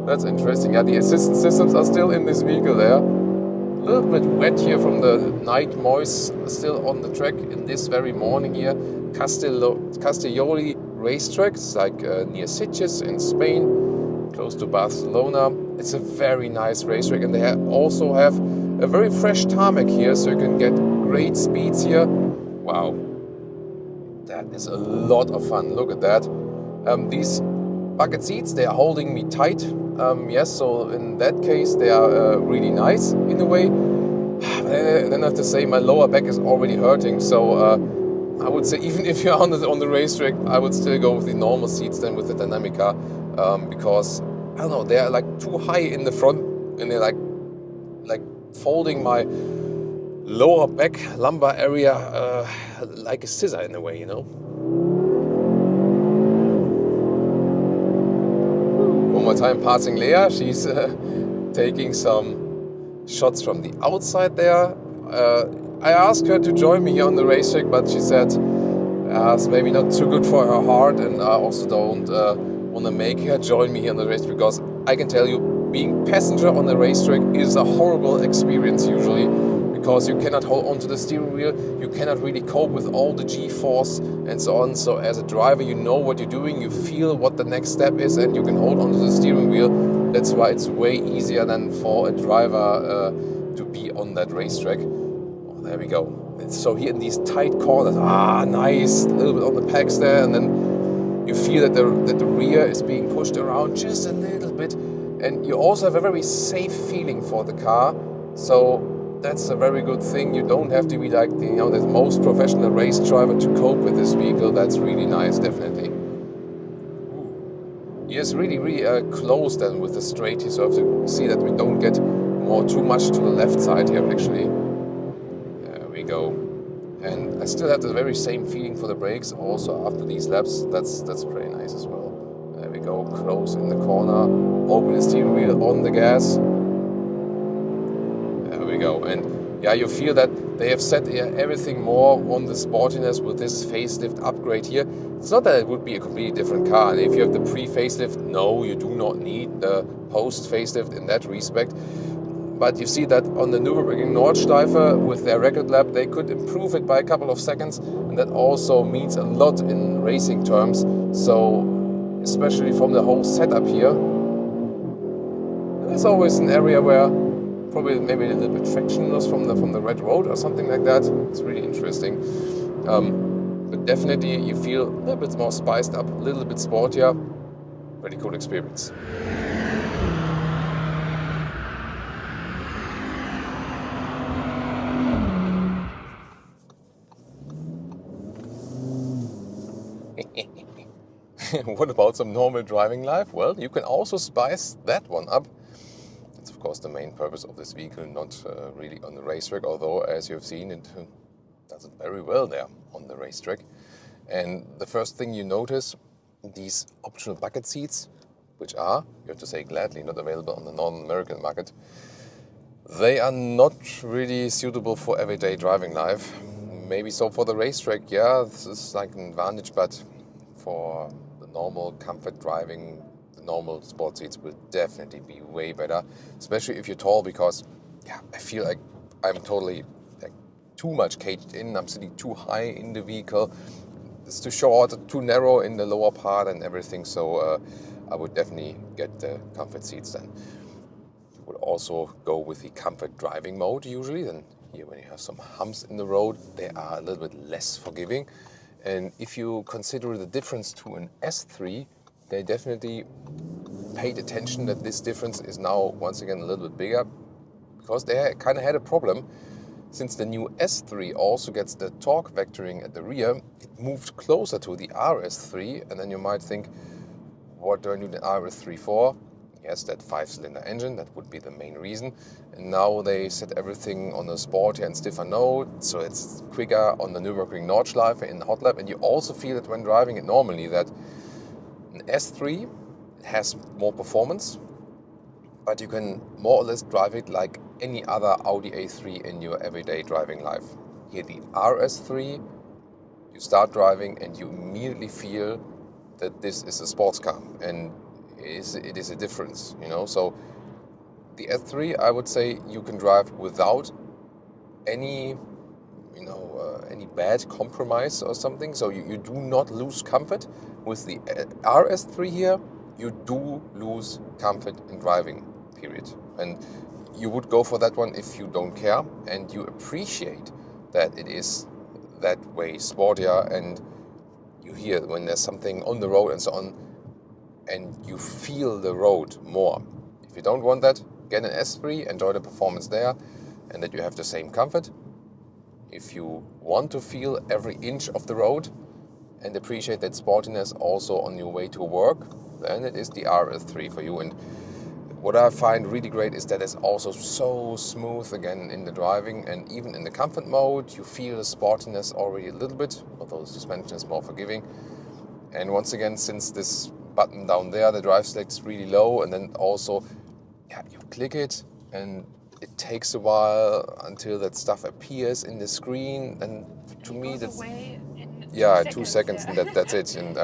That's interesting. Yeah, the assistance systems are still in this vehicle there. A little bit wet here from the night moist still on the track in this very morning here. Castelloli racetrack, it's like near Sitges in Spain, close to Barcelona. It's a very nice racetrack, and they also have a very fresh tarmac here, so you can get great speeds here. Wow, that is a lot of fun. Look at that. These bucket seats, they are holding me tight. Yes, so in that case they are really nice in a way. Then I have to say my lower back is already hurting, so I would say even if you're on the racetrack, I would still go with the normal seats than with the Dynamica, because I don't know, they are like too high in the front, and they're like folding my lower back lumbar area like a scissor in a way, you know. One more time passing Lea, she's taking some shots from the outside there. I asked her to join me here on the racetrack, but she said it's maybe not too good for her heart, and I also don't want to make her join me here on the racetrack, because I can tell you, being passenger on the racetrack is a horrible experience usually, because you cannot hold onto the steering wheel, you cannot really cope with all the G-force and so on. So as a driver, you know what you're doing, you feel what the next step is, and you can hold onto the steering wheel. That's why it's way easier than for a driver to be on that racetrack. Oh, there we go. So here in these tight corners, nice, a little bit on the pegs there, and then you feel that the rear is being pushed around just a little bit, and you also have a very safe feeling for the car. So that's a very good thing. You don't have to be like the most professional race driver to cope with this vehicle. That's really nice, definitely. Yes, really close then with the straight here, so you have to see that we don't get too much to the left side here actually. There we go. And I still have the very same feeling for the brakes also after these laps. That's pretty nice as well. There we go, close in the corner, open the steering wheel on the gas. we go. And yeah, you feel that they have set everything more on the sportiness with this facelift upgrade here. It's not that it would be a completely different car. And if you have the pre-facelift, no, you do not need the post-facelift in that respect. But you see that on the Nürburgring Nordschleife with their record lap, they could improve it by a couple of seconds. And that also means a lot in racing terms. So especially from the whole setup here, there's always an area where probably maybe a little bit traction loss from the red road or something like that. It's really interesting. But definitely you feel a little bit more spiced up, a little bit sportier. Pretty cool experience. What about some normal driving life? Well, you can also spice that one up. It's of course the main purpose of this vehicle, not really on the racetrack, although as you've seen it does it very well there on the racetrack. And the first thing you notice, these optional bucket seats, which are, you have to say gladly, not available on the North American market. They are not really suitable for everyday driving life. Maybe so for the racetrack, yeah, this is like an advantage, but for the normal comfort driving, the normal sport seats will definitely be way better, especially if you're tall, because yeah, I feel like I'm totally too much caged in. I'm sitting too high in the vehicle. It's too short, too narrow in the lower part and everything. So I would definitely get the comfort seats then. Would also go with the comfort driving mode usually. Then here when you have some humps in the road, they are a little bit less forgiving. And if you consider the difference to an S3, they definitely paid attention that this difference is now once again a little bit bigger, because they kind of had a problem. Since the new S3 also gets the torque vectoring at the rear, it moved closer to the RS3, and then you might think, what do I need an RS3 for? Yes, that 5-cylinder engine, that would be the main reason. And now they set everything on a sportier and stiffer note, so it's quicker on the Nürburgring Nordschleife in the hot lap. And you also feel it when driving it normally, that an S3 has more performance, but you can more or less drive it like any other Audi A3 in your everyday driving life. Here the RS3, you start driving and you immediately feel that this is a sports car, and it is a difference, you know. So the S3, I would say you can drive without any, any bad compromise or something. So you do not lose comfort. With the RS3 here, you do lose comfort in driving, period. And you would go for that one if you don't care and you appreciate that it is that way sportier, and you hear when there's something on the road and so on, and you feel the road more. If you don't want that, get an S3, enjoy the performance there, and that you have the same comfort. If you want to feel every inch of the road and appreciate that sportiness also on your way to work, then it is the RS3 for you. And what I find really great is that it's also so smooth again in the driving, and even in the comfort mode, you feel the sportiness already a little bit, although the suspension is more forgiving. And once again, since this button down there, the drive select's really low, and then also, you click it and it takes a while until that stuff appears in the screen, and to me that's 2 seconds, and that's it. And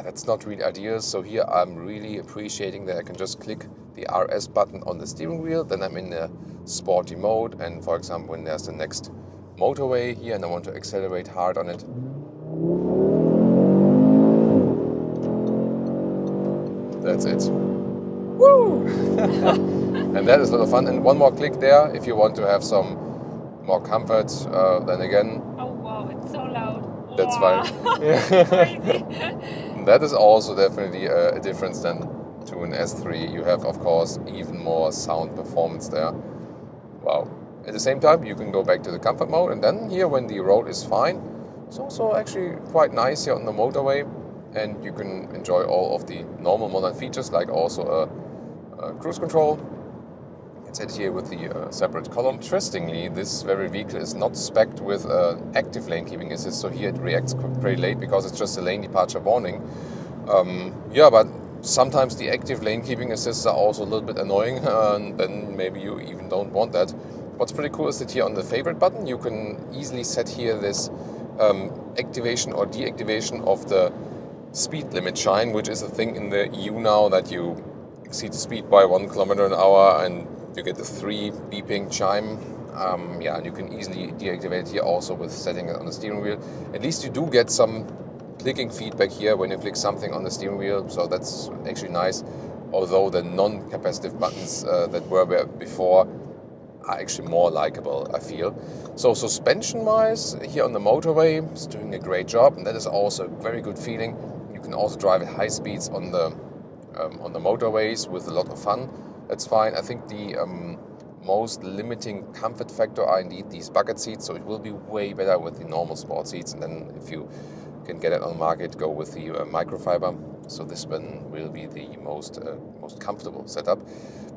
that's not really ideal. So here I'm really appreciating that I can just click the RS button on the steering wheel, then I'm in the sporty mode, and for example when there's the next motorway here and I want to accelerate hard on it, that's it. Woo! And that is a lot of fun. And one more click there if you want to have some more comfort. Then again. Oh wow, it's so loud. That's fine. Crazy. That is also definitely a difference then to an S3. You have, of course, even more sound performance there. Wow. At the same time, you can go back to the comfort mode, and then here when the road is fine, it's also actually quite nice here on the motorway, and you can enjoy all of the normal modern features, like also a cruise control. It's added here with the separate column. Interestingly, this very vehicle is not spec'd with active lane keeping assist, so here it reacts pretty late because it's just a lane departure warning. But sometimes the active lane keeping assists are also a little bit annoying, and then maybe you even don't want that. what's pretty cool is that here on the favorite button, you can easily set here this activation or deactivation of the speed limit chime, which is a thing in the EU now that you exceed the speed by 1 kilometer an hour and you get the 3 beeping chime. And you can easily deactivate it here also with setting it on the steering wheel. At least you do get some clicking feedback here when you click something on the steering wheel, so that's actually nice. Although the non-capacitive buttons that were before are actually more likable, I feel. So suspension-wise, here on the motorway, it's doing a great job, and that is also a very good feeling. You can also drive at high speeds on the motorways with a lot of fun. That's fine. I think the most limiting comfort factor are indeed these bucket seats, so it will be way better with the normal sport seats, and then if you can get it on the market, go with the microfiber. So this one will be the most comfortable setup.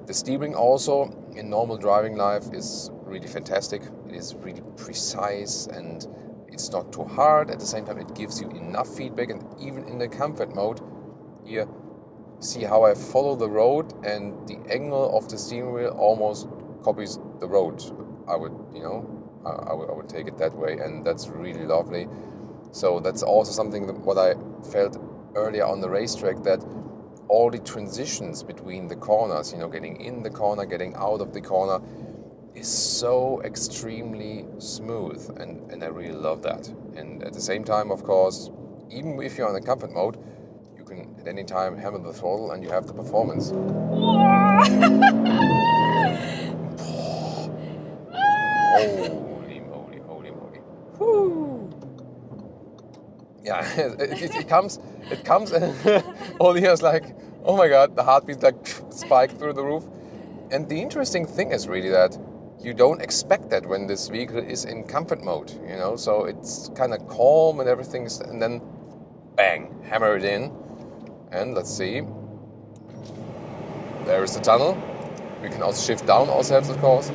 The steering also in normal driving life is really fantastic. It is really precise and it's not too hard. At the same time, it gives you enough feedback, and even in the comfort mode, here, see how I follow the road and the angle of the steering wheel almost copies the road. I would take it that way, and that's really lovely. So that's also something that what I felt earlier on the racetrack, that all the transitions between the corners, getting in the corner, getting out of the corner, is so extremely smooth, and I really love that. And at the same time, of course, even if you're on the comfort mode, you can at any time hammer the throttle and you have the performance. Holy moly, holy moly. Woo. Yeah, it comes and all here is like, oh my god, the heartbeat like spiked through the roof. And the interesting thing is really that you don't expect that when this vehicle is in comfort mode, so it's kind of calm and everything, and then bang, hammer it in. And let's see, there is the tunnel. We can also shift down ourselves, of course.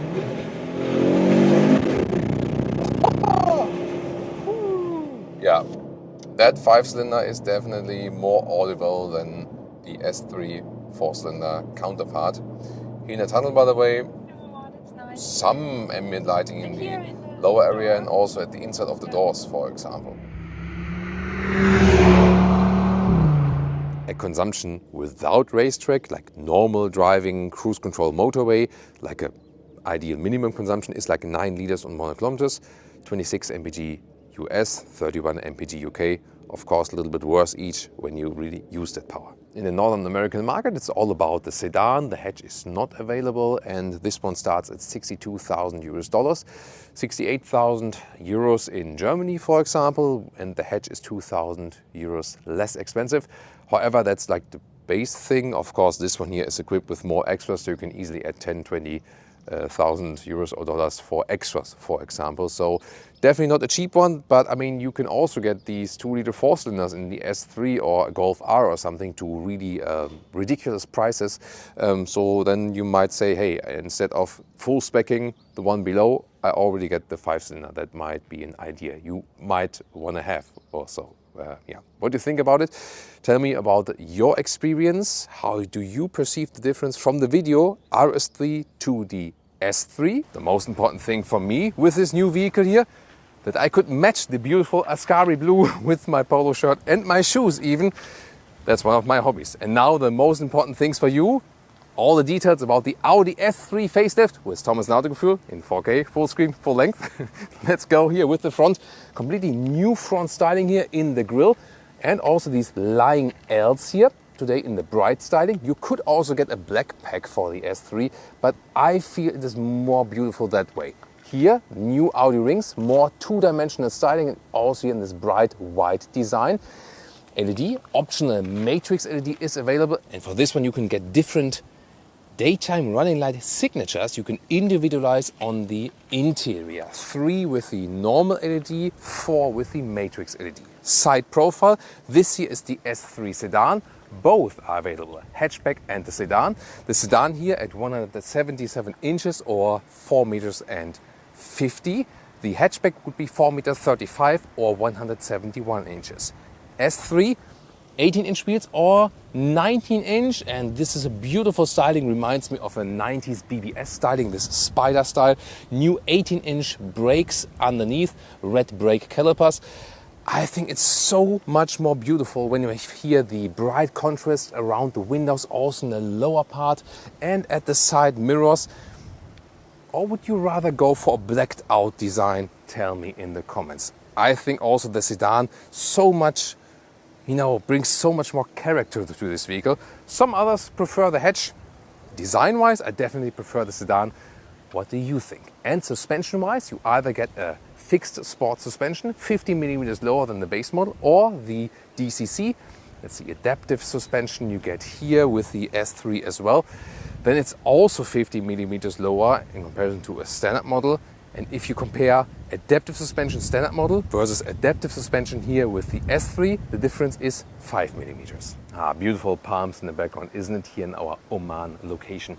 Yeah, that 5-cylinder is definitely more audible than the S3 4-cylinder counterpart. Here in the tunnel, by the way, Nice. some ambient lighting in the lower area and also at the inside of the doors, for example. A consumption without racetrack, like normal driving, cruise control motorway, like an ideal minimum consumption is like 9 liters on 100 kilometers, 26 mpg US, 31 mpg UK. Of course, a little bit worse each when you really use that power. In the Northern American market, it's all about the sedan. The hatch is not available, and this one starts at $62,000, 68,000 euros in Germany, for example, and the hatch is 2,000 euros less expensive. However, that's like the base thing. Of course, this one here is equipped with more extras, so you can easily add 10,000 euros or dollars for extras, for example. So definitely not a cheap one, but I mean, you can also get these 2-liter 4-cylinders in the S3 or a Golf R or something to really ridiculous prices. So then you might say, hey, instead of full specking the one below, I already get the 5-cylinder. That might be an idea you might want to have also. Yeah, what do you think about it? Tell me about your experience. How do you perceive the difference from the video RS3 to the S3? The most important thing for me with this new vehicle here, that I could match the beautiful Ascari blue with my polo shirt and my shoes even. That's one of my hobbies. And now the most important things for you. All the details about the Audi S3 facelift with Thomas and Autogefühl in 4K, full screen, full length. Let's go here with the front. Completely new front styling here in the grille. And also these lying Ls here, today in the bright styling. You could also get a black pack for the S3, but I feel it is more beautiful that way. Here, new Audi rings, more two-dimensional styling, and also in this bright white design. LED, optional matrix LED is available. And for this one, you can get different daytime running light signatures you can individualize on the interior. 3 with the normal LED, 4 with the matrix LED. Side profile, this here is the S3 sedan. Both are available, hatchback and the sedan. The sedan here at 177 inches or 4 meters and 50. The hatchback would be 4 meters 35 or 171 inches. S3 18-inch wheels or 19-inch, and this is a beautiful styling, reminds me of a 90s BBS styling, this spider style. New 18-inch brakes underneath, red brake calipers. I think it's so much more beautiful when you hear the bright contrast around the windows, also in the lower part and at the side mirrors. Or would you rather go for a blacked out design? Tell me in the comments. I think also the sedan so much, brings so much more character to this vehicle. Some others prefer the hatch. Design-wise, I definitely prefer the sedan. What do you think? And suspension-wise, you either get a fixed sport suspension, 50 millimeters lower than the base model, or the DCC. That's the adaptive suspension you get here with the S3 as well. Then it's also 50 millimeters lower in comparison to a standard model. And if you compare adaptive suspension standard model versus adaptive suspension here with the S3, the difference is 5 millimeters. Beautiful palms in the background, isn't it, here in our Oman location.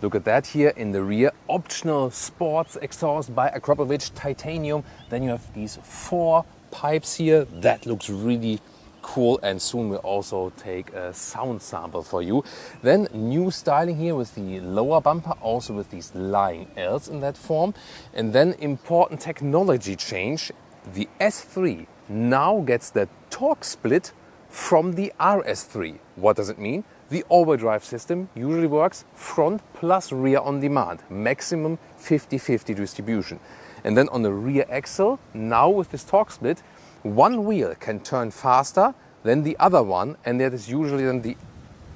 Look at that here in the rear, optional sports exhaust by Akrapovic titanium. Then you have these 4 pipes here. That looks really cool, and soon we'll also take a sound sample for you. Then new styling here with the lower bumper, also with these lying Ls in that form. And then important technology change. The S3 now gets the torque split from the RS3. What does it mean? The all-wheel drive system usually works front plus rear on demand, maximum 50-50 distribution. And then on the rear axle, now with this torque split, one wheel can turn faster than the other one, and that is usually then the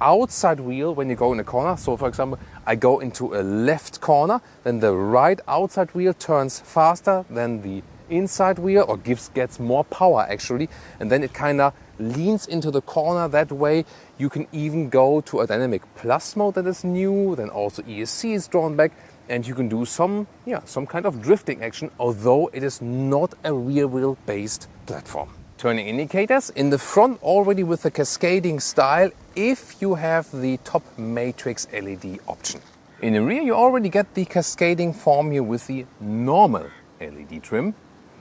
outside wheel when you go in a corner. So for example, I go into a left corner, then the right outside wheel turns faster than the inside wheel, or gets more power actually, and then it kind of leans into the corner. That way you can even go to a dynamic plus mode that is new. Then also ESC is drawn back, and you can do some kind of drifting action, although it is not a rear wheel based platform. Turning indicators in the front already with the cascading style if you have the top matrix LED option. In the rear you already get the cascading form here with the normal LED trim.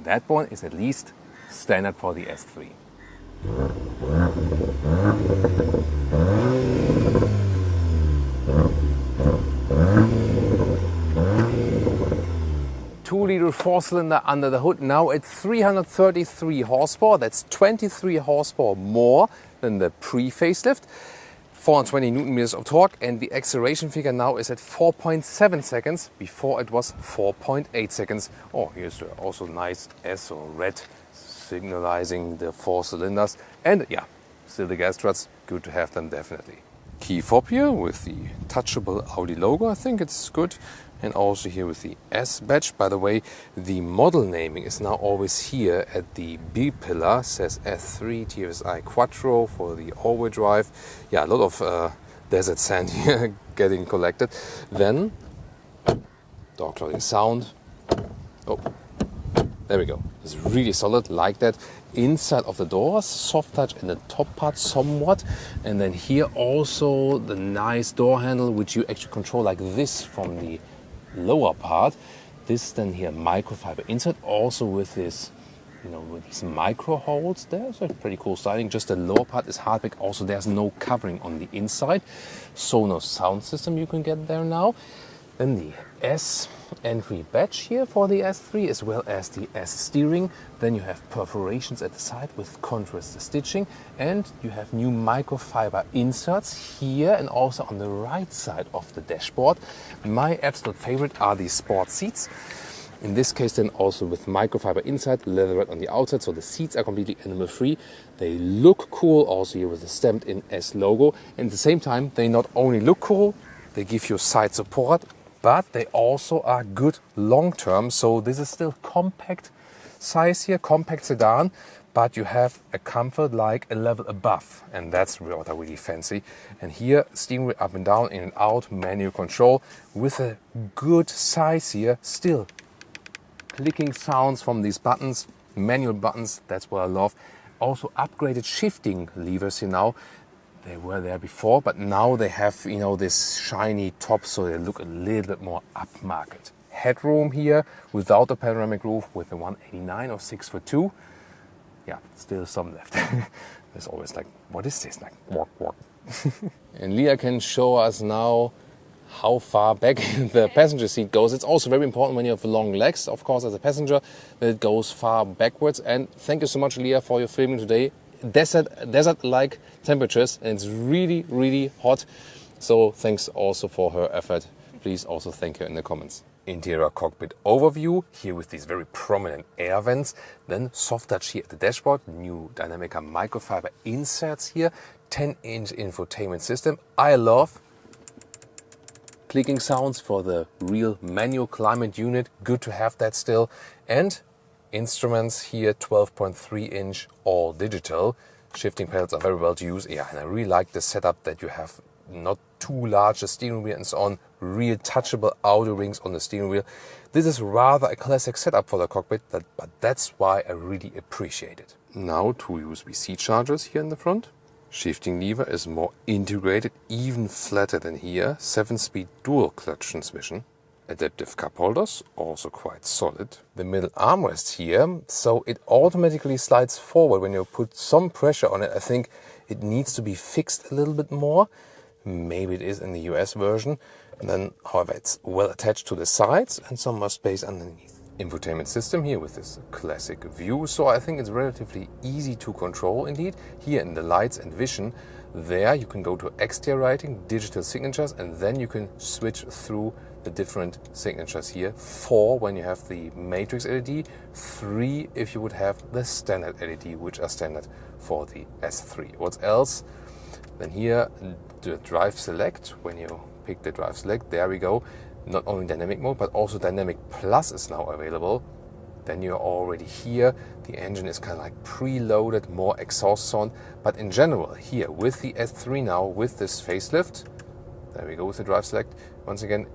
That one is at least standard for the S3. 2-liter 4-cylinder under the hood, now at 333 horsepower. That's 23 horsepower more than the pre-facelift. 420 Newton meters of torque, and the acceleration figure now is at 4.7 seconds. Before it was 4.8 seconds. Oh, here's also nice S or red signalizing the 4 cylinders. And yeah, still the gas struts, good to have them definitely. Key fob here with the touchable Audi logo, I think it's good. And also here with the S badge. By the way, the model naming is now always here at the B pillar. Says S3 TFSI Quattro for the all-wheel drive. Yeah, a lot of desert sand here getting collected. Then door closing sound. Oh, there we go. It's really solid like that. Inside of the doors, soft touch in the top part somewhat. And then here also the nice door handle, which you actually control like this from the lower part. This then here microfiber inside, also with this, with these micro holes there. So pretty cool styling. Just the lower part is hardback. Also, there's no covering on the inside. Sonos sound system you can get there now. Then the S entry badge here for the S3, as well as the S steering. Then you have perforations at the side with contrast stitching, and you have new microfiber inserts here and also on the right side of the dashboard. My absolute favorite are the sport seats. In this case then also with microfiber inside, leatherette on the outside, so the seats are completely animal free. They look cool also here with the stamped in S logo, and at the same time they not only look cool, they give you side support, but they also are good long term. So this is still compact size here, compact sedan, but you have a comfort like a level above, and that's what I really fancy. And here steering wheel up and down, in and out, manual control with a good size here. Still clicking sounds from these buttons, manual buttons, that's what I love. Also upgraded shifting levers here now. They were there before, but now they have, this shiny top, so they look a little bit more upmarket. Headroom here without the panoramic roof with the 189 or 6'2". yeah, still some left. There's always like, what is this? Like, walk, walk. And Leah can show us now how far back the passenger seat goes. It's also very important when you have long legs, of course, as a passenger, that it goes far backwards. And thank you so much, Leah, for your filming today. Desert-like temperatures, and it's really, really hot. So thanks also for her effort. Please also thank her in the comments. Interior cockpit overview, here with these very prominent air vents. Then soft touch here at the dashboard, new Dynamica microfiber inserts here, 10-inch infotainment system. I love clicking sounds for the real manual climate unit, good to have that still. And instruments here, 12.3-inch all digital. Shifting pedals are very well to use. Yeah, and I really like the setup that you have not too large a steering wheel and so on, real touchable audio rings on the steering wheel. This is rather a classic setup for the cockpit, but that's why I really appreciate it. Now 2 USB-C chargers here in the front. Shifting lever is more integrated, even flatter than here. 7-speed dual clutch transmission. Adaptive cup holders, also quite solid. The middle armrest here, so it automatically slides forward when you put some pressure on it. I think it needs to be fixed a little bit more. Maybe it is in the US version. And then, however, it's well attached to the sides and some more space underneath. Infotainment system here with this classic view, so I think it's relatively easy to control indeed. Here in the lights and vision, there you can go to exterior lighting, digital signatures, and then you can switch through the different signatures here. 4 when you have the matrix LED, 3 if you would have the standard LED, which are standard for the S3. What else? Then here the drive select, when you pick the drive select, there we go. Not only dynamic mode, but also dynamic plus is now available. Then you're already here. The engine is kind of like preloaded, more exhaust sound. But in general, here with the S3 now, with this facelift, there we go with the drive select. Once again,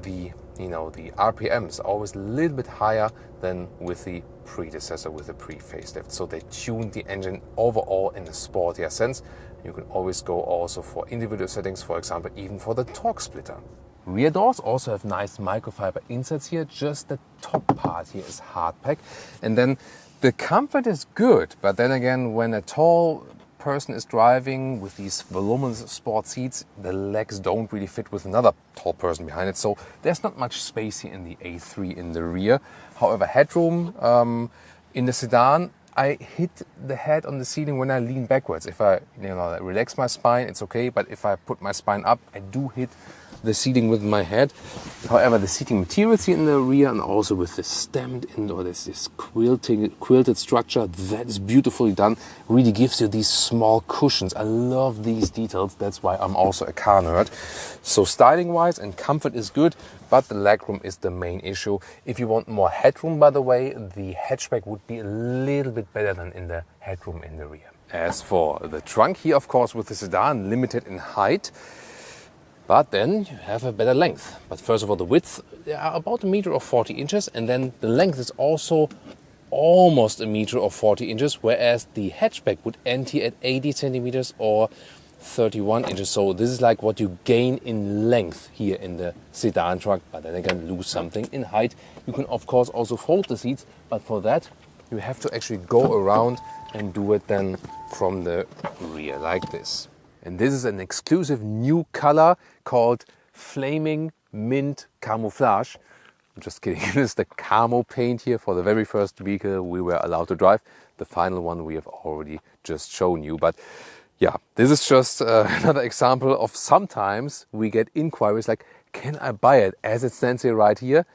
the RPMs are always a little bit higher than with the predecessor, with the pre-facelift. So they tuned the engine overall in a sportier sense. You can always go also for individual settings, for example, even for the torque splitter. Rear doors also have nice microfiber inserts here. Just the top part here is hard pack. And then the comfort is good, but then again, when a tall person is driving with these voluminous sport seats, the legs don't really fit with another tall person behind it. So there's not much space here in the A3 in the rear. However, headroom in the sedan, I hit the head on the ceiling when I lean backwards. If I relax my spine, it's okay. But if I put my spine up, I do hit the seating with my head. However, the seating materials here in the rear, and also with this stamped in, or this quilted structure, that is beautifully done. Really gives you these small cushions. I love these details. That's why I'm also a car nerd. So styling wise and comfort is good, but the legroom is the main issue. If you want more headroom, by the way, the hatchback would be a little bit better than in the headroom in the rear. As for the trunk here, of course, with the sedan, limited in height. But then you have a better length. But first of all, the width, about 1 meter or 40 inches. And then the length is also almost 1 meter or 40 inches, whereas the hatchback would end here at 80 centimeters or 31 inches. So this is like what you gain in length here in the sedan truck, but then again lose something in height. You can of course also fold the seats, but for that you have to actually go around and do it then from the rear like this. And this is an exclusive new color called Flaming Mint Camouflage. I'm just kidding. This is the camo paint here for the very first vehicle we were allowed to drive. The final one we have already just shown you. But yeah, this is just another example of sometimes we get inquiries like, can I buy it as it stands here right here?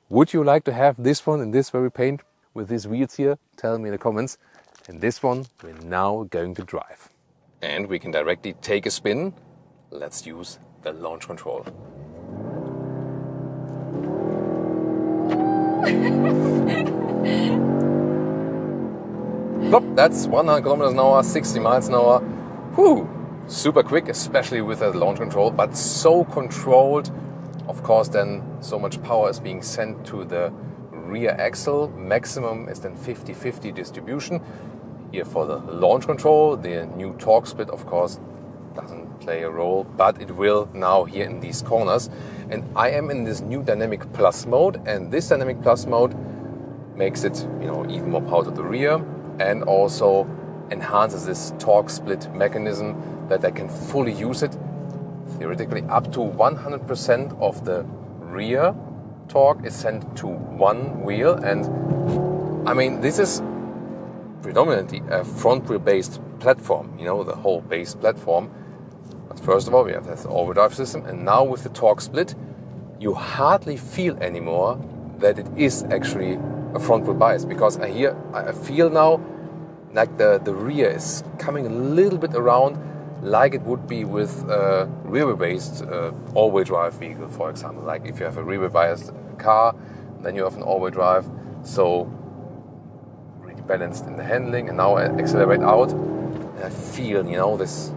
Would you like to have this one in this very paint with these wheels here? Tell me in the comments. And this one we're now going to drive. And we can directly take a spin. Let's use the launch control. Plop, that's 100 kilometers an hour, 60 miles an hour. Whew, super quick, especially with the launch control, but so controlled. Of course, then so much power is being sent to the rear axle. Maximum is then 50-50 distribution. Here for the launch control, the new torque split, of course, doesn't play a role, but it will now here in these corners. And I am in this new Dynamic Plus mode, and this Dynamic Plus mode makes it, even more power to the rear, and also enhances this torque split mechanism that I can fully use it. Theoretically, up to 100% of the rear torque is sent to one wheel, and I mean, this is predominantly a front wheel based platform, you know, the whole base platform. But first of all, we have this all-wheel drive system, and now with the torque split, you hardly feel anymore that it is actually a front wheel bias, because I feel now like the rear is coming a little bit around, like it would be with a rear-wheel-based all-wheel drive vehicle, for example. Like if you have a rear-wheel-biased car, then you have an all-wheel drive. So really balanced in the handling, and now I accelerate out, and I feel, you know, this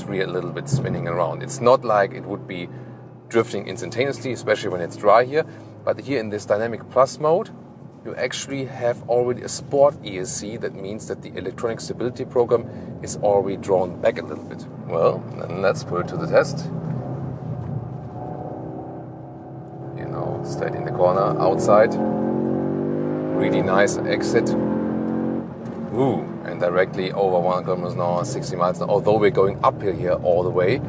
rear a little bit spinning around. It's not like it would be drifting instantaneously, especially when it's dry here. But here in this Dynamic Plus mode, you actually have already a Sport ESC. That means that the electronic stability program is already drawn back a little bit. Well, then let's put it to the test. You know, straight in the corner, outside. Really nice exit. Woo! And directly over 1 km an hour, 60 miles an hour. Although we're going uphill here all the way.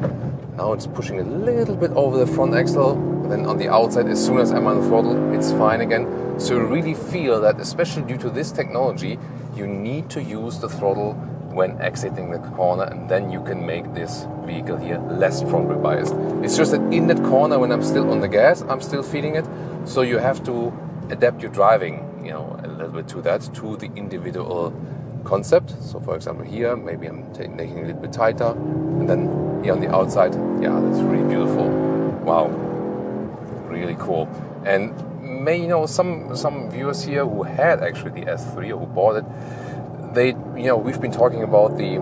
Now it's pushing a little bit over the front axle. Then on the outside, as soon as I'm on the throttle, it's fine again. So you really feel that, especially due to this technology, you need to use the throttle when exiting the corner, and then you can make this vehicle here less front wheel biased. It's just that in that corner, when I'm still on the gas, I'm still feeling it. So you have to adapt your driving, you know, a little bit to that, to the individual concept. So for example here, maybe I'm making it a little bit tighter, and then here on the outside, yeah, that's really beautiful. Wow, really cool. And you know, some viewers here who had actually the S3 or who bought it, they, you know, we've been talking about the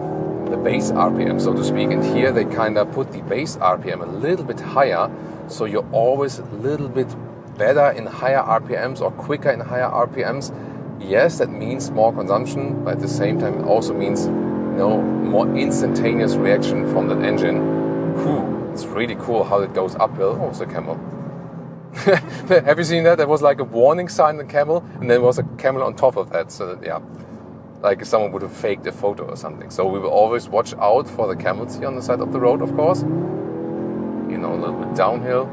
base RPM, so to speak, and here they kind of put the base RPM a little bit higher, so you're always a little bit better in higher RPMs or quicker in higher RPMs. Yes, that means more consumption, but at the same time it also means, you know, more instantaneous reaction from that engine. Whew, it's really cool how it goes uphill. Oh, it's a camel. Have you seen that? There was like a warning sign on the camel, and there was a camel on top of that. So that, yeah, like someone would have faked a photo or something. So we will always watch out for the camels here on the side of the road, of course. You know, a little bit downhill.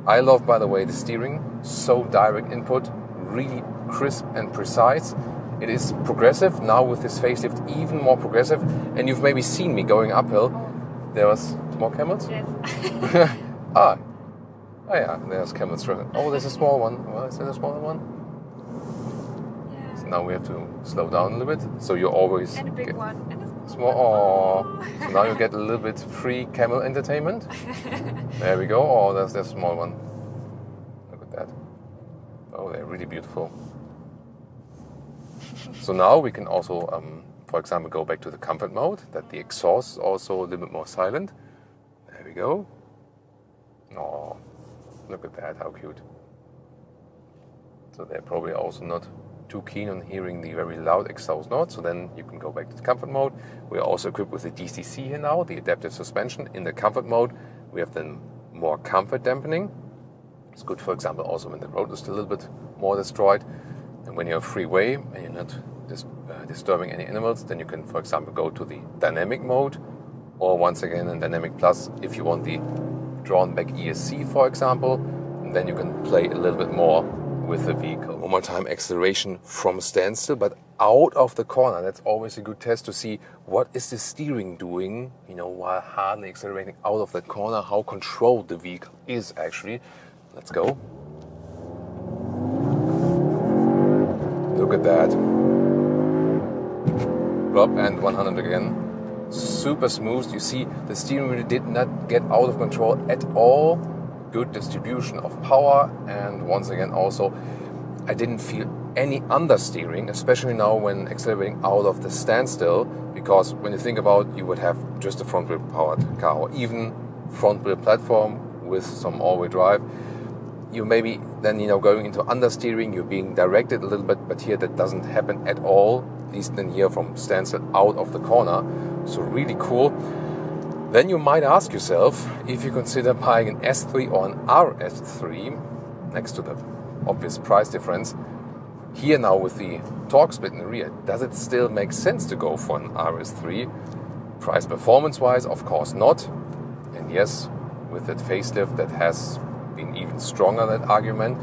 I love, by the way, the steering. So direct input, really crisp and precise. It is progressive now with this facelift, even more progressive. And you've maybe seen me going uphill. There was more camels. Yes. Oh yeah, there's camels driven. Oh, there's a small one. Well, is there a smaller one? Yeah. So now we have to slow down a little bit. So you always And a big get one. And a small. Oh, so now you get a little bit free camel entertainment. There we go. Oh, there's a small one. Look at that. Oh, they're really beautiful. So now we can also, for example, go back to the comfort mode. That the exhaust is also a little bit more silent. There we go. Oh. Look at that, how cute. So they're probably also not too keen on hearing the very loud exhaust notes, so then you can go back to the comfort mode. We're also equipped with the DCC here now, the adaptive suspension. In the comfort mode, we have then more comfort dampening. It's good, for example, also when the road is a little bit more destroyed. And when you're on freeway and you're not disturbing any animals, then you can, for example, go to the dynamic mode, or once again in Dynamic Plus, if you want the drawn back ESC, for example, and then you can play a little bit more with the vehicle. One more time, acceleration from standstill, but out of the corner. That's always a good test to see what is the steering doing, you know, while hardly accelerating out of that corner, how controlled the vehicle is actually. Let's go. Look at that. Drop and 100 again. Super smooth. You see the steering wheel did not get out of control at all. Good distribution of power, and once again also I didn't feel any understeering, especially now when accelerating out of the standstill, because when you think about, you would have just a front wheel powered car or even front wheel platform with some all-wheel drive. You maybe then, you know, going into understeering, you're being directed a little bit, but here that doesn't happen at all, at least then here from standstill out of the corner. So really cool. Then you might ask yourself if you consider buying an S3 or an RS3, next to the obvious price difference, Here now with the torque split in the rear, does it still make sense to go for an RS3? Price performance wise, of course not. And yes, with that facelift that has been even stronger, that argument.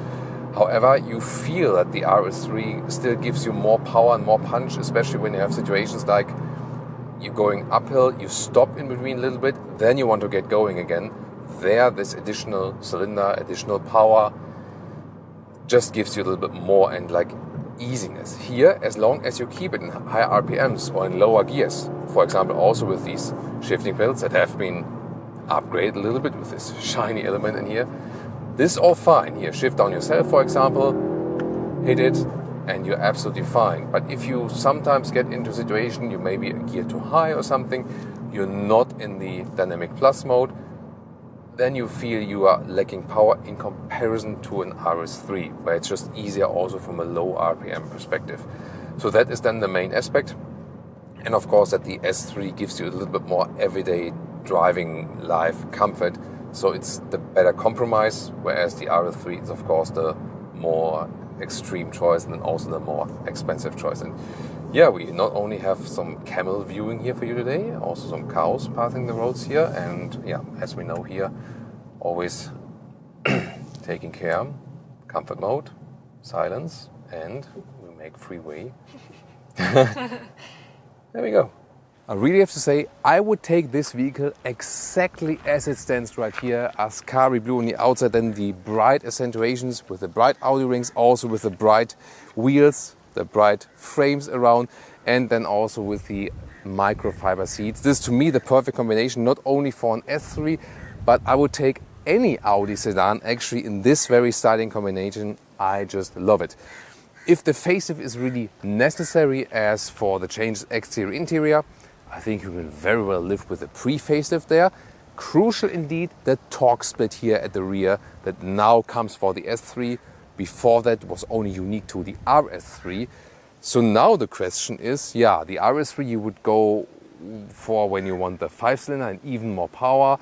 However, you feel that the RS3 still gives you more power and more punch, especially when you have situations like you're going uphill, you stop in between a little bit, then you want to get going again. There, this additional cylinder, additional power just gives you a little bit more and like easiness. Here, as long as you keep it in higher RPMs or in lower gears, for example, also with these shifting pedals that have been upgraded a little bit with this shiny element in here, this is all fine. Here, shift down yourself, for example, hit it, and you're absolutely fine. But if you sometimes get into a situation, you may be a gear too high or something, you're not in the dynamic plus mode, then you feel you are lacking power in comparison to an RS3, where it's just easier also from a low RPM perspective. So that is then the main aspect. And of course that the S3 gives you a little bit more everyday driving life comfort. So it's the better compromise, whereas the RS3 is of course the more extreme choice and then also the more expensive choice. And yeah, we not only have some camel viewing here for you today, also some cows passing the roads here. And yeah, as we know here, always taking care, comfort mode, silence, and we make freeway. There we go. I really have to say, I would take this vehicle exactly as it stands right here, Ascari blue on the outside, then the bright accentuations with the bright Audi rings, also with the bright wheels, the bright frames around, and then also with the microfiber seats. This is to me the perfect combination, not only for an S3, but I would take any Audi sedan actually in this very styling combination. I just love it. If the facelift is really necessary as for the changed exterior interior, I think you can very well live with a pre-facelift there. Crucial indeed, the torque split here at the rear that now comes for the S3. Before that was only unique to the RS3. So now the question is, yeah, the RS3 you would go for when you want the 5-cylinder and even more power.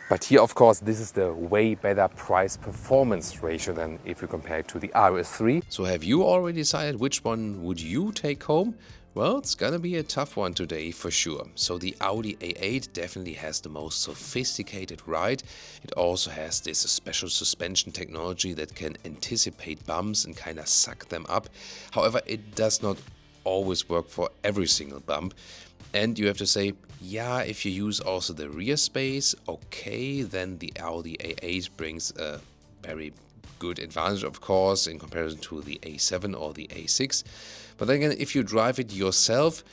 But here, of course, this is the way better price-performance ratio than if you compare it to the RS3. So have you already decided which one would you take home? Well, it's gonna be a tough one today for sure. So the Audi A8 definitely has the most sophisticated ride. It also has this special suspension technology that can anticipate bumps and kind of suck them up. However, it does not always work for every single bump. And you have to say, yeah, if you use also the rear space, okay, then the Audi A8 brings a very good advantage, of course, in comparison to the A7 or the A6. But then again, if you drive it yourself,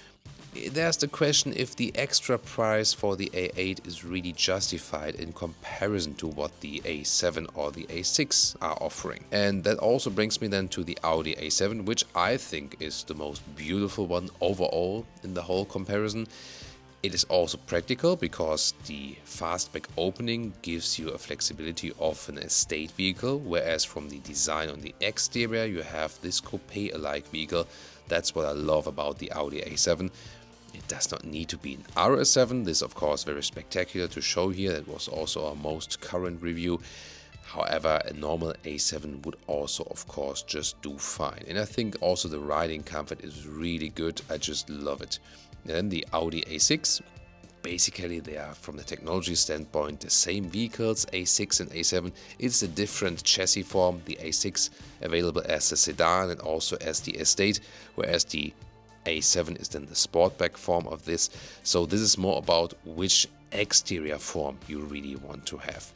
there's the question if the extra price for the A8 is really justified in comparison to what the A7 or the A6 are offering. And that also brings me then to the Audi A7, which I think is the most beautiful one overall in the whole comparison. It is also practical because the fastback opening gives you a flexibility of an estate vehicle, whereas from the design on the exterior you have this coupe-alike vehicle. That's what I love about the Audi A7. It does not need to be an RS7. This is of course very spectacular to show here. That was also our most current review. However, a normal A7 would also of course just do fine. And I think also the riding comfort is really good. I just love it. Then the Audi A6, basically they are from the technology standpoint the same vehicles, A6 and A7. It's a different chassis form, the A6 available as a sedan and also as the estate, whereas the A7 is then the sportback form of this. So this is more about which exterior form you really want to have.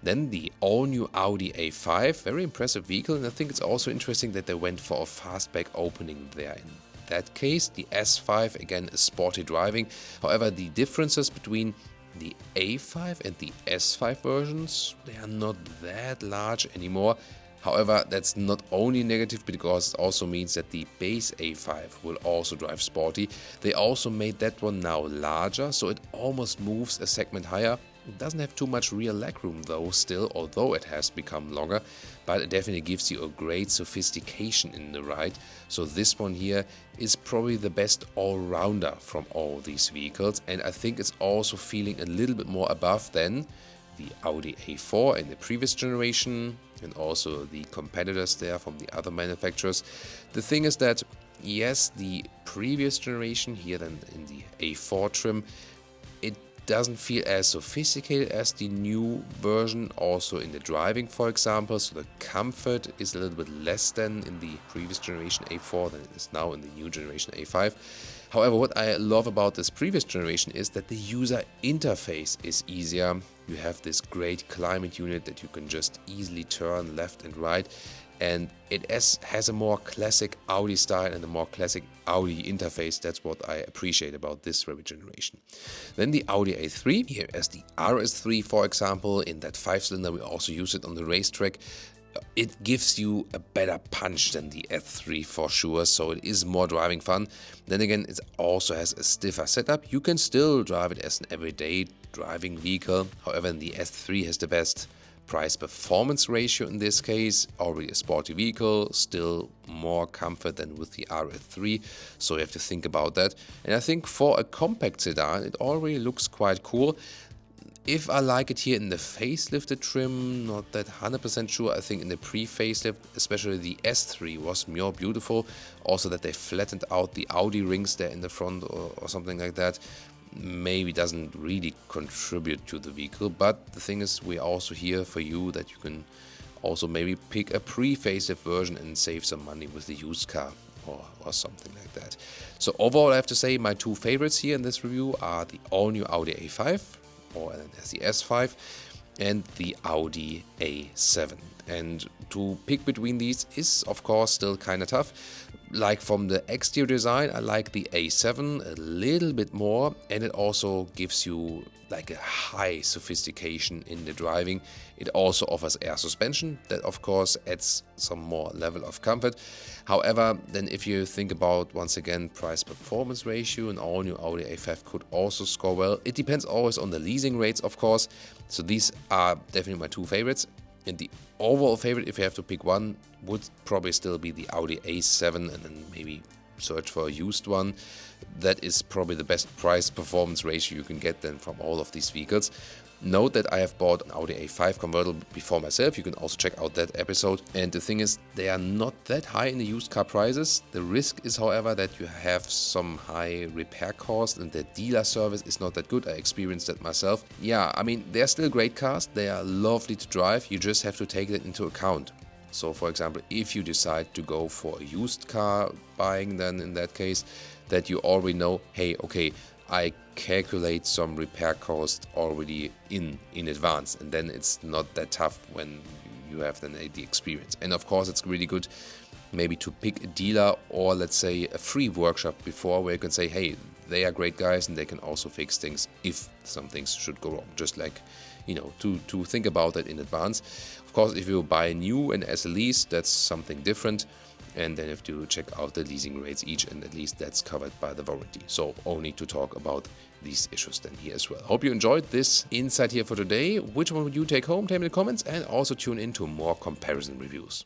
Then the all-new Audi A5, very impressive vehicle, and I think it's also interesting that they went for a fastback opening there. In that case, the S5 again is sporty driving. However, the differences between the A5 and the S5 versions, they are not that large anymore. However, that's not only negative because it also means that the base A5 will also drive sporty. They also made that one now larger, so it almost moves a segment higher. It doesn't have too much rear legroom though still, although it has become longer, but it definitely gives you a great sophistication in the ride. So this one here is probably the best all-rounder from all these vehicles, and I think it's also feeling a little bit more above than the Audi A4 in the previous generation, and also the competitors there from the other manufacturers. The thing is that, yes, the previous generation here then in the A4 trim, it doesn't feel as sophisticated as the new version, also in the driving, for example, so the comfort is a little bit less than in the previous generation A4 than it is now in the new generation A5. However, what I love about this previous generation is that the user interface is easier. You have this great climate unit that you can just easily turn left and right, and it has a more classic Audi style and a more classic Audi interface. That's what I appreciate about this very generation. Then the Audi A3, here as the RS3, for example, in that 5-cylinder, we also use it on the racetrack. It gives you a better punch than the S3 for sure, so it is more driving fun. Then again, it also has a stiffer setup. You can still drive it as an everyday driving vehicle. However, the S3 has the best price-performance ratio in this case. Already a sporty vehicle, still more comfort than with the RS3, so you have to think about that. And I think for a compact sedan, it already looks quite cool. If I like it here in the facelifted trim, not that 100% sure. I think in the pre-facelift, especially the S3 was more beautiful. Also that they flattened out the Audi rings there in the front or something like that. Maybe doesn't really contribute to the vehicle. But the thing is, we're also here for you that you can also maybe pick a pre-facelift version and save some money with the used car or something like that. So overall, I have to say my two favorites here in this review are the all-new Audi A5, or as the S5, and the Audi A7. And to pick between these is of course still kind of tough. Like from the exterior design, I like the A7 a little bit more, and it also gives you like a high sophistication in the driving. It also offers air suspension that of course adds some more level of comfort. However, then if you think about, once again, price-performance ratio, an all-new Audi A5 could also score well. It depends always on the leasing rates, of course. So these are definitely my two favorites. And the overall favorite, if you have to pick one, would probably still be the Audi A7, and then maybe search for a used one. That is probably the best price-performance ratio you can get then from all of these vehicles. Note that I have bought an Audi A5 convertible before myself. You can also check out that episode. And the thing is, they are not that high in the used car prices. The risk is, however, that you have some high repair cost and the dealer service is not that good. I experienced that myself. Yeah, I mean, they're still great cars. They are lovely to drive. You just have to take that into account. So, for example, if you decide to go for a used car buying, then in that case, that you already know, hey, okay, I calculate some repair cost already in advance, and then it's not that tough when you have then the experience. And of course, it's really good maybe to pick a dealer or let's say a free workshop before, where you can say, hey, they are great guys and they can also fix things if some things should go wrong. Just like, you know, to think about it in advance. Of course, if you buy new and as a lease, that's something different. And then you have to check out the leasing rates each, and at least that's covered by the warranty. So only to talk about these issues then here as well. Hope you enjoyed this insight here for today. Which one would you take home? Tell me in the comments, and also tune in to more comparison reviews.